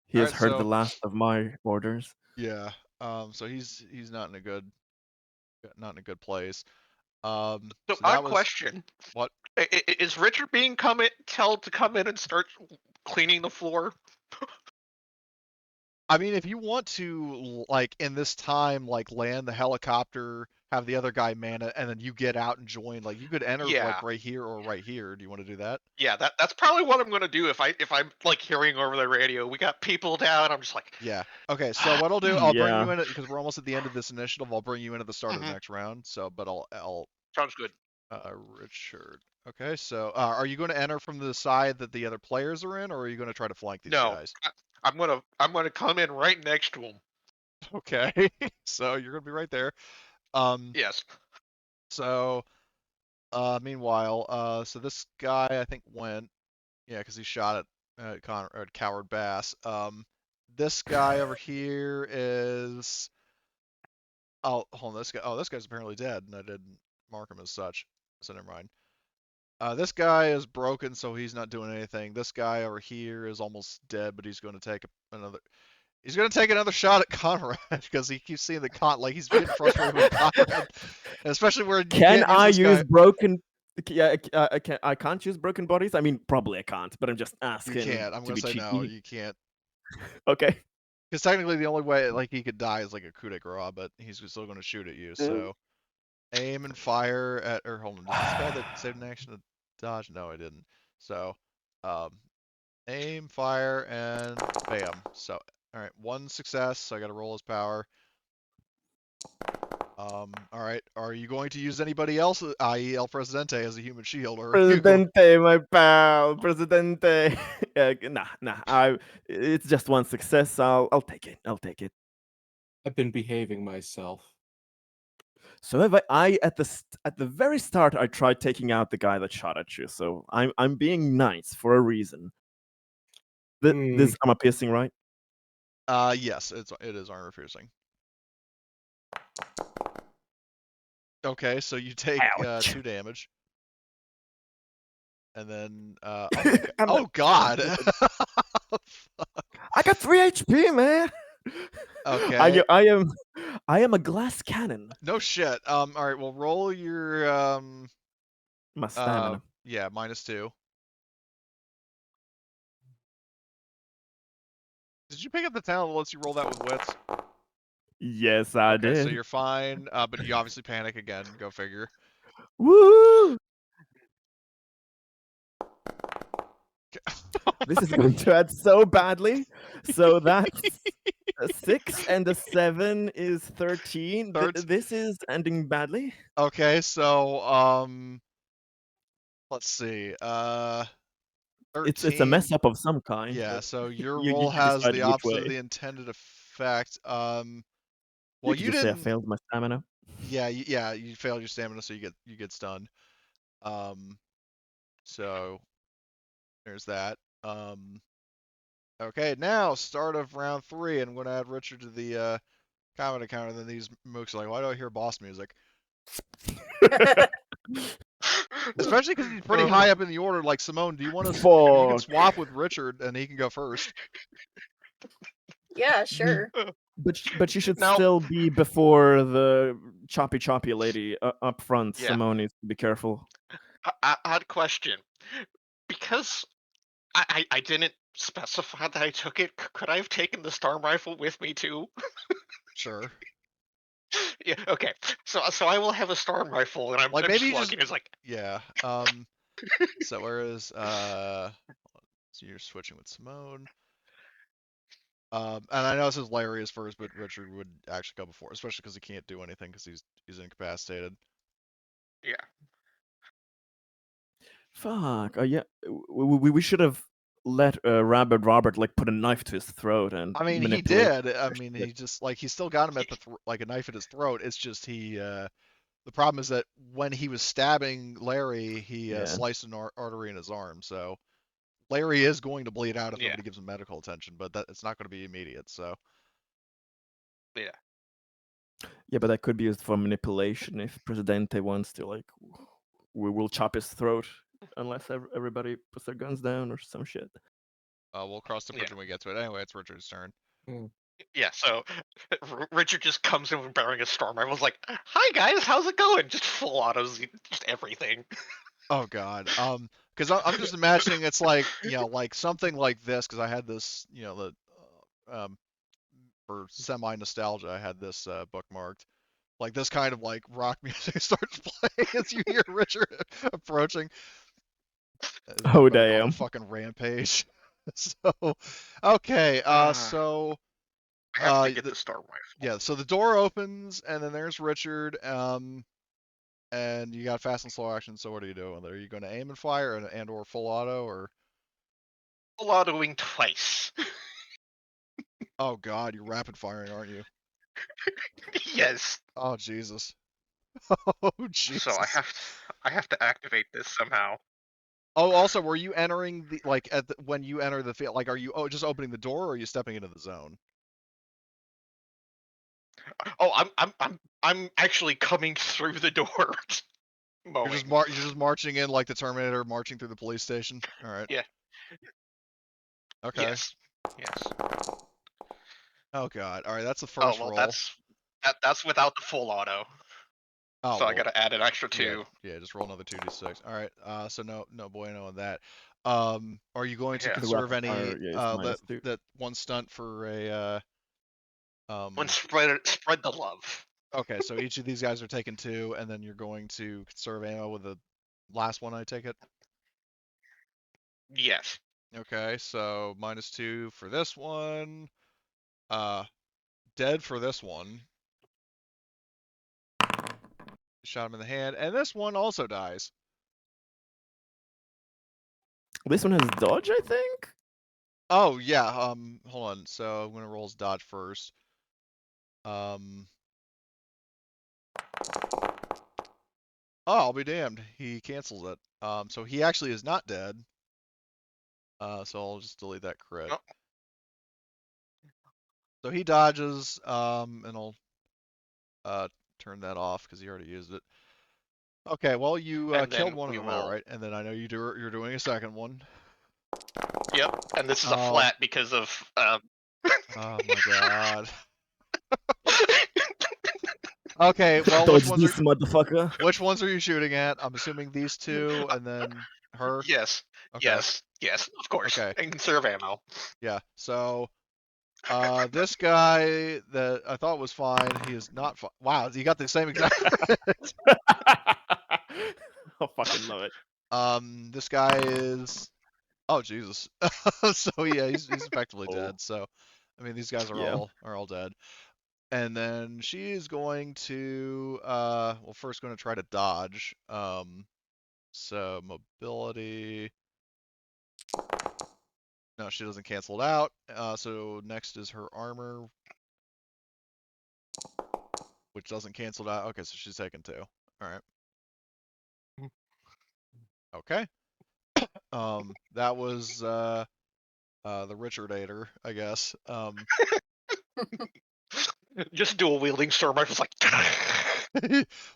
He has Alright, heard the so last of my orders. yeah. So he's not in a good place. So So odd that was question. what? Is Richard being told to come in and start cleaning the floor? I mean, if you want to, like, in this time, like, land the helicopter, have the other guy man it, and then you get out and join, like, you could enter, Yeah. like, right here or right here. Do you want to do that? Yeah, that's probably what I'm gonna do if I'm like hearing over the radio, we got people down. I'm just like, Yeah. Okay, so what I'll do, I'll bring Yeah. you in it, because we're almost at the end of this initiative. I'll bring you in at the start of the Mhm. next round, so, but I'll sounds good. Richard. Okay, so, are you going to enter from the side that the other players are in, or are you going to try to flank these No, guys? I'm gonna come in right next to him. Okay, so you're going to be right there. Yes. So, meanwhile, so this guy I think went, yeah, because he shot at Coward Bass. This guy over here is, oh, hold on, this guy, oh, this guy's apparently dead, and I didn't mark him as such, so never mind. This guy is broken, so he's not doing anything. This guy over here is almost dead, but he's going to take another. He's going to take another shot at Conrad because he keeps seeing the like he's getting frustrated with Conrad, and especially where you Can can't use I this use guy. broken? Yeah, I can't use broken bodies. I mean, probably I can't, but I'm just You asking can't. I'm to going be to say cheeky. no. You can't. Okay. Because technically the only way like he could die is like a coup de grace, but he's still going to shoot at you. So aim and fire at. Or hold on, does this guy that saved an action to dodge? No, I didn't. So, aim, fire, and bam. So, all right, one success. So I got to roll his power. All right. Are you going to use anybody else, i.e., El Presidente, as a human shield, or are you going... Presidente, my pal, Presidente. Nah. It's just one success. I'll take it. I'll take it. I've been behaving myself. So have I at the very start, I tried taking out the guy that shot at you. So I'm being nice for a reason. This armor piercing, right? Yes, it is armor piercing. Okay, so you take 2 damage. And then oh god. I got 3 HP, man. Okay. I am a glass cannon. No shit. All right, well roll your My stamina. yeah, -2. Did you pick up the talent that lets you roll that with wits? Yes, I Okay, did. so you're fine, but you obviously panic again. Go figure. Woo! This is going to add so badly. So that's a 6 and a 7 is 13. This is ending badly. Okay, so let's see. 13. It's a mess up of some kind. Yeah, so your you roll has decided the which opposite of way. the intended effect. Well, you could you just say I didn't. failed my stamina. Yeah, you failed your stamina, so you get stunned. So there's that. Okay, now start of round 3, and I'm gonna add Richard to the comment account, and then these mooks are like, why do I hear boss music? Especially because he's pretty high up in the order. Like, Simone, do you want to? You can swap with Richard, and he can go first. Yeah, sure. But you should Now- still be before the choppy lady up front. Yeah. Simone needs to be careful. Odd question. Because I didn't specify that I took it, could I have taken the storm rifle with me too? Sure. Yeah, okay. So I will have a storm rifle, and I'm Like, I'm maybe you just looking. It's like, Yeah. So whereas so you're switching with Simone. And I know this is Larry is first, but Richard would actually go before, especially because he can't do anything because he's incapacitated. yeah. Fuck. Yeah. We should have let Rabid Robert like put a knife to his throat and I mean, he manipulate. did. I mean, he just like he still got him at the like a knife at his throat. It's just the problem is that when he was stabbing Larry, he Yeah. sliced an artery in his arm. So Larry is going to bleed out if Yeah. nobody gives him medical attention, but that it's not going to be immediate. So Yeah. Yeah, but that could be used for manipulation if Presidente wants to, like, we will chop his throat unless everybody puts their guns down or some shit. we'll cross the bridge when we get to it. Anyway, it's Richard's turn. Yeah, so Richard just comes in bearing a storm rifle. Like, "Hi guys, how's it going?" Just full autos, just everything. Oh God. Because I'm just imagining it's like like something like this. Because I had this for semi nostalgia, I had this bookmarked. Like this kind of like rock music starts playing as you hear Richard approaching. Oh, Better go on a damn. fucking rampage. So, okay. So. I have to get the storm rifle. Yeah. So the door opens, and then there's Richard. And you got fast and slow action. So what are you doing? Are you going to aim and fire and or full auto or? Full autoing twice. Oh God, you're rapid firing, aren't you? Yes. Oh Jesus. Oh Jesus. So I have to activate this somehow. Oh, also, were you entering the like when you enter the field? Like, are you just opening the door, or are you stepping into the zone? Oh, I'm actually coming through the door. You're just marching in like the Terminator marching through the police station. All right. Yeah. Okay. Yes. Yes. Oh God. All right, that's the Oh first well, roll. that's without the full auto. Oh, So I well, gotta add an extra 2. Yeah, just roll another 2d6. All right. So no bueno on that. Are you going to Yeah. conserve rapid any fire, yeah, it's -2. that one stunt for a When spread the love. Okay, so each of these guys are taking 2, and then you're going to conserve ammo with the last one, I take it? Yes. Okay, so -2 for this one. Dead for this one. Shot him in the hand, and this one also dies. This one has dodge, I think? Oh, yeah, hold on. So I'm gonna roll his dodge first. Oh, I'll be damned. He cancels it. So he actually is not dead. So I'll just delete that crit. Oh. So he dodges, and I'll turn that off because he already used it. Okay, well you And killed then one of we them will- outright, and then I know you're doing a second one. Yep. And this is a Oh. flat because of Oh my God. Okay, well Dodge this motherfucker. which ones are you shooting at? I'm assuming these two, and then her. Yes. Okay. Yes, of course. Okay. And conserve ammo. Yeah. So, this guy that I thought was fine, he is not fine. Wow, he got the same exact crit. I fucking love it. This guy is. Oh Jesus. So yeah, he's effectively Oh. dead. So, I mean, these guys are Yeah. all dead. And then she is going to well, first going to try to dodge. So mobility. No, she doesn't cancel it out. So next is her armor, which doesn't cancel it out. Okay, so she's taking 2. All right. Okay. That was the Richardator, I guess. Just dual wielding storm rifles like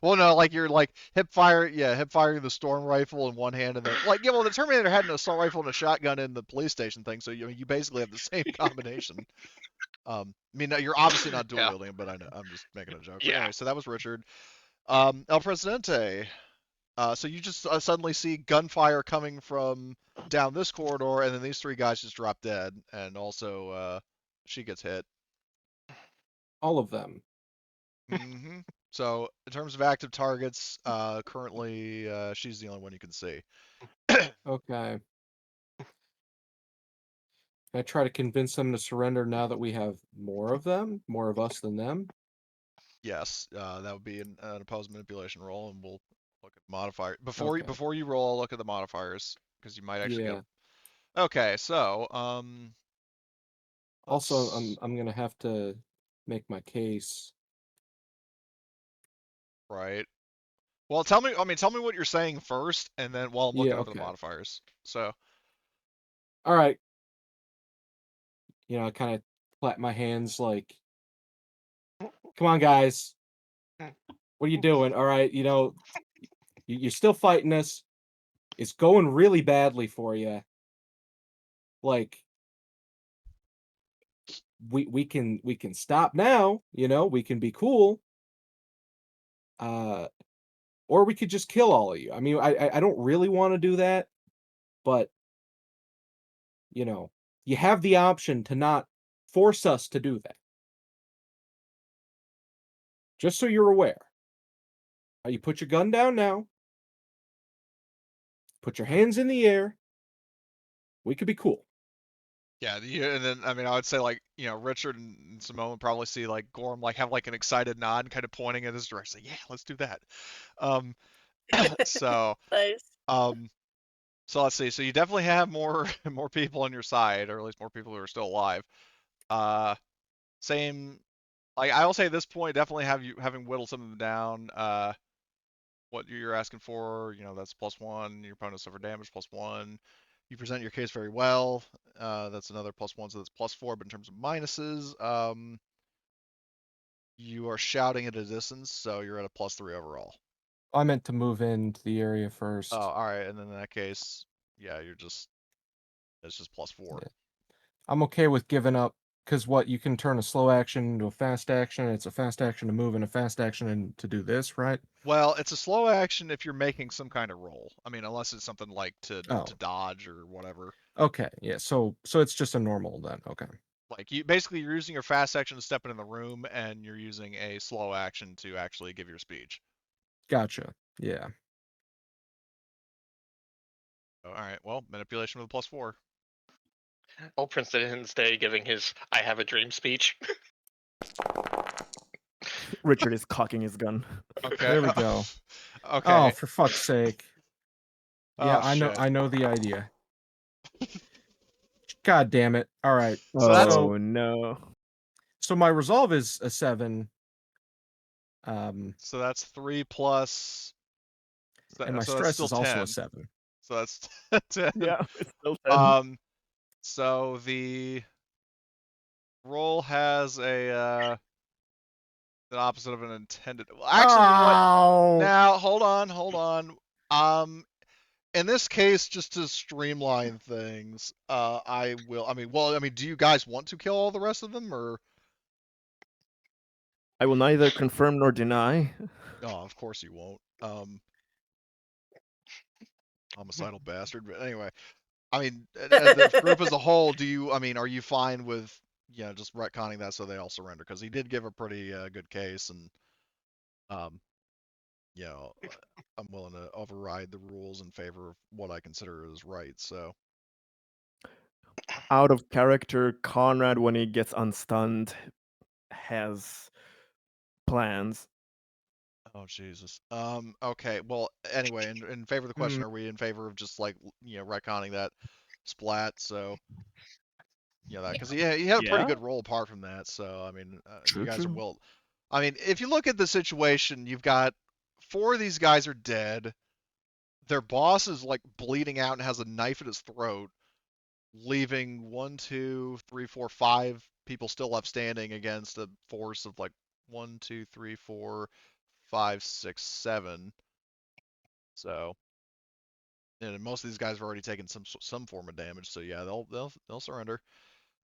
Well, no, like you're like hip firing the storm rifle in one hand, and then like well, the Terminator had an assault rifle and a shotgun in the police station thing, so you basically have the same combination. I mean, you're obviously not dual wielding, but I know I'm just making a joke. But Yeah. anyway, so that was Richard. El Presidente. So you just suddenly see gunfire coming from down this corridor, and then these 3 guys just drop dead, and also she gets hit. All of them. Mm-hmm. So in terms of active targets, currently she's the only one you can see. Okay. Can I try to convince them to surrender now that we have more of them? More of us than them? Yes, that would be an opposed manipulation roll, and we'll look at the modifier before Okay. before you roll. I'll look at the modifiers because you might actually Yeah. Okay, so Also, let's- I'm gonna have to make my case. right. Well, tell me. I mean, tell me what you're saying first, and then while I'm Yeah, looking over the okay. modifiers. So, All right. I kind of clap my hands like, "Come on, guys. What are you doing? All right, you're still fighting us. It's going really badly for you. Like, we can stop now. We can be cool. Uh, or we could just kill all of you. I mean, I don't really want to do that, but you have the option to not force us to do that. Just so you're aware. You put your gun down now. Put your hands in the air. We could be cool." yeah, and then I mean, I would say like Richard and Simone would probably see like Gorm like have like an excited nod, and kind of pointing in his direction. Yeah, let's do that. Um, so Nice. um, so let's see. So you definitely have more more people on your side, or at least more people who are still alive. Same. Like I will say at this point, definitely having whittled some of them down. What you're asking for, that's +1. Your opponent suffered damage +1. You present your case very well. That's another +1, so that's +4. But in terms of minuses, you are shouting at a distance, so you're at a +3 overall. I meant to move into the area Oh, first. all right. And then in that case, yeah, it's just +4. Yeah. I'm okay with giving up, because you can turn a slow action into a fast action. It's a fast action to move and a fast action to do this, right? Well, it's a slow action if you're making some kind of roll. I mean, unless it's something like to Oh, dodge or whatever. okay. Yeah. So it's just a normal then. Okay. Like you're using your fast action to step into the room, and you're using a slow action to actually give your speech. Gotcha. Yeah. Oh, all right. Well, manipulation with a +4. Oh, President's Day giving his "I have a dream" speech. Richard is cocking his gun. Okay. There we go. Okay. Oh, for fuck's sake. Yeah, Oh shit. I know the idea. God damn it. All right. So that's Oh no. So my resolve is a 7. so that's 3 plus. And my So that's stress still is also a 10. 7. So that's 10. Yeah, it's still 10. So the roll has a the opposite of an intended. Well, actually, you know what? Oh! Now, hold on. In this case, just to streamline things, I will. I mean, do you guys want to kill all the rest of them, or? I will neither confirm nor deny. Oh, of course you won't. Homicidal bastard. But anyway, I mean, the group as a whole, are you fine with, just retconning that so they all surrender? Because he did give a pretty good case, and um, you know, I'm willing to override the rules in favor of what I consider is right. So. Out of character, Conrad, when he gets unstunned, has plans. Oh Jesus. Okay. Well, anyway, in favor of the question, are we in favor of just like retconning that splat? So that because he had a pretty Yeah. good roll apart from that. So I mean, you True, guys are true. will. I mean, if you look at the situation, you've got 4 of these guys are dead. Their boss is like bleeding out and has a knife at his throat, leaving 1, 2, 3, 4, 5 people still left standing against a force of like 1, 2, 3, 4, 5, 6, 7. So, and most of these guys have already taken some form of damage. So yeah, they'll surrender.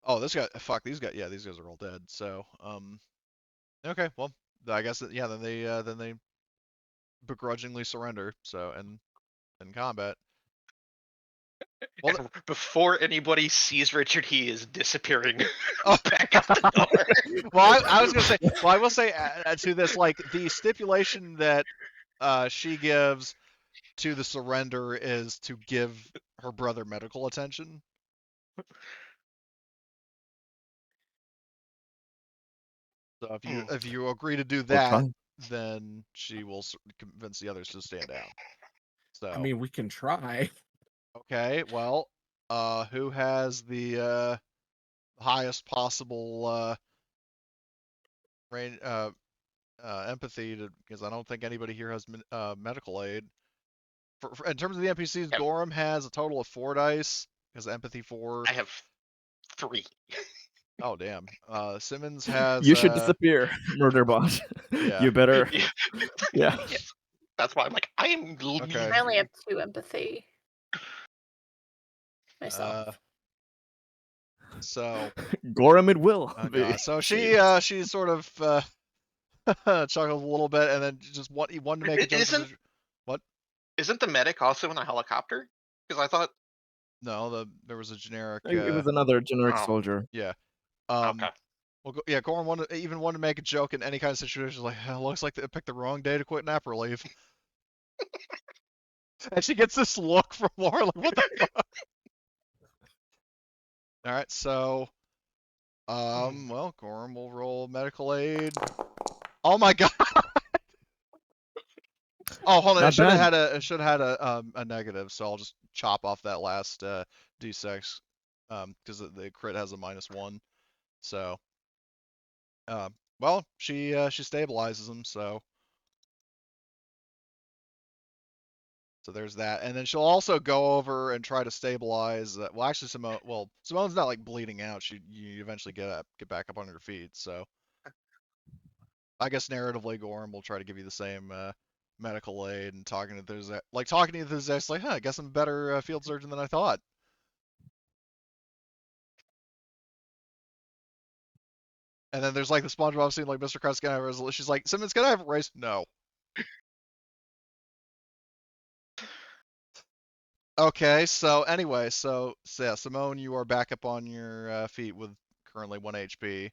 Oh, this guy, fuck, yeah, these guys are all dead. So, okay, well, I guess that, yeah, then they begrudgingly surrender. So, and in combat. Well, And before anybody sees Richard, he is disappearing oh. back out the door. Well, I was gonna say, well, I will say to this, like the stipulation that she gives to the surrender is to give her brother medical attention. So if you agree to do We'll that, try. then she will convince the others to stand down. I So mean, we can try. okay, well, who has the highest possible empathy because I don't think anybody here has medical aid. In terms of the NPCs, Yep. Gorham has a total of 4 dice. Has empathy 4. I have 3. Oh damn. Simmons has. You should disappear, murder bot. Yeah. You better. Yeah. Yeah. Yes. That's why I'm like, I am. Okay. I only have 2 empathy myself. So. Gorham it will. Oh be. god. So she sort of chuckles a little bit and then just wanted to make a joke. What? Isn't the medic also in a helicopter? Because I thought. No, there was a generic. It was another generic Oh. soldier. Yeah. Okay. Well, yeah, Gorham wanted to make a joke in any kind of situation. Like, looks like they picked the wrong day to quit nap or leave. And she gets this look from Laura, like, what the fuck? All right, so, well, Gorham will roll medical aid. Oh my god! Oh, hold on, Not it should have bad. had a negative, so I'll just chop off that last d6, because the crit has a -1. So, well, she stabilizes him, so there's that, and then she'll also go over and try to stabilize. Well, actually, Simone's not like bleeding out. You eventually get back up on your feet. So, I guess narratively, Gorham will try to give you the same medical aid and talking to those like I guess I'm a better field surgeon than I thought. And then there's like the SpongeBob scene, like Mr. Krabs can I have a resolution? She's like, Simmons, can I have a race? No. Okay, so anyway, so yeah, Simone, you are back up on your feet with currently 1 HP.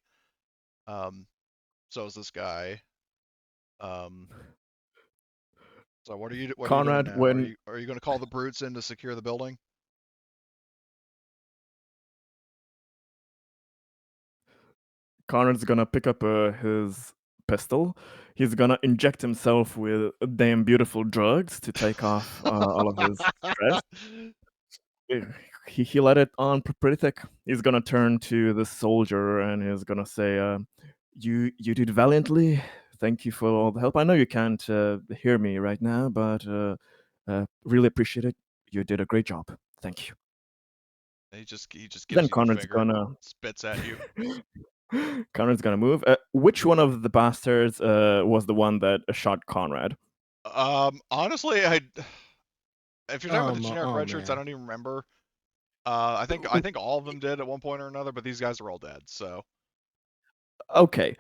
So is this guy. So what are you doing Conrad, now? when Are you going to call the brutes in to secure the building? Conrad's gonna pick up his pistol, he's gonna inject himself with damn beautiful drugs to take off all of his stress. He let it on pretty thick. He's gonna turn to the soldier and he's gonna say, "You did valiantly. Thank you for all the help. I know you can't hear me right now, but really appreciate it. You did a great job. Thank you." He just gives Then you the Conrad's finger, gonna spits at you. Conrad's gonna move. Which one of the bastards was the one that shot Conrad? Honestly, if you're talking about the generic red shirts, I man. don't even remember. I think all of them did at one point or another, but these guys are all dead. So Okay.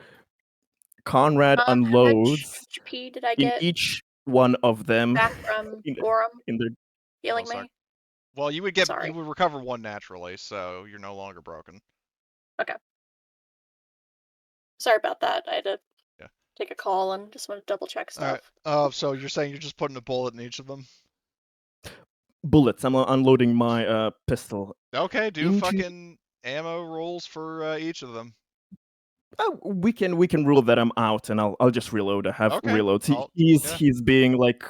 Conrad How much unloads HP did I in get each one of them back from in Gorham their healing sorry. me? Well, you would Sorry. recover 1 naturally, so you're no longer broken. Okay. Sorry about that. I had to Yeah. take a call and just want to double check All stuff. right. So you're saying you're just putting a bullet in each of them? bullets. I'm unloading my pistol. Okay, do Into- fucking ammo rolls for each of them. Oh, we can rule that I'm out, and I'll just reload. I have Okay, reloads. yeah. He's being like,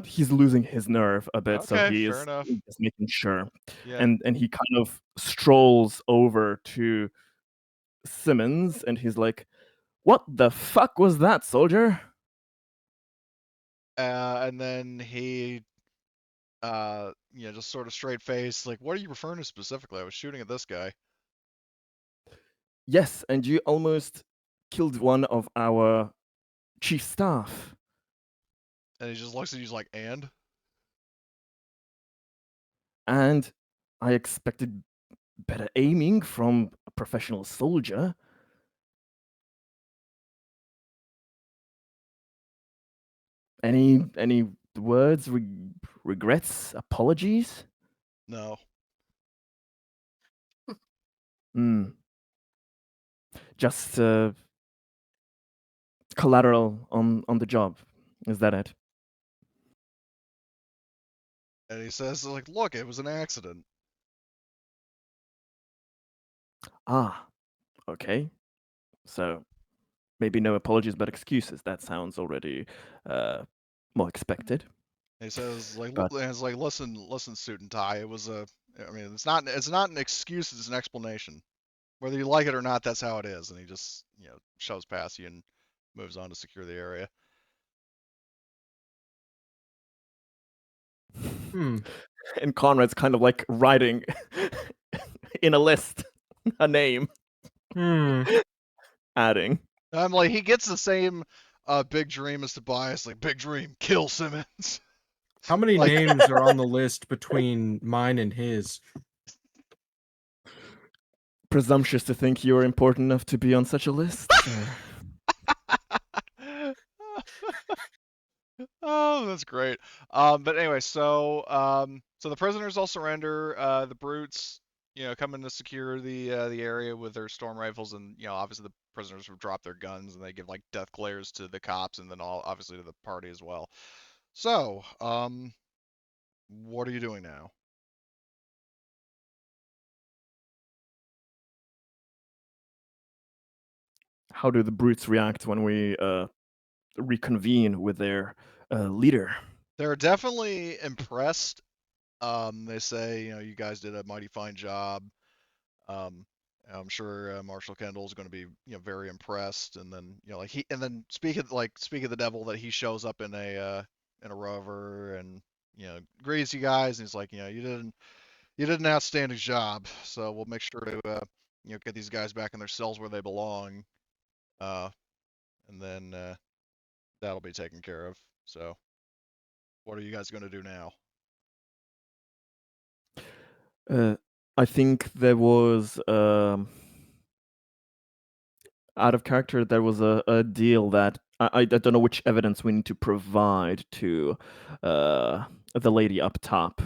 he's losing his nerve a bit, so Okay, he fair is enough. just making sure. Yeah. And he kind of strolls over to Simmons, and he's like, "What the fuck was that, soldier?" And then he, just sort of straight face, like, what are you referring to specifically? I was shooting at this guy. Yes, and you almost killed one of our chief staff. And he just looks at you, he's like, and? And I expected better aiming from a professional soldier. Any words, regrets, apologies? No. Just collateral on the job. Is that it? And he says, like, look, it was an accident. Ah, okay. So maybe no apologies but excuses. That sounds already more expected. And he says, like, But- listen, suit and tie. It was I mean, it's not an excuse, it's an explanation. Whether you like it or not, that's how it is. And he just, shoves past you and moves on to secure the area. And Conrad's kind of like writing in a list a name, adding. I'm like, he gets the same big dream as Tobias, like, big dream, kill Simmons. How many Like- names are on the list between mine and his? Presumptuous to think you're important enough to be on such a list, sir. Oh, that's great. But anyway, so the prisoners all surrender. The brutes, come in to secure the area with their storm rifles, and obviously the prisoners have dropped their guns, and they give like death glares to the cops, and then obviously to the party as well. So, what are you doing now? How do the brutes react when we reconvene with their leader? They're definitely impressed. They say, you guys did a mighty fine job. I'm sure Marshall Kendall is going to be, very impressed. And then, speak of the devil, that he shows up in a rover and greets you guys, and he's like, you did an outstanding job. So we'll make sure to get these guys back in their cells where they belong. And then that'll be taken care of. So, what are you guys going to do now? I think there was out of character. There was a deal that I don't know which evidence we need to provide to the lady up top.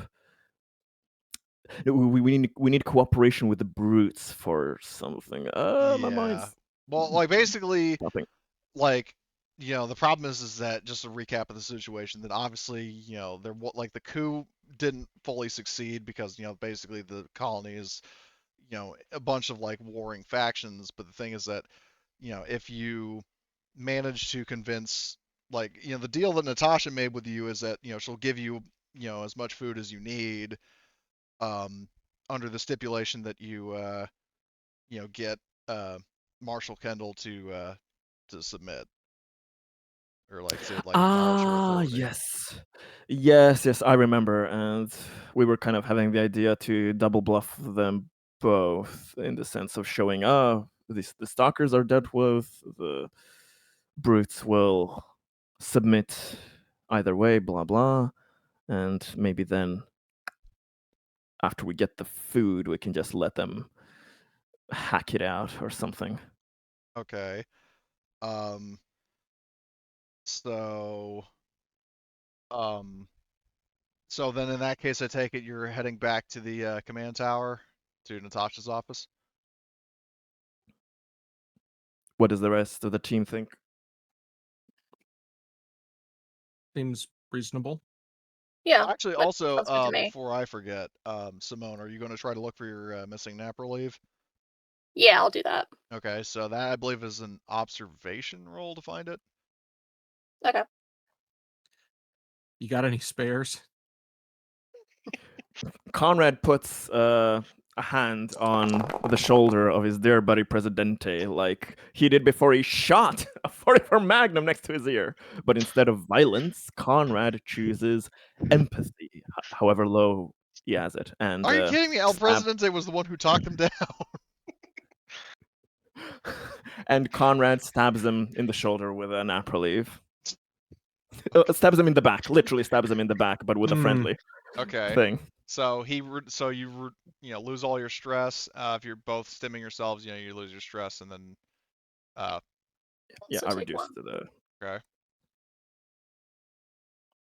We need cooperation with the brutes for something. My mind's Well, like basically, stopping. like the problem is that, just a recap of the situation, that obviously the coup didn't fully succeed because basically the colony is a bunch of like warring factions. But the thing is that if you manage to convince, like, the deal that Natasha made with you is that she'll give you as much food as you need, under the stipulation that you get Marshall Kendall to submit, or like to acknowledge her authority. Yes, I remember. And we were kind of having the idea to double bluff them both, in the sense of showing, the stalkers are dealt with, the brutes will submit either way, blah blah, and maybe then after we get the food, we can just let them hack it out or something. Okay. So so then in that case, I take it you're heading back to the command tower, to Natasha's office. What does the rest of the team think? Seems reasonable. Yeah. Actually, that also, sounds good to me. before I forget, Simone, are you going to try to look for your missing napper leave? Yeah, I'll do that. Okay, so that, I believe, is an observation roll to find it. Okay. You got any spares? Conrad puts a hand on the shoulder of his dear buddy Presidente, like he did before he shot a 44 Magnum next to his ear. But instead of violence, Conrad chooses empathy, however low he has it. And Are you kidding me? El stab- Presidente was the one who talked him down. and Conrad stabs him in the shoulder with an napper leaf. Stabs him in the back, literally stabs him in the back, but with a friendly Okay. thing. So you lose all your stress. If you're both stimming yourselves, you lose your stress, and then Yeah, So I take reduce one. it to the. okay.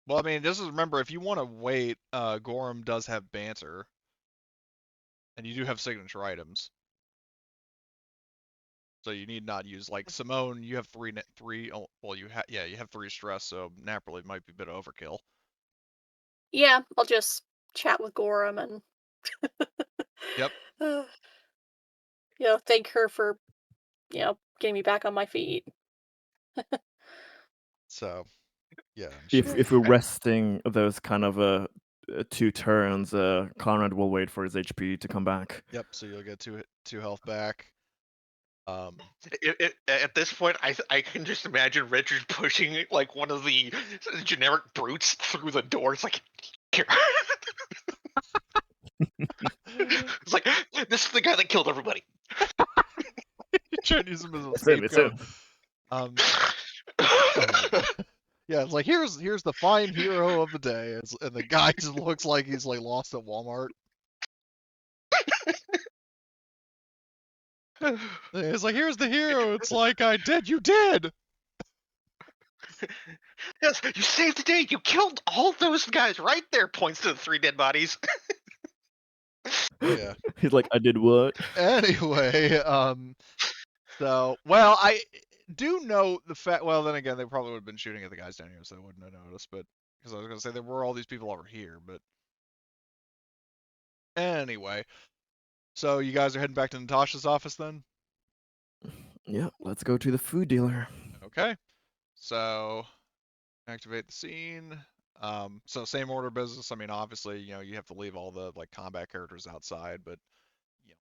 Well, I mean, just remember, if you want to wait, Gorham does have banter, and you do have signature items, so you need not use, like, Simone. You have three. Oh, well, you have 3 stress, so napper leave might be a bit of overkill. Yeah, I'll just chat with Gorham and Yep. thank her for, getting me back on my feet. So, yeah, I'm if sure. if we're resting those kind of 2 turns, Conrad will wait for his HP to come back. Yep. So you'll get two health back. At this point, I can just imagine Richard pushing like one of the generic brutes through the door. It's like, here. It's like, this is the guy that killed everybody. You try to use him as a It's him, it's scapegoat. him. Yeah, it's like here's the fine hero of the day, and the guy just looks like he's like lost at Walmart. It's like here's the hero. It's like I did. You did. Yes, you saved the day. You killed all those guys right there. Points to the 3 dead bodies. Yeah. He's like, I did what? Anyway, so well, I do know the fact. Well, then again, they probably would have been shooting at the guys down here, so they wouldn't have noticed. But because I was gonna say there were all these people over here, but anyway. So you guys are heading back to Natasha's office then? Yeah, let's go to the food dealer. Okay. So activate the scene. So same order of business. I mean, obviously, you have to leave all the like combat characters outside, but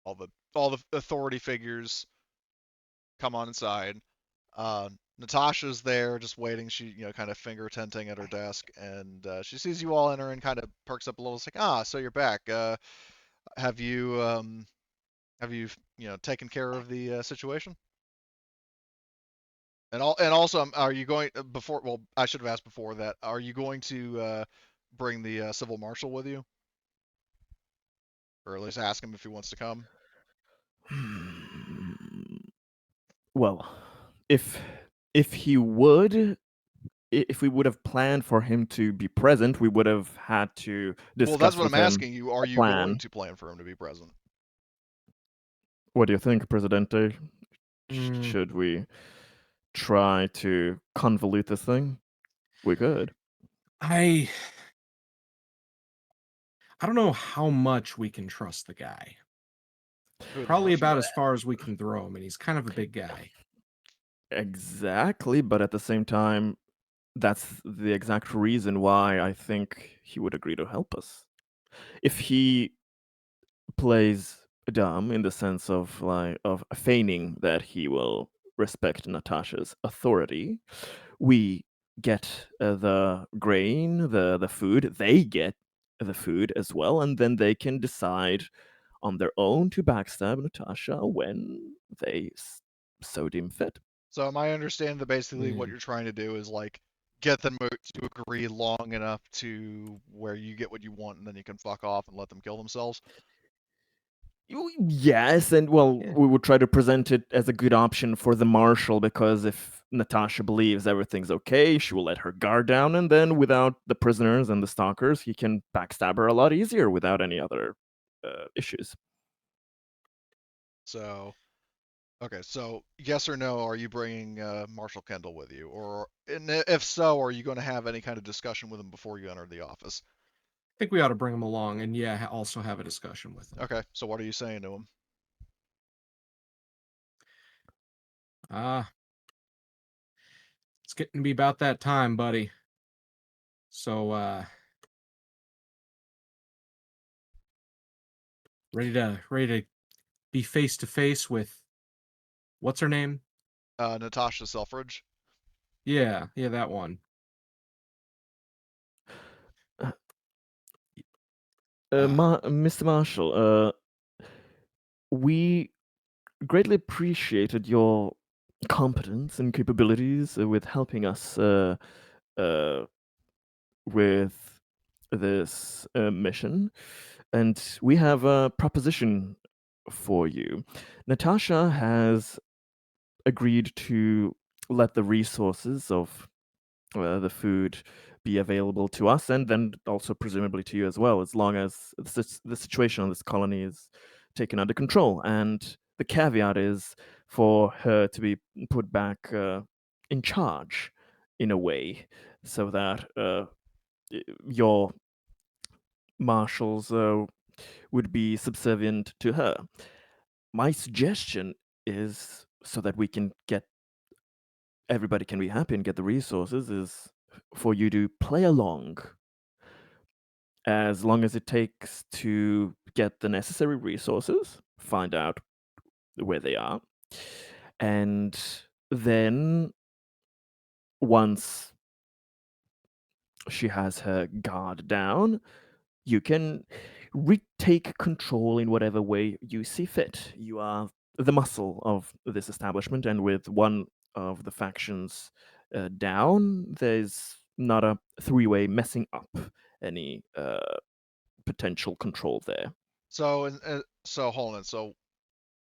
all the authority figures come on inside. Natasha's there just waiting. She, kind of finger tenting at her desk, and she sees you all enter and kind of perks up a little. It's like, so you're back. Have you taken care of the situation? And also, are you going before? Well, I should have asked before that. Are you going to bring the civil marshal with you, or at least ask him if he wants to come? Well, if he would, if we would have planned for him to be present, we would have had to discuss. Well, that's what with I'm him asking you. Are a you plan. going to plan for him to be present? What do you think, Presidente? Mm. Should we try to convolute this thing? We could. I don't know how much we can trust the guy. Who, the Probably marshal? about as far as we can throw him, and he's kind of a big guy. Exactly, but at the same time, that's the exact reason why I think he would agree to help us. If he plays dumb in the sense of feigning that he will respect Natasha's authority, we get the grain, the food. They get the food as well, and then they can decide on their own to backstab Natasha when they so deem fit. So am I understanding that basically what Mm. you're trying to do is like get them to agree long enough to where you get what you want, and then you can fuck off and let them kill themselves? Yes, and well, Yeah. we would try to present it as a good option for the marshal, because if Natasha believes everything's okay, she will let her guard down, and then without the prisoners and the stalkers, he can backstab her a lot easier without any other issues. So, okay, so yes or no, are you bringing Marshal Kendall with you? And if so, are you going to have any kind of discussion with him before you enter the office? I think we ought to bring him along, and also have a discussion with him. Okay, so what are you saying to him? It's getting to be about that time, buddy. So, ready to be face to face with what's her name? Natasha Selfridge. Yeah, that one. Mr. Marshall, we greatly appreciated your competence and capabilities with helping us with this mission, and we have a proposition for you. Natasha has agreed to let the resources of the food be available to us, and then also presumably to you as well, as long as the situation on this colony is taken under control. And the caveat is for her to be put back in charge in a way, so that your marshals would be subservient to her. My suggestion is, so that we can get everybody can be happy and get the resources, is for you to play along as long as it takes to get the necessary resources, find out where they are, and then once she has her guard down, you can retake control in whatever way you see fit. You are the muscle of this establishment, and with one of the factions down, there's not a three-way messing up any potential control there. So, so hold on. So,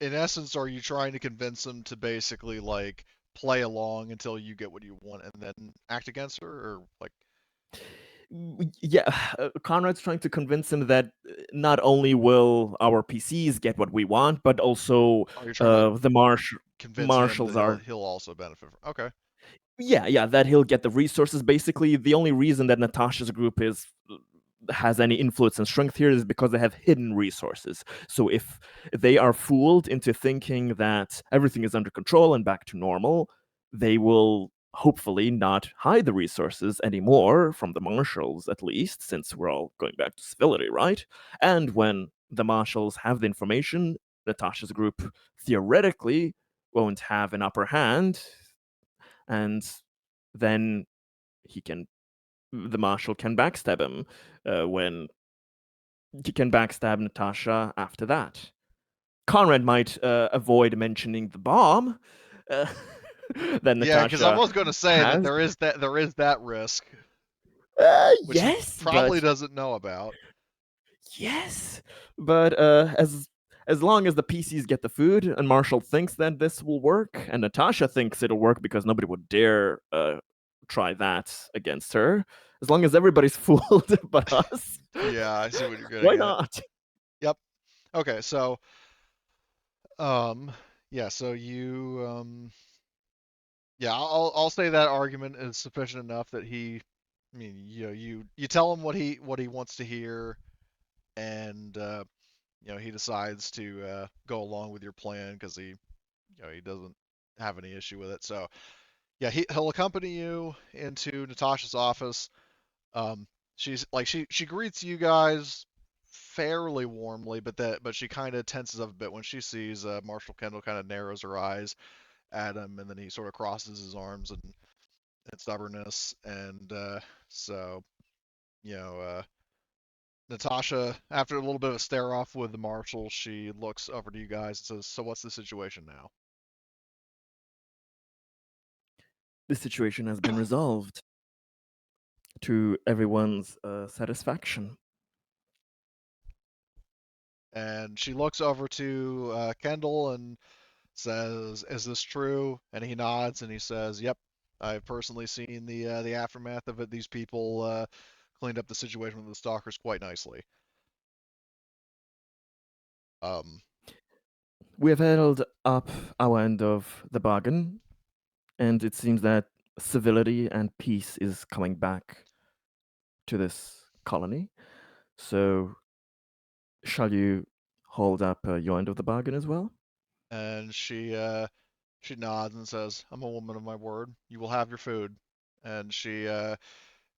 in essence, are you trying to convince them to basically like play along until you get what you want and then act against her, or like? Yeah, Conrad's trying to convince him that not only will our PCs get what we want, but also Are you trying to the convince him marshals that are. he'll also benefit from? Okay. Yeah, that he'll get the resources. Basically, the only reason that Natasha's group has any influence and strength here is because they have hidden resources. So if they are fooled into thinking that everything is under control and back to normal, they will hopefully not hide the resources anymore from the marshals, at least, since we're all going back to civility, right? And when the marshals have the information, Natasha's group theoretically won't have an upper hand, and then the marshal can backstab him when he can backstab Natasha after that. Conrad might avoid mentioning the bomb. Uh, that Yeah, because I Natasha was going to say that has. there is that risk, which he Yes, probably but doesn't know about. yes, but as long as the PCs get the food and Marshall thinks that this will work, and Natasha thinks it'll work because nobody would dare try that against her. As long as everybody's fooled but us, Yeah, I see what you're why getting at. not? Yep. Okay, so yeah, so you yeah, I'll say that argument is sufficient enough that I mean, you tell him what he wants to hear, and he decides to go along with your plan because he doesn't have any issue with it. So yeah, he'll accompany you into Natasha's office. Um, she greets you guys fairly warmly, but she kind of tenses up a bit when she sees Marshall Kendall kind of narrows her eyes at him, and then he sort of crosses his arms and stubbornness, and so you know Natasha, after a little bit of a stare off with the marshal, she looks over to you guys and says, "So what's the situation now?" The situation has been resolved to everyone's satisfaction. And she looks over to Kendall and says, "Is this true?" And he nods and he says, "Yep, I've personally seen the aftermath of it. These people cleaned up the situation with the stalkers quite nicely." Um, We have held up our end of the bargain, and it seems that civility and peace is coming back to this colony. So, shall you hold up your end of the bargain as well? and she nods and says, "I'm a woman of my word. You will have your food." And she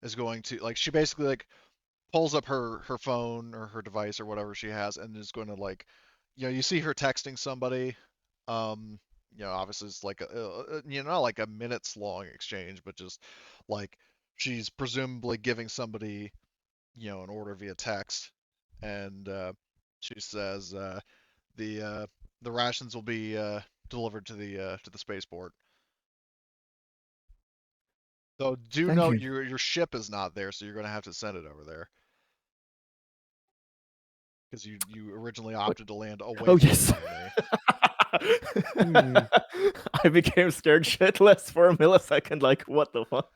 is going to she basically pulls up her phone or her device or whatever she has and is going to you see her texting somebody. um Obviously it's like not like a minutes long exchange, but just like she's presumably giving somebody an order via text. And she says the uh the rations will be delivered to the spaceport. So do Thank note you. your ship is not there, so you're going to have to send it over there. Because you originally What? opted to land away Oh, from yes. the colony. I became scared shitless for a millisecond. Like, what the fuck?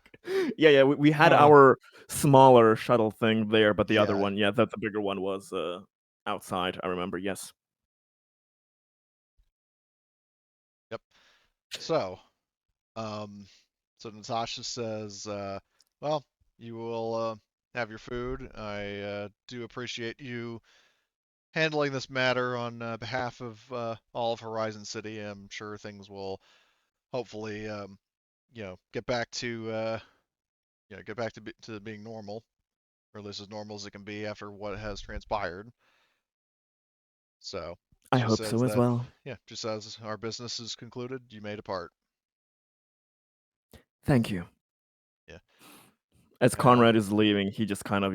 Yeah. We had Huh. our smaller shuttle thing there, but the other Yeah. one, yeah, the bigger one was outside. I remember. Yes. Yep. So, um, so Natasha says, "Well, you will have your food. I do appreciate you handling this matter on behalf of all of Horizon City. I'm sure things will hopefully, get back to to being normal." or at least as normal as it can be after what has transpired. So I she hope says so as that, well. yeah, she says our business is concluded. You may depart. Thank you. Yeah. As Yeah. Conrad is leaving, he just kind of,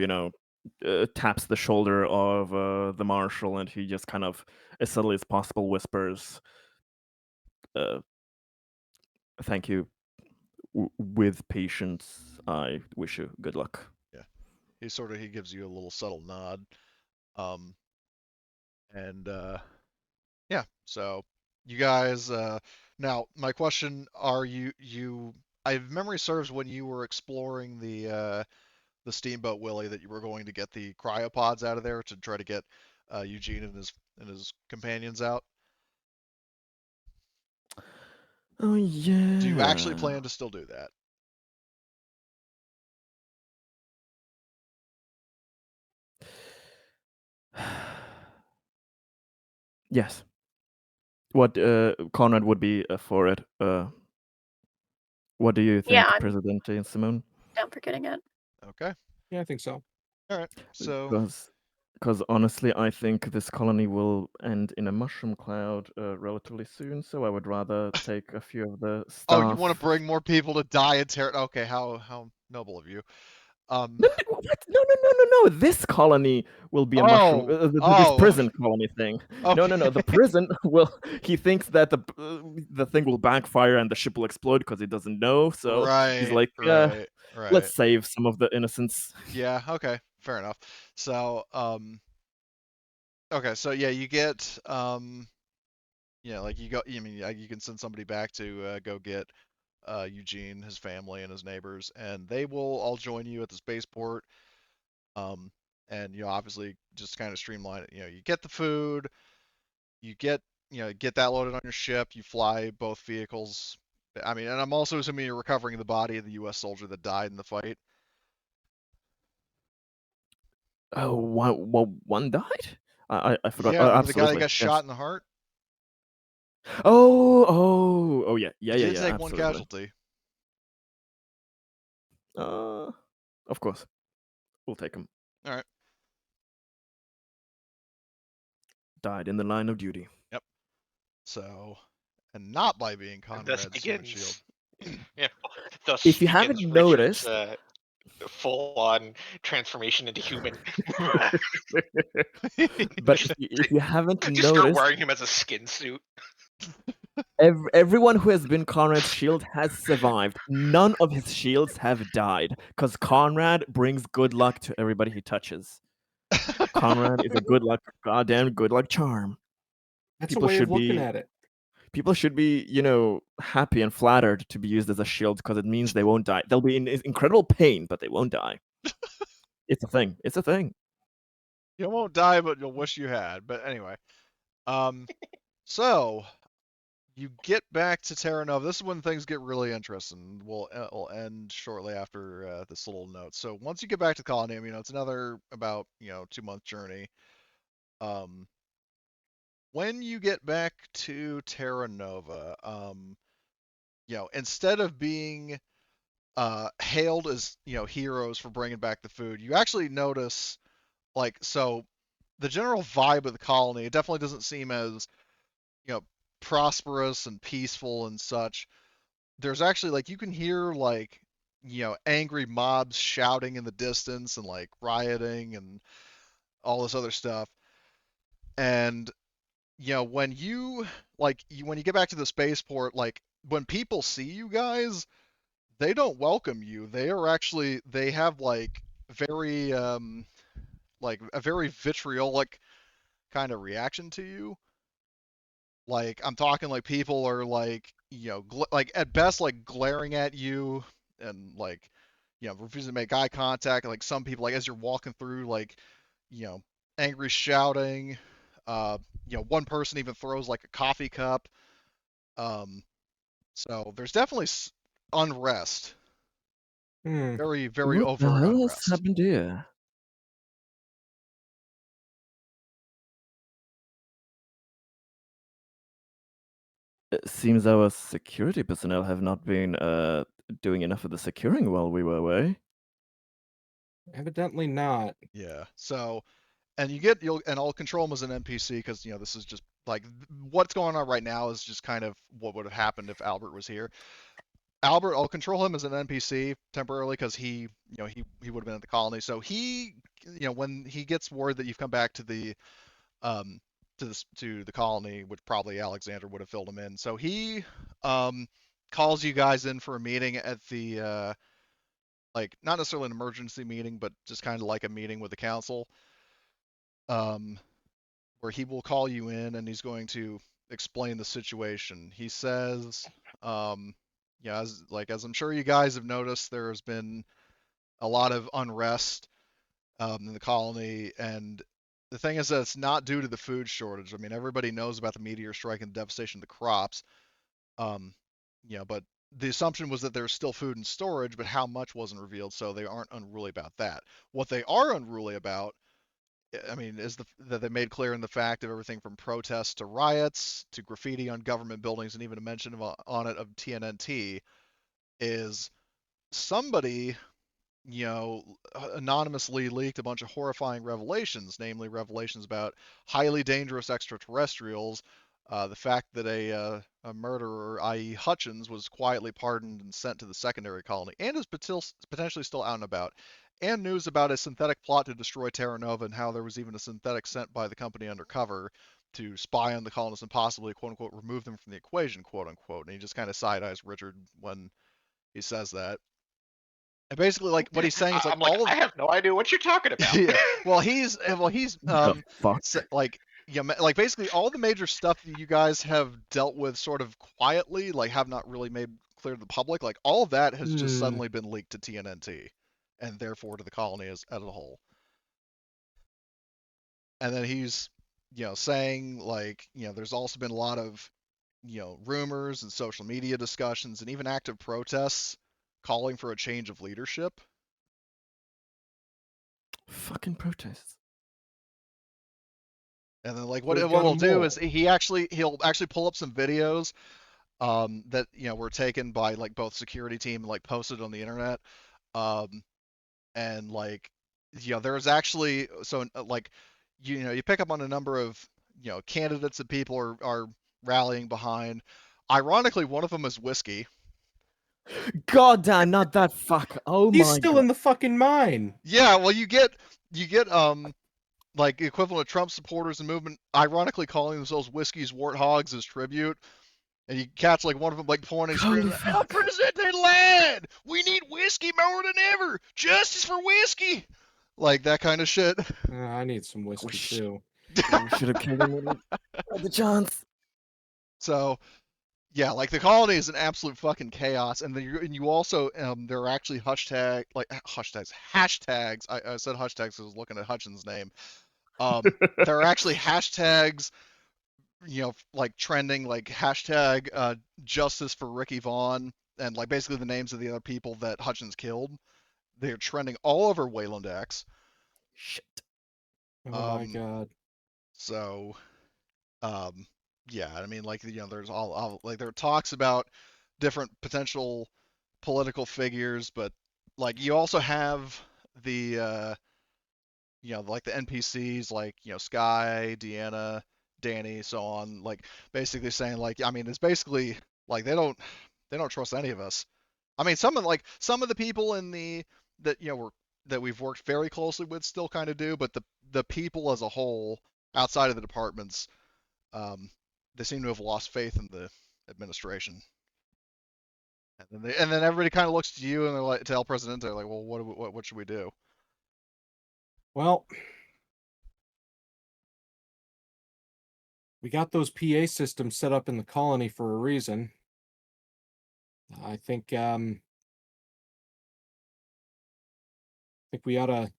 taps the shoulder of the marshal, and he just kind of, as subtly as possible, whispers, "Thank you. With patience, I wish you good luck." Yeah. He gives you a little subtle nod. And yeah, so you guys now my question, are you if memory serves, when you were exploring the Steamboat Willie, that you were going to get the cryopods out of there to try to get Eugene and his companions out? Oh yeah. Do you actually plan to still do that? Yes. What Conrad would be for it. What do you Yeah, think, I'm Presidente and Simone? down for getting it. Okay. Yeah, I think so. All right. So Because honestly, I think this colony will end in a mushroom cloud relatively soon. So I would rather take a few of the oh, staff. you want to bring more people to die in Terra? Okay, how noble of you. No, what? No. This colony will be a mushroom. This prison colony thing. okay. No. The prison will. He thinks that the thing will backfire and the ship will explode because he doesn't know. So he's Right, like, right. let's save some of the innocents. Yeah, okay, fair enough. So, okay, so yeah, you get, like you go, I mean, you can send somebody back to go get Eugene, his family, and his neighbors, and they will all join you at the spaceport. And obviously just kind of streamline it. You get the food, you get that loaded on your ship, you fly both vehicles. I mean, and I'm also assuming you're recovering the body of the U.S. soldier that died in the fight. Oh, one died? I forgot. Yeah, Oh, remember the guy that absolutely. got shot Yes. in the heart? Oh, yeah. You did take Absolutely. one casualty. Of course. We'll take him. All right. Died in the line of duty. Yep. So, and not by being And thus Conrad's human shield. begins. Yeah. Thus If you begins haven't Richard's noticed, full-on transformation into human. but if you haven't Just start noticed, wearing him as a skin suit. everyone who has been Conrad's shield has survived. None of his shields have died, because Conrad brings good luck to everybody he touches. Conrad is a goddamn good luck charm. That's People a way should of looking be at it. people should be, happy and flattered to be used as a shield, because it means they won't die. They'll be in incredible pain, but they won't die. It's a thing. It's a thing. You won't die, but you'll wish you had. But anyway, so you get back to Terra Nova. This is when things get really interesting. We'll end shortly after this little note. So once you get back to the colony, it's another about 2-month journey. When you get back to Terra Nova, instead of being hailed as heroes for bringing back the food, you actually notice, so the general vibe of the colony, it definitely doesn't seem as prosperous and peaceful and such. There's actually, you can hear angry mobs shouting in the distance and rioting and all this other stuff. And when when you get back to the spaceport, when people see you guys, they don't welcome you. They have very a very vitriolic kind of reaction to you. I'm talking people are at best glaring at you and refusing to make eye contact. Some people, as you're walking through, angry shouting. One person even throws a coffee cup. So there's definitely unrest. Very, very What the overt hell has unrest. happened here? It seems our security personnel have not been doing enough of the securing while we were away. Evidently not. Yeah. So, and I'll control him as an NPC because this is just like what's going on right now is just kind of what would have happened if Albert was here. Albert, I'll control him as an NPC temporarily because he would have been at the colony. So when he gets word that you've come back to the um to the colony, which probably Alexander would have filled him in. So he calls you guys in for a meeting at the like not necessarily an emergency meeting, but just kind of like a meeting with the council. Um, where he will call you in and he's going to explain the situation. He says, as I'm sure you guys have noticed, there's been a lot of unrest in the colony, and the thing is that it's not due to the food shortage. I mean, everybody knows about the meteor strike and the devastation of the crops. Um, but the assumption was that there's still food in storage, but how much wasn't revealed, so they aren't unruly about that. What they are unruly about, I mean, is that they made clear in the fact of everything from protests to riots to graffiti on government buildings and even a mention on it of TNNT is somebody anonymously leaked a bunch of horrifying revelations, namely revelations about highly dangerous extraterrestrials, the fact that a murderer, i.e. Hutchins, was quietly pardoned and sent to the secondary colony and is potentially still out and about, and news about a synthetic plot to destroy Terra Nova and how there was even a synthetic sent by the company undercover to spy on the colonists and possibly, quote-unquote, remove them from the equation, quote-unquote. And he just kind of side-eyes Richard when he says that. And basically, like what he's saying is like I'm like, all of I have no idea what you're talking about. yeah. Well, he's The fuck? like like basically all the major stuff that you guys have dealt with sort of quietly, like have not really made clear to the public, like all of that has just suddenly been leaked to TNNT and therefore to the colony as a whole. And then he's saying like there's also been a lot of rumors and social media discussions and even active protests calling for a change of leadership. Fucking protests. And then like We've what got he'll 'em do all. is he'll actually pull up some videos that were taken by like both security team and like posted on the internet. Um and like there's actually like you pick up on a number of candidates that people are rallying behind. Ironically, one of them is Whiskey. God damn, not that fuck. Oh He's my still god. in the fucking mine. Yeah, well you get like the equivalent of Trump supporters and movement ironically calling themselves Whiskey's warthogs as tribute. And you catch like one of them like pointing, screaming, Holy "El fuck. Presidente land! We need whiskey more than ever! Justice for whiskey!" Like that kind of shit. I need some whiskey shit. too. We should have killed him when we had the chance. So yeah, like the colony is an absolute fucking chaos, and you also there are actually hashtags. I said hashtags because I was looking at Hutchins' name. There are actually hashtags, like trending, like hashtag justice for Ricky Vaughn, and like basically the names of the other people that Hutchins killed. They're trending all over Wayland X. Shit. Oh my god. So, yeah, I mean, like there's all like there are talks about different potential political figures, but like you also have the like the NPCs, like Sky, Deanna, Danny, so on, like basically saying like, I mean, it's basically like they don't trust any of us. I mean, some of the people in the that that we've worked very closely with still kind of do, but the people as a whole outside of the departments, um, they seem to have lost faith in the administration. And then everybody kind of looks to you and they're like, to El Presidente, they're like, well, what should we do? Well, we got those PA systems set up in the colony for a reason. I think we ought to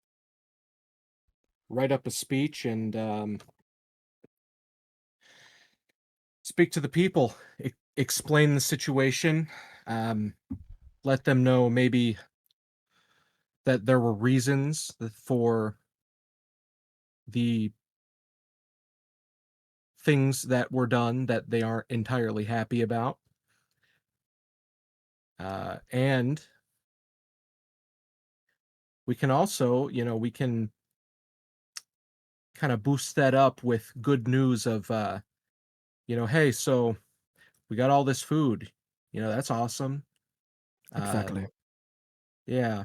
write up a speech and speak to the people, explain the situation, let them know maybe that there were reasons for the things that were done that they aren't entirely happy about. And We can also, we can kind of boost that up with good news of, hey, so we got all this food. That's awesome. Exactly. Yeah.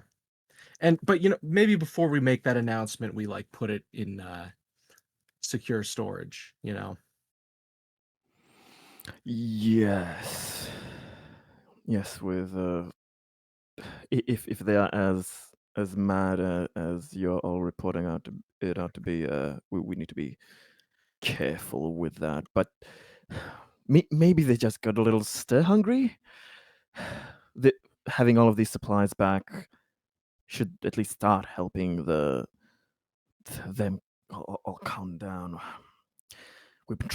But maybe before we make that announcement, we like put it in secure storage. Yes. Yes, with if they are as mad as you're all reporting out to be, we need to be careful with that. But maybe they just got a little stir hungry. Having all of these supplies back should at least start helping them all calm down. We've been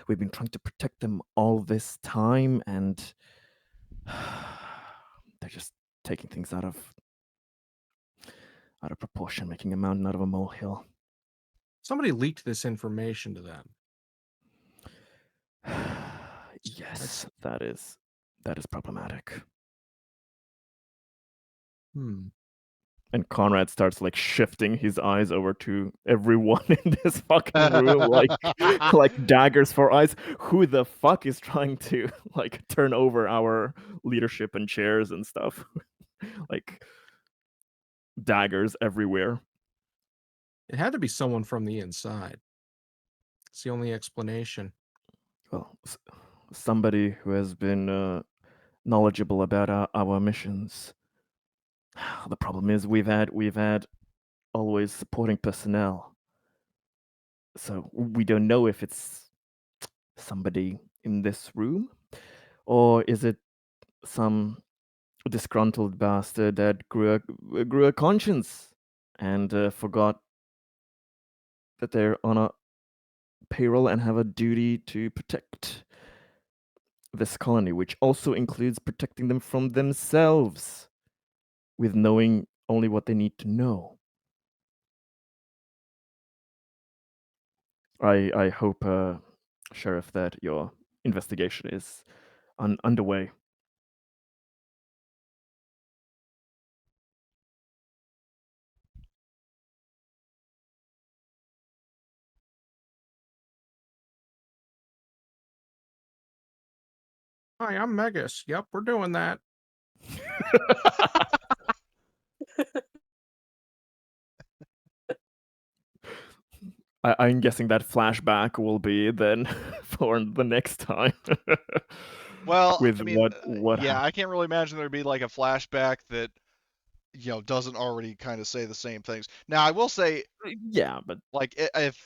we've been trying to protect them all this time, and they're just taking things out of proportion, making a mountain out of a molehill. Somebody leaked this information to them. Yes, that is problematic. And Conrad starts like shifting his eyes over to everyone in this fucking room, like daggers for eyes. Who the fuck is trying to like turn over our leadership and chairs and stuff? Like daggers everywhere. It had to be someone from the inside. It's the only explanation. Well, somebody who has been knowledgeable about our missions. The problem is we've had always supporting personnel, so we don't know if it's somebody in this room or is it some disgruntled bastard that grew a conscience and forgot that they're on a payroll and have a duty to protect this colony, which also includes protecting them from themselves with knowing only what they need to know. I hope, Sheriff, that your investigation is underway. Hi, I'm Megas. Yep, we're doing that. I'm guessing that flashback will be then for the next time. Well, with I mean, what yeah, I can't really imagine there'd be like a flashback that doesn't already kind of say the same things. Now, I will say, yeah, but like, if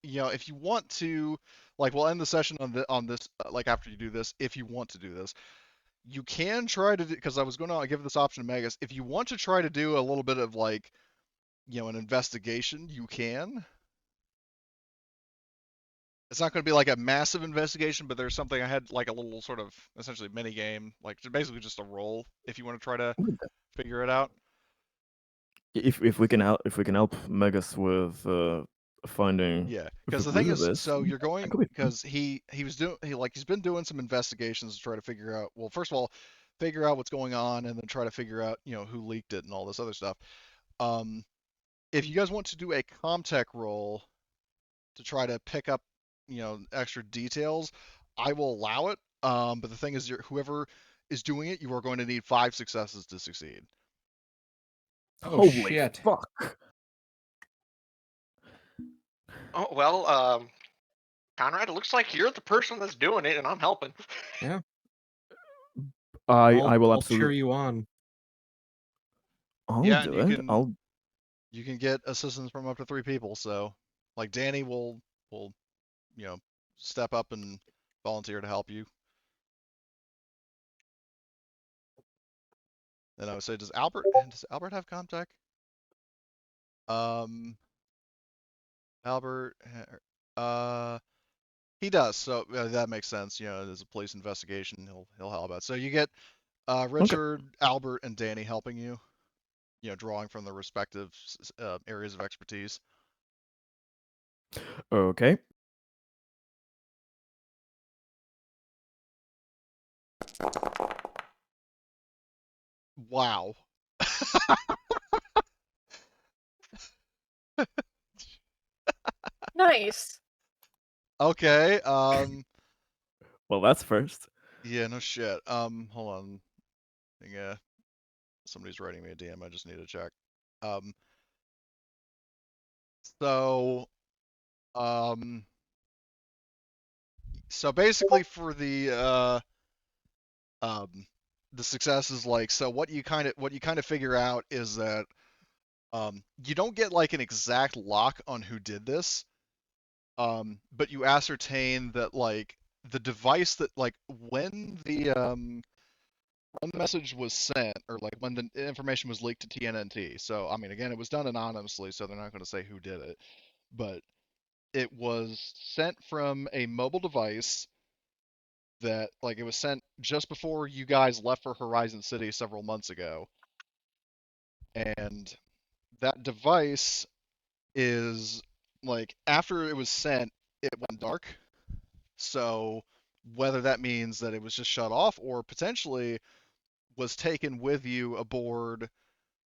if you want to, like, we'll end the session on this, like after you do this, if you want to do this, you can try to, because I was going to give this option to Megas. If you want to try to do a little bit of like, an investigation, you can. It's not going to be like a massive investigation, but there's something I had like a little sort of essentially mini game, like basically just a roll if you want to try to figure it out. if we can help Megas with finding Yeah, because the thing through is, this, so you're that going could be fun. because he's been doing some investigations to try to figure out. Well, first of all, figure out what's going on, and then try to figure out who leaked it and all this other stuff. If you guys want to do a Comtech roll to try to pick up extra details, I will allow it. But the thing is, whoever is doing it, you are going to need 5 successes to succeed. Oh, Holy shit. fuck! Oh well, Conrad, it looks like you're the person that's doing it, and I'm helping. Yeah. I will I'll cheer absolutely. you on. I'll Yeah, do and it. I'll. you can get assistance from up to 3 people. So, like Danny will you know step up and volunteer to help you. Then I would say, does Albert have contact? Albert, he does. So that makes sense. There's a police investigation. He'll help out. So you get Richard, Albert, and Danny helping you. Drawing from their respective areas of expertise. Okay. Wow. Nice. Okay. Well, that's first. Yeah, no shit. Hold on. Yeah, somebody's writing me a DM. I just need to check. Um. So. Um. So basically, for the success is like, so what you kind of figure out is that you don't get like an exact lock on who did this, but you ascertain that like the device that like when the message was sent, or like when the information was leaked to TNNT. So I mean, again, it was done anonymously, so they're not going to say who did it, but it was sent from a mobile device that like it was sent just before you guys left for Horizon City several months ago, and that device is like after it was sent, it went dark. So whether that means that it was just shut off or potentially was taken with you aboard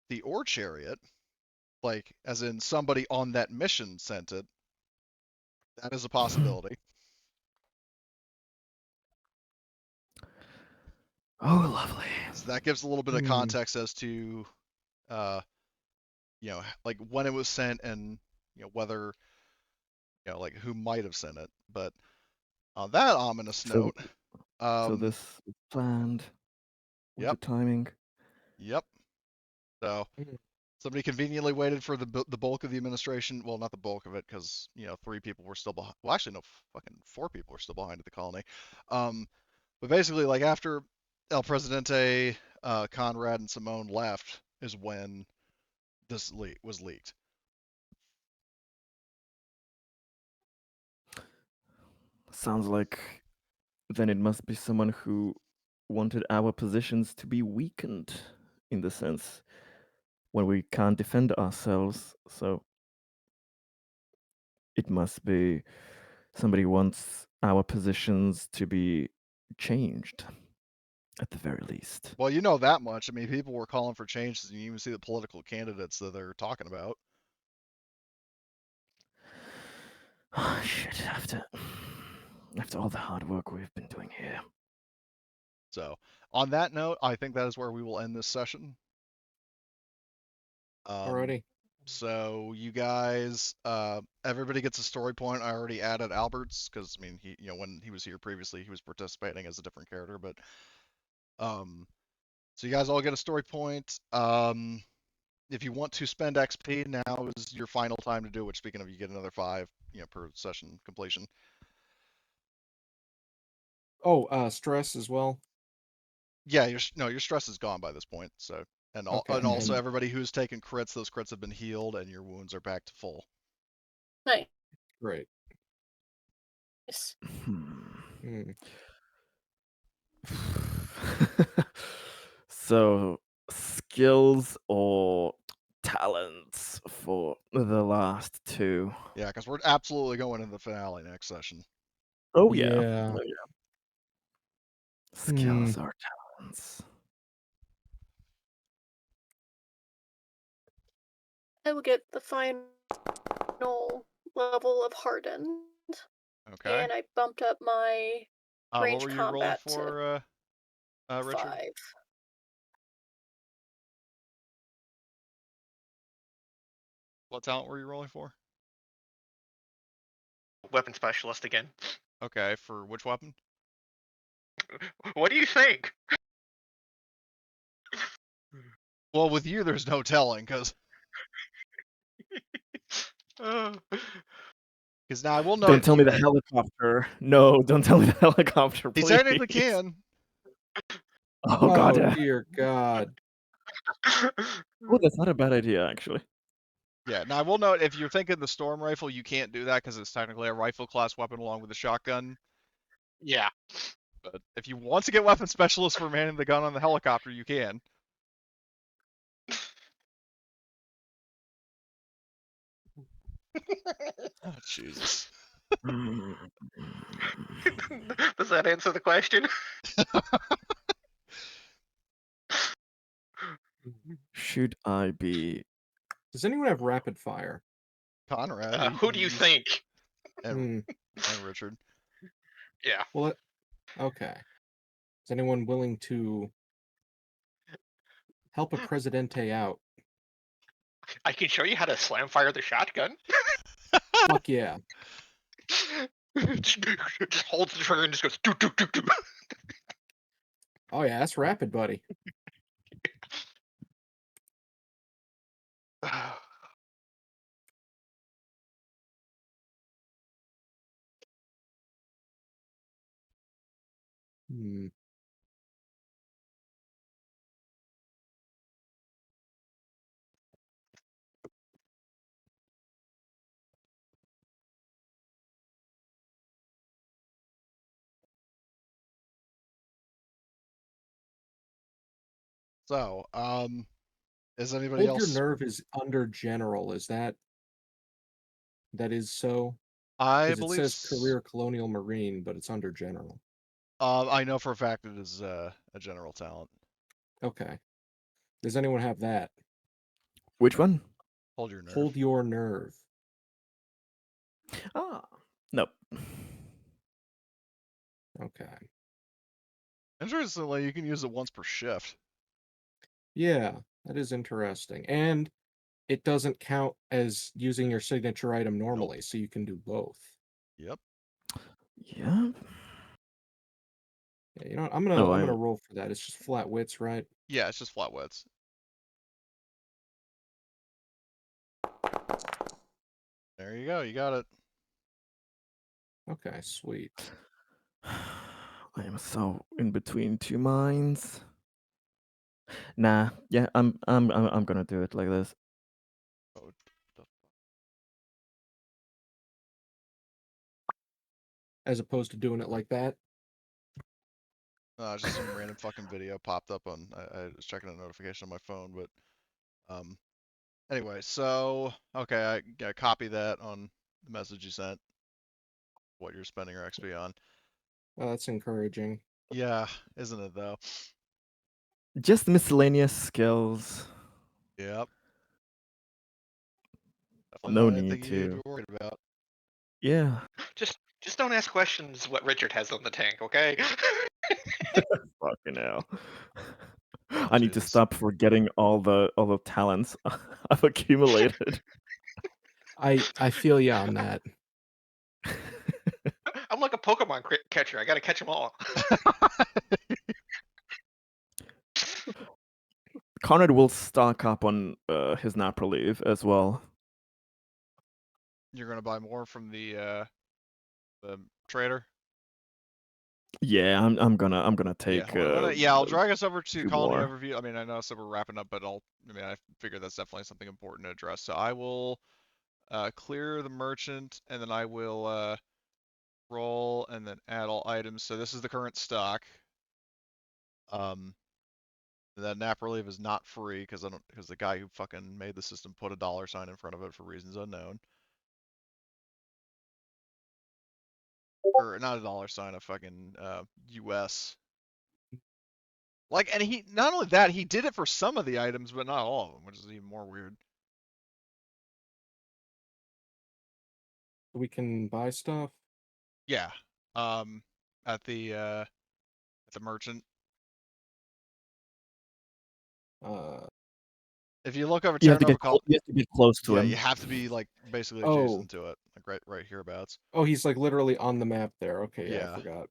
the ore chariot, like as in somebody on that mission sent it, that is a possibility. Oh, lovely. So that gives a little bit of context as to uh like when it was sent and whether like who might have sent it. But on that ominous So, note, so this is planned with Yep. the timing. Yep. So somebody conveniently waited for the bulk of the administration. Well, not the bulk of it, because 3 people were still behind. Well, actually, no, fucking 4 people were still behind at the colony. But basically, like after El Presidente, Conrad, and Simone left, is when this was leaked. Sounds like then it must be someone who wanted our positions to be weakened, in the sense when we can't defend ourselves. So it must be somebody who wants our positions to be changed, at the very least. Well, you know that much. I mean, people were calling for changes, and you even see the political candidates that they're talking about. Oh, shit, after all the hard work we've been doing here. So, on that note, I think that is where we will end this session. Alrighty. So you guys, everybody gets a story point. I already added Albert's because I mean he, when he was here previously, he was participating as a different character. But so you guys all get a story point. If you want to spend XP, now is your final time to do it. Speaking of, you get another 5, per session completion. Oh, stress as well. Yeah, your stress is gone by this point. So and Okay, and also and- everybody who's taken crits, those crits have been healed, and your wounds are back to full. Nice. Great. Hmm. So, skills or talents for the last 2? Yeah, because we're absolutely going into the finale next session. Oh yeah. Yeah. Oh, yeah. Skills or talents. I will get the final level of hardened, Okay. and I bumped up my What range were you rolling combat to for, Richard? 5. What talent were you rolling for? Weapon specialist again. Okay, for which weapon? What do you think? Well, with you, there's no telling, because now I will note. Don't tell me the helicopter. No, don't tell me the helicopter, He please. technically can. Oh god. Oh dear God. Oh, that's not a bad idea, actually. Yeah. Now I will note, if you're thinking the storm rifle, you can't do that because it's technically a rifle class weapon along with a shotgun. Yeah. But if you want to get weapon specialist for manning the gun on the helicopter, you can. Oh, Jesus. Does that answer the question? Should I be? Does anyone have rapid fire? Conrad. Who do you think? And Richard. Yeah. Well, okay. Is anyone willing to help a Presidente out? I can show you how to slam fire the shotgun. Fuck yeah. Just holds the trigger and just goes doo doo doo doo. Oh yeah, that's rapid, buddy. Hmm. So, is anybody Hold your else? nerve is under general. Is that is so? I Because it believe. says career colonial marine, but it's under general. I know for a fact it is a general talent. Okay. Does anyone have that? Which one? Hold your nerve. Hold your nerve. Ah, nope. Okay. Interestingly, you can use it once per shift. Yeah, that is interesting. And it doesn't count as using your signature item normally, so you can do both. Yep. Yeah. Yeah, you know what? I'm gonna roll for that. It's just flat wits, right? Yeah, it's just flat wits. There you go. You got it. Okay, sweet. I am so in between two minds. Nah, yeah, I'm gonna do it like this. Oh, As opposed to doing it like that. just some random fucking video popped up on. I was checking a notification on my phone, but anyway, so okay, I copy that on the message you sent. What you're spending your XP on. Well, that's encouraging. Yeah, isn't it though? Just miscellaneous skills. Yep. Definitely No not need anything you need to to. be worried about. Yeah. Just don't ask questions what Richard has on the tank, okay? Fucking hell. Oh, I need to Jesus. stop forgetting all the talents I've accumulated. I feel you on that. I'm like a Pokemon catcher. I gotta catch them all. Conrad will stock up on his nap relief as well. You're gonna buy more from the trader. Yeah, I'm gonna take. Yeah, I'll drag us over to two colony more. overview. I mean, I know, so we're wrapping up, but I figure that's definitely something important to address. So I will clear the merchant, and then I will roll and then add all items. So this is the current stock. That nap relief is not free because the guy who fucking made the system put a $sign in front of it for reasons unknown. Or not a $sign, a fucking US. Like, and he not only that, he did it for some of the items, but not all of them, which is even more weird. We can buy stuff. Yeah. At the merchant. If you look over You Terra have to Nova, get close to yeah, him. you have to be like basically Oh. adjacent to it, like right hereabouts. Oh, he's like literally on the map there. Okay, yeah, Yeah. I forgot.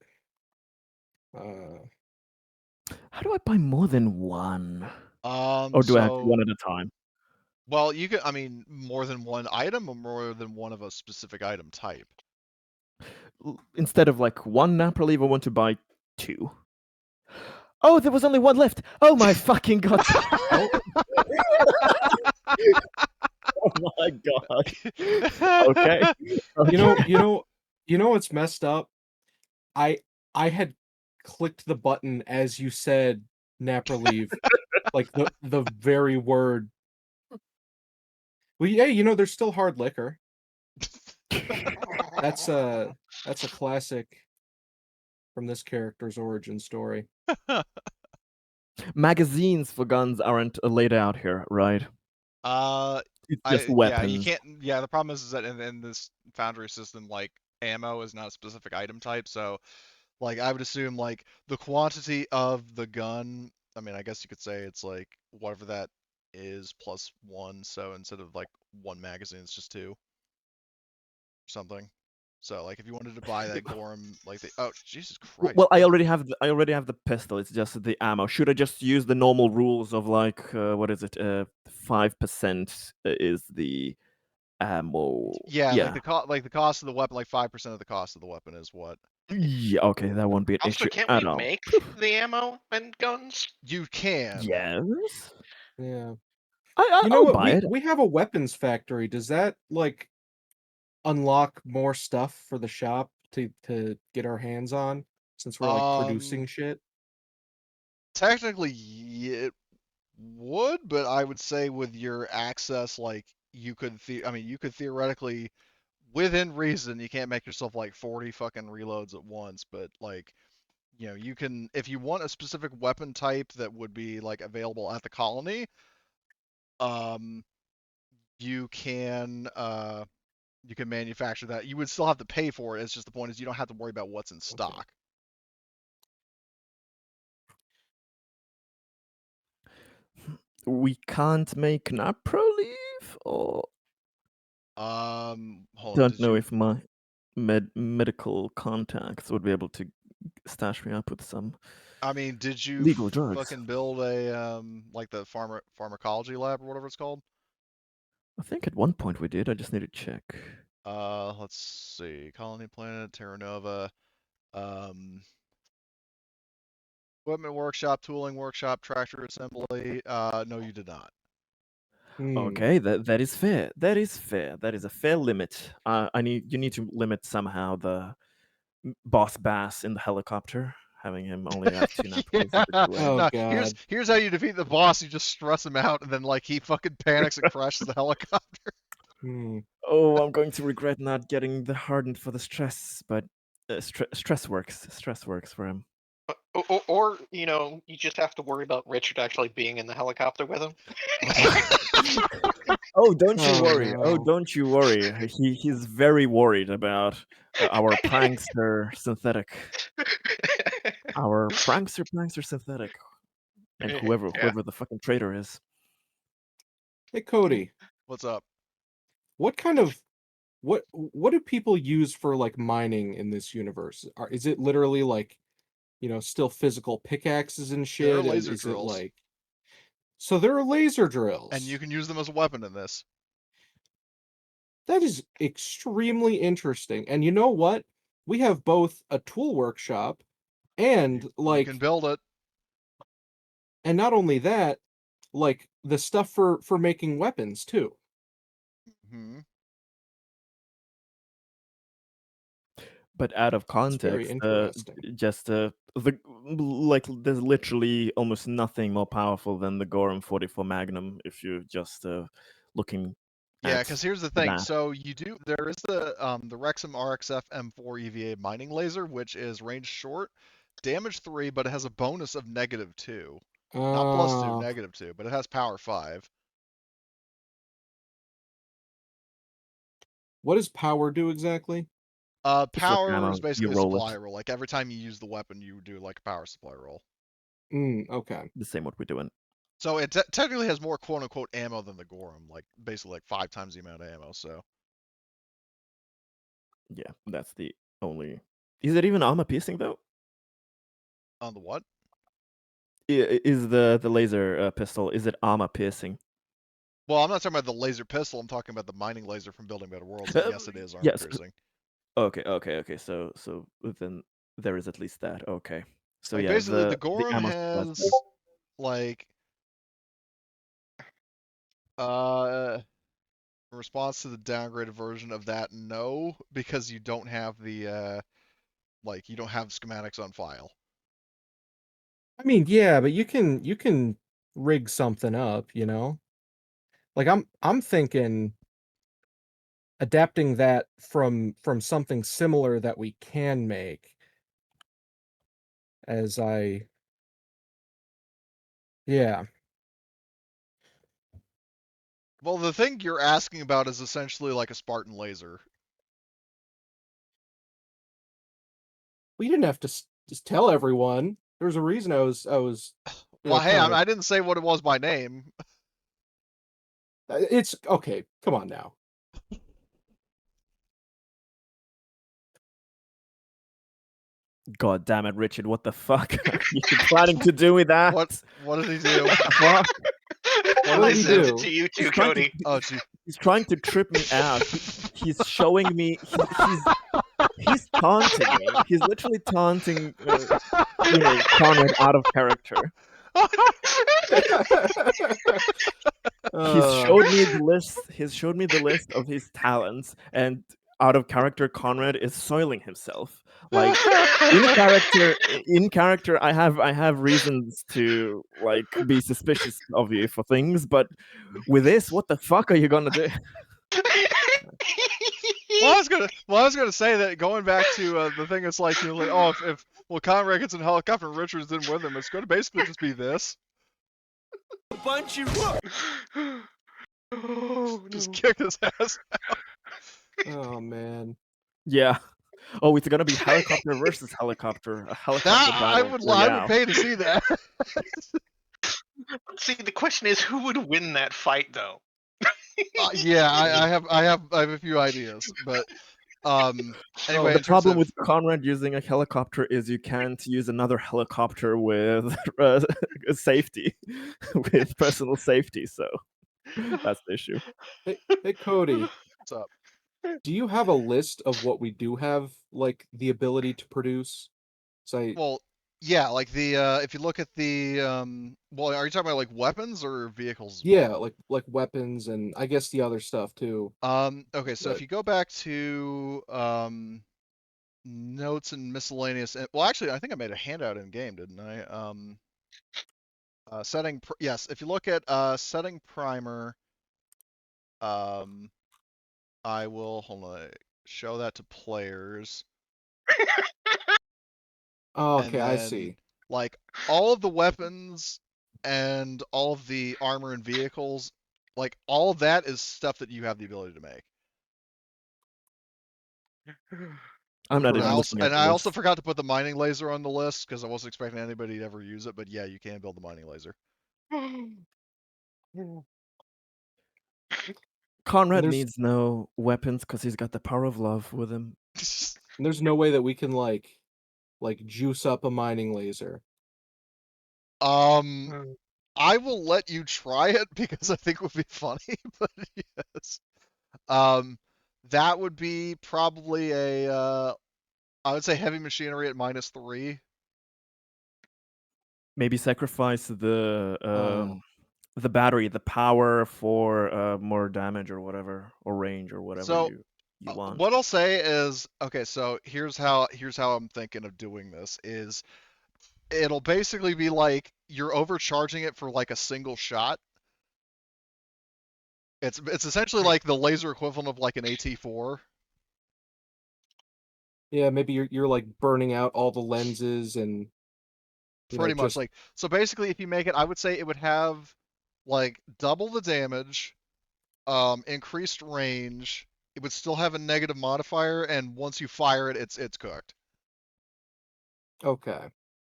How do I buy more than one? Or do I have to So, one at a time? well, you can, I mean, more than one item or more than one of a specific item type. Instead of like one nap relief, I want to buy two. Oh, there was only one left. Oh my fucking god. Oh. Oh my god. Okay. You know what's messed up? I had clicked the button as you said nap relief, like the very word. Well, yeah, there's still hard liquor. That's a classic from this character's origin story. Magazines for guns aren't laid out here, right? It's just weapons. you can't. Yeah, the problem is that in this Foundry system, like ammo is not a specific item type, so like I would assume like the quantity of the gun. I mean, I guess you could say it's like whatever that is plus one. So instead of like one magazine, it's just two, or something. So like if you wanted to buy that Gorham, like oh Jesus Christ. Well, I already have the pistol. It's just the ammo. Should I just use the normal rules of like what is it? 5% is the ammo. Yeah, Yeah. like the cost of the weapon, like 5% of the cost of the weapon is what Yeah. Okay, that won't be an Also, issue can't at we all. make the ammo and guns? you can. Yes. Yeah. I'll You know what? buy it. We have a weapons factory. Does that like unlock more stuff for the shop to get our hands on since we're like producing shit? Technically, it would, but I would say with your access, like you could, I mean, you could theoretically, within reason, you can't make yourself like 40 fucking reloads at once, but like, you know, you can, if you want a specific weapon type that would be like available at the colony, um, you can, uh, you can manufacture that. You would still have to pay for it. It's just the point is you don't have to worry about what's in stock. We can't make Napro leave, or Hold on, don't know if my medical contacts would be able to stash me up with some I mean, did you legal drugs. fucking build a like the pharmacology lab or whatever it's called? I think at one point we did. I just need to check. Let's see. Colony Planet, Terra Nova, um, equipment workshop, tooling workshop, tractor assembly. No, you did not. Okay, that is fair. That is fair. That is a fair limit. You need to limit somehow the boss bass in the helicopter, having him only have 2 napkins. Oh No, god. here's how you defeat the boss. You just stress him out, and then like he fucking panics and crashes the helicopter. Hmm. Oh, I'm going to regret not getting the hardened for the stress, but stress works. Stress works for him. Or, you know, you just have to worry about Richard actually being in the helicopter with him. Oh, don't you Oh, worry. Oh, no. don't you worry. He's very worried about our prankster synthetic. Our prankster synthetic. And whoever the fucking traitor is. Hey Cody, What's up? what kind of what do people use for like mining in this universe? Is it literally like, you know, still physical pickaxes and There are shit? laser Is it drills, like so there are laser drills. and you can use them as a weapon in this. That is extremely interesting. And you know what? We have both a tool workshop and You can build it. and not only that, like the stuff for making weapons too. Hmm. But out of It's very context, interesting. there's literally almost nothing more powerful than the Gorham 44 Magnum if you're just looking Yeah, at because here's the thing. that. So there is the Rexam RXF M4 EVA mining laser, which is range short, damage 3, but it has a bonus of -2. Not +2, -2, but it has power 5. What does power do exactly? It's like Power ammo, is you basically a roll supply it. roll. Like every time you use the weapon, you do like a power supply roll. Okay. The same what we're doing. So it technically has more quote unquote ammo than the Gorham, like basically like 5 times the amount of ammo. So Yeah, that's the only. Is it even armor piercing though? on the what? Is the laser pistol? Is it armor piercing? Well, I'm not talking about the laser pistol. I'm talking about the mining laser from Building Better Worlds. And yes, it is armor Yes. piercing. Okay. So then there is at least that. Okay. So Like yeah, basically, the the Gorham ammo has like in response to the downgraded version of that, no, because you don't have the like you don't have schematics on file. I mean, yeah, but you can rig something up, you know? Like I'm thinking adapting that from something similar that we can make as I yeah. Well, the thing you're asking about is essentially like a Spartan laser. We didn't have to just tell everyone. There's a reason I was Well, hey, kinda... I didn't say what it was by name. It's okay. Come on now. God damn it, Richard! What the fuck are you planning to do with that? What did he do? Fuck. What I did he sent do? it to you too, He's trying to- Cody. Oh, gee. He's trying to trip me out. He's showing me. He's taunting me. He's literally taunting, Conrad out of character. He's showed me the list. He's showed me the list of his talents, and out of character, Conrad is soiling himself. Like in character, I have reasons to like be suspicious of you for things, but with this, what the fuck are you gonna do? Well, I was gonna say that going back to the thing, it's like if Conrad gets in a helicopter and Richards in with him, it's going to basically just be this. Bunch you Oh, Just no. kick his ass. Oh man. Yeah. Oh, it's gonna be helicopter versus helicopter. A helicopter I battle. would pay to see that. See, the question is, who would win that fight, though? Yeah, I have a few ideas, but anyway, The in terms problem of with Conrad using a helicopter is you can't use another helicopter with safety, with personal safety. So that's the issue. Hey Cody, what's up? do you have a list of what we do have like the ability to produce? So Well, yeah, like the if you look at the well, are you talking about like weapons or vehicles as yeah, well? like weapons and I guess the other stuff too. Okay, so if But- you go back to notes and miscellaneous, well, actually, I think I made a handout in game, didn't I? Yes, if you look at setting primer, I will hold on, show that to players. Oh, And okay, I then, see. like, all of the weapons and all of the armor and vehicles, like, all of that is stuff that you have the ability to make. I'm not And even looking at I the also list. forgot to put the mining laser on the list because I wasn't expecting anybody to ever use it, but yeah, you can build the mining laser. Conrad There's- needs no weapons because he's got the power of love with him. And there's no way that we can like juice up a mining laser. I will let you try it because I think it would be funny, but yes. That would be probably I would say heavy machinery at -3. Maybe sacrifice the battery, the power for more damage or whatever, or range or whatever So, you want. what I'll say is, okay, so here's how I'm thinking of doing this is it'll basically be like you're overcharging it for like a single shot. It's essentially like the laser equivalent of like an AT4. Yeah, maybe you're like burning out all the lenses and Pretty much just like, so basically if you make it, I would say it would have like double the damage, increased range. It would still have a negative modifier, and once you fire it, it's cooked. okay.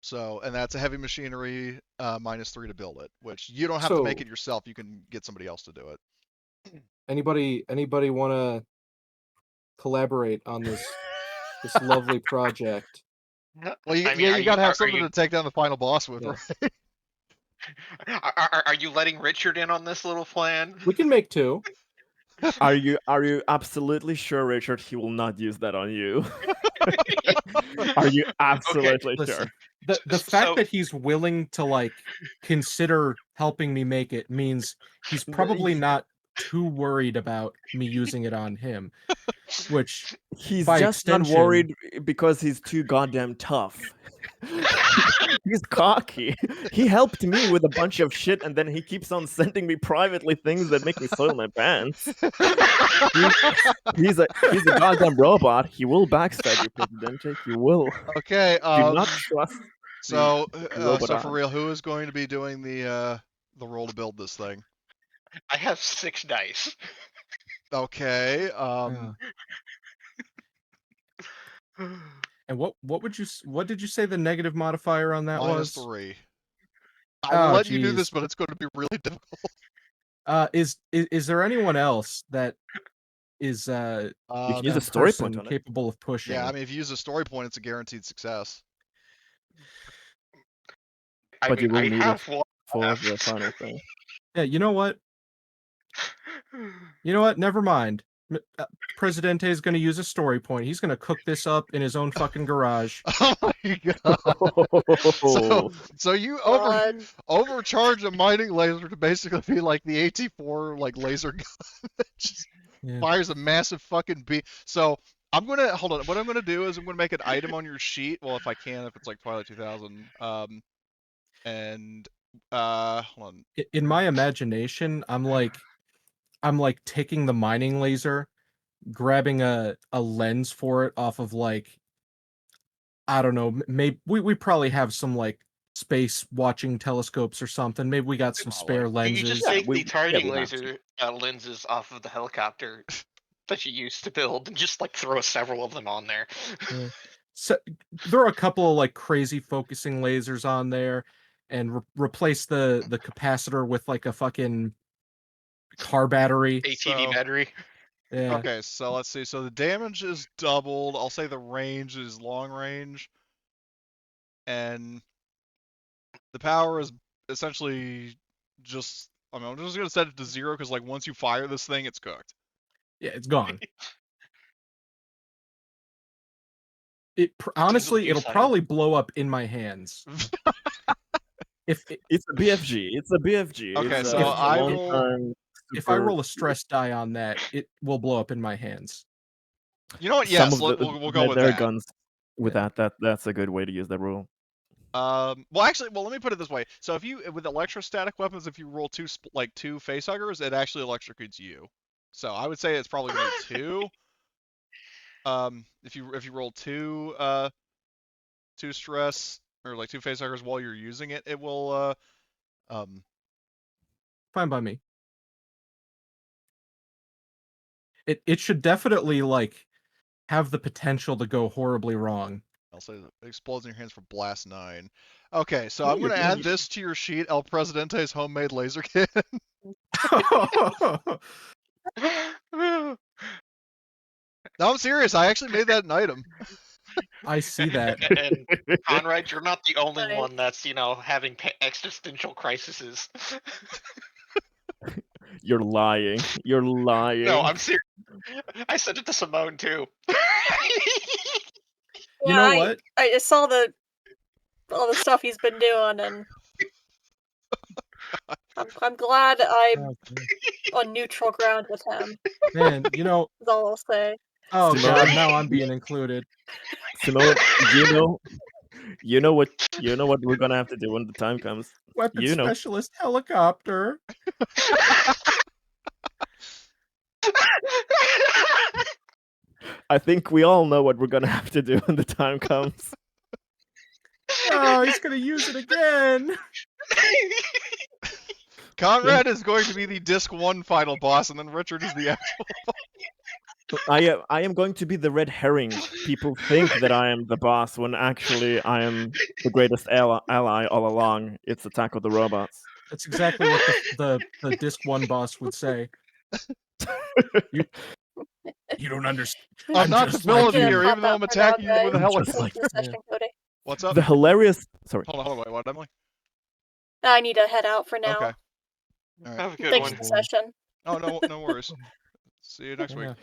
So, and that's a heavy machinery -3 to build it, which you don't have to make So- it yourself. You can get somebody else to do it. Anybody want to collaborate on this lovely project? Well, you, I mean, yeah, are you gotta have are something you, to take down the final boss with, Yeah. right? are you letting Richard in on this little plan? We can make two. Are you absolutely sure, Richard, he will not use that on you? Are you absolutely Listen, sure? the So- fact that he's willing to like consider helping me make it means he's probably not too worried about me using it on him. Which He's by just not extension- worried because he's too goddamn tough. He's cocky. He helped me with a bunch of shit, and then he keeps on sending me privately things that make me soil my pants. He's a goddamn robot. He will backstab you, Presidente. He will. Okay. Do not trust. So, robot so for arm. real, who is going to be doing the role to build this thing? I have 6 dice. Okay. And what did you say the negative modifier on that was? -3. I will Oh, let you do this, geez. but it's going to be really difficult. Is there anyone else that is You can Um, use a a story point person on it. capable of pushing? yeah, I mean, if you use a story point, it's a guaranteed success. I But you mean, will I need it have one for the left. final thing. Yeah, you know what? You know what? Never mind. Presidente is going to use a story point. He's going to cook this up in his own fucking garage. Oh my god! So you God. overcharge a mining laser to basically be like the AT-4 like laser gun that just Yeah. fires a massive fucking beam. So I'm gonna hold on. What I'm gonna do is I'm gonna make an item on your sheet. Well, if I can, if it's like Twilight 2000. And hold on. In my imagination, I'm like taking the mining laser, grabbing a lens for it off of like, I don't know, maybe we probably have some like space watching telescopes or something. Maybe we got some spare Probably. You just lenses. Yeah, take the targeting we have to. laser lenses off of the helicopter that you used to build and just like throw several of them on there. Yeah. So there are a couple of like crazy focusing lasers on there, and replace the capacitor with like a fucking car battery. ATV So- battery. Yeah. Okay, so let's see. So the damage is doubled. I'll say the range is long range. And the power is essentially just, I mean, I'm just going to set it to 0 because, like, once you fire this thing, it's cooked. Yeah, it's gone. Honestly, it'll probably blow up in my hands. It's a BFG. It's a BFG. Okay, it's so I will. If I roll a stress die on that, it will blow up in my hands. You know what? Some Yes, of we'll go with their that. guns with Yeah. that's a good way to use that rule. Well, actually, let me put it this way. So if you, with electrostatic weapons, if you roll two facehuggers, it actually electrocutes you. So I would say it's probably going to be 2. If you roll two stress or like 2 facehuggers while you're using it, it will Fine by me. It should definitely like have the potential to go horribly wrong. I'll say it explodes in your hands for blast 9. Okay, so Yeah, I'm going to you're add good. this to your sheet, El Presidente's homemade laser kit. No, I'm serious. I actually made that an item. I see that. And Conrad, you're not the only Nice. one that's, having existential crises. You're lying. You're lying. No, I'm serious. I sent it to Simone too. You know what? I saw all the stuff he's been doing, and I'm glad I'm on neutral ground with him. Man, you know. Is all I'll say. Oh Simone. god, now I'm being included. Simone, you know what we're gonna have to do when the time comes. Weapon You know. specialist helicopter. I think we all know what we're gonna have to do when the time comes. Oh, he's gonna use it again. Conrad is going to be the Disc 1 final boss, and then Richard is the actual. I am going to be the red herring. People think that I am the boss when actually I am the greatest ally all along. It's Attack of the Robots. That's exactly what the Disc 1 boss would say. You don't understand. I'm not the villain like you. here, even though I'm attacking you with a Just helicopter. like- The session, Cody. What's up? The hilarious. Sorry. Hold on, wait, what, Emily? I need to head out for now. Okay. All right. Have a good Thanks one. for the session. Oh, no worries. See you next week. Yeah.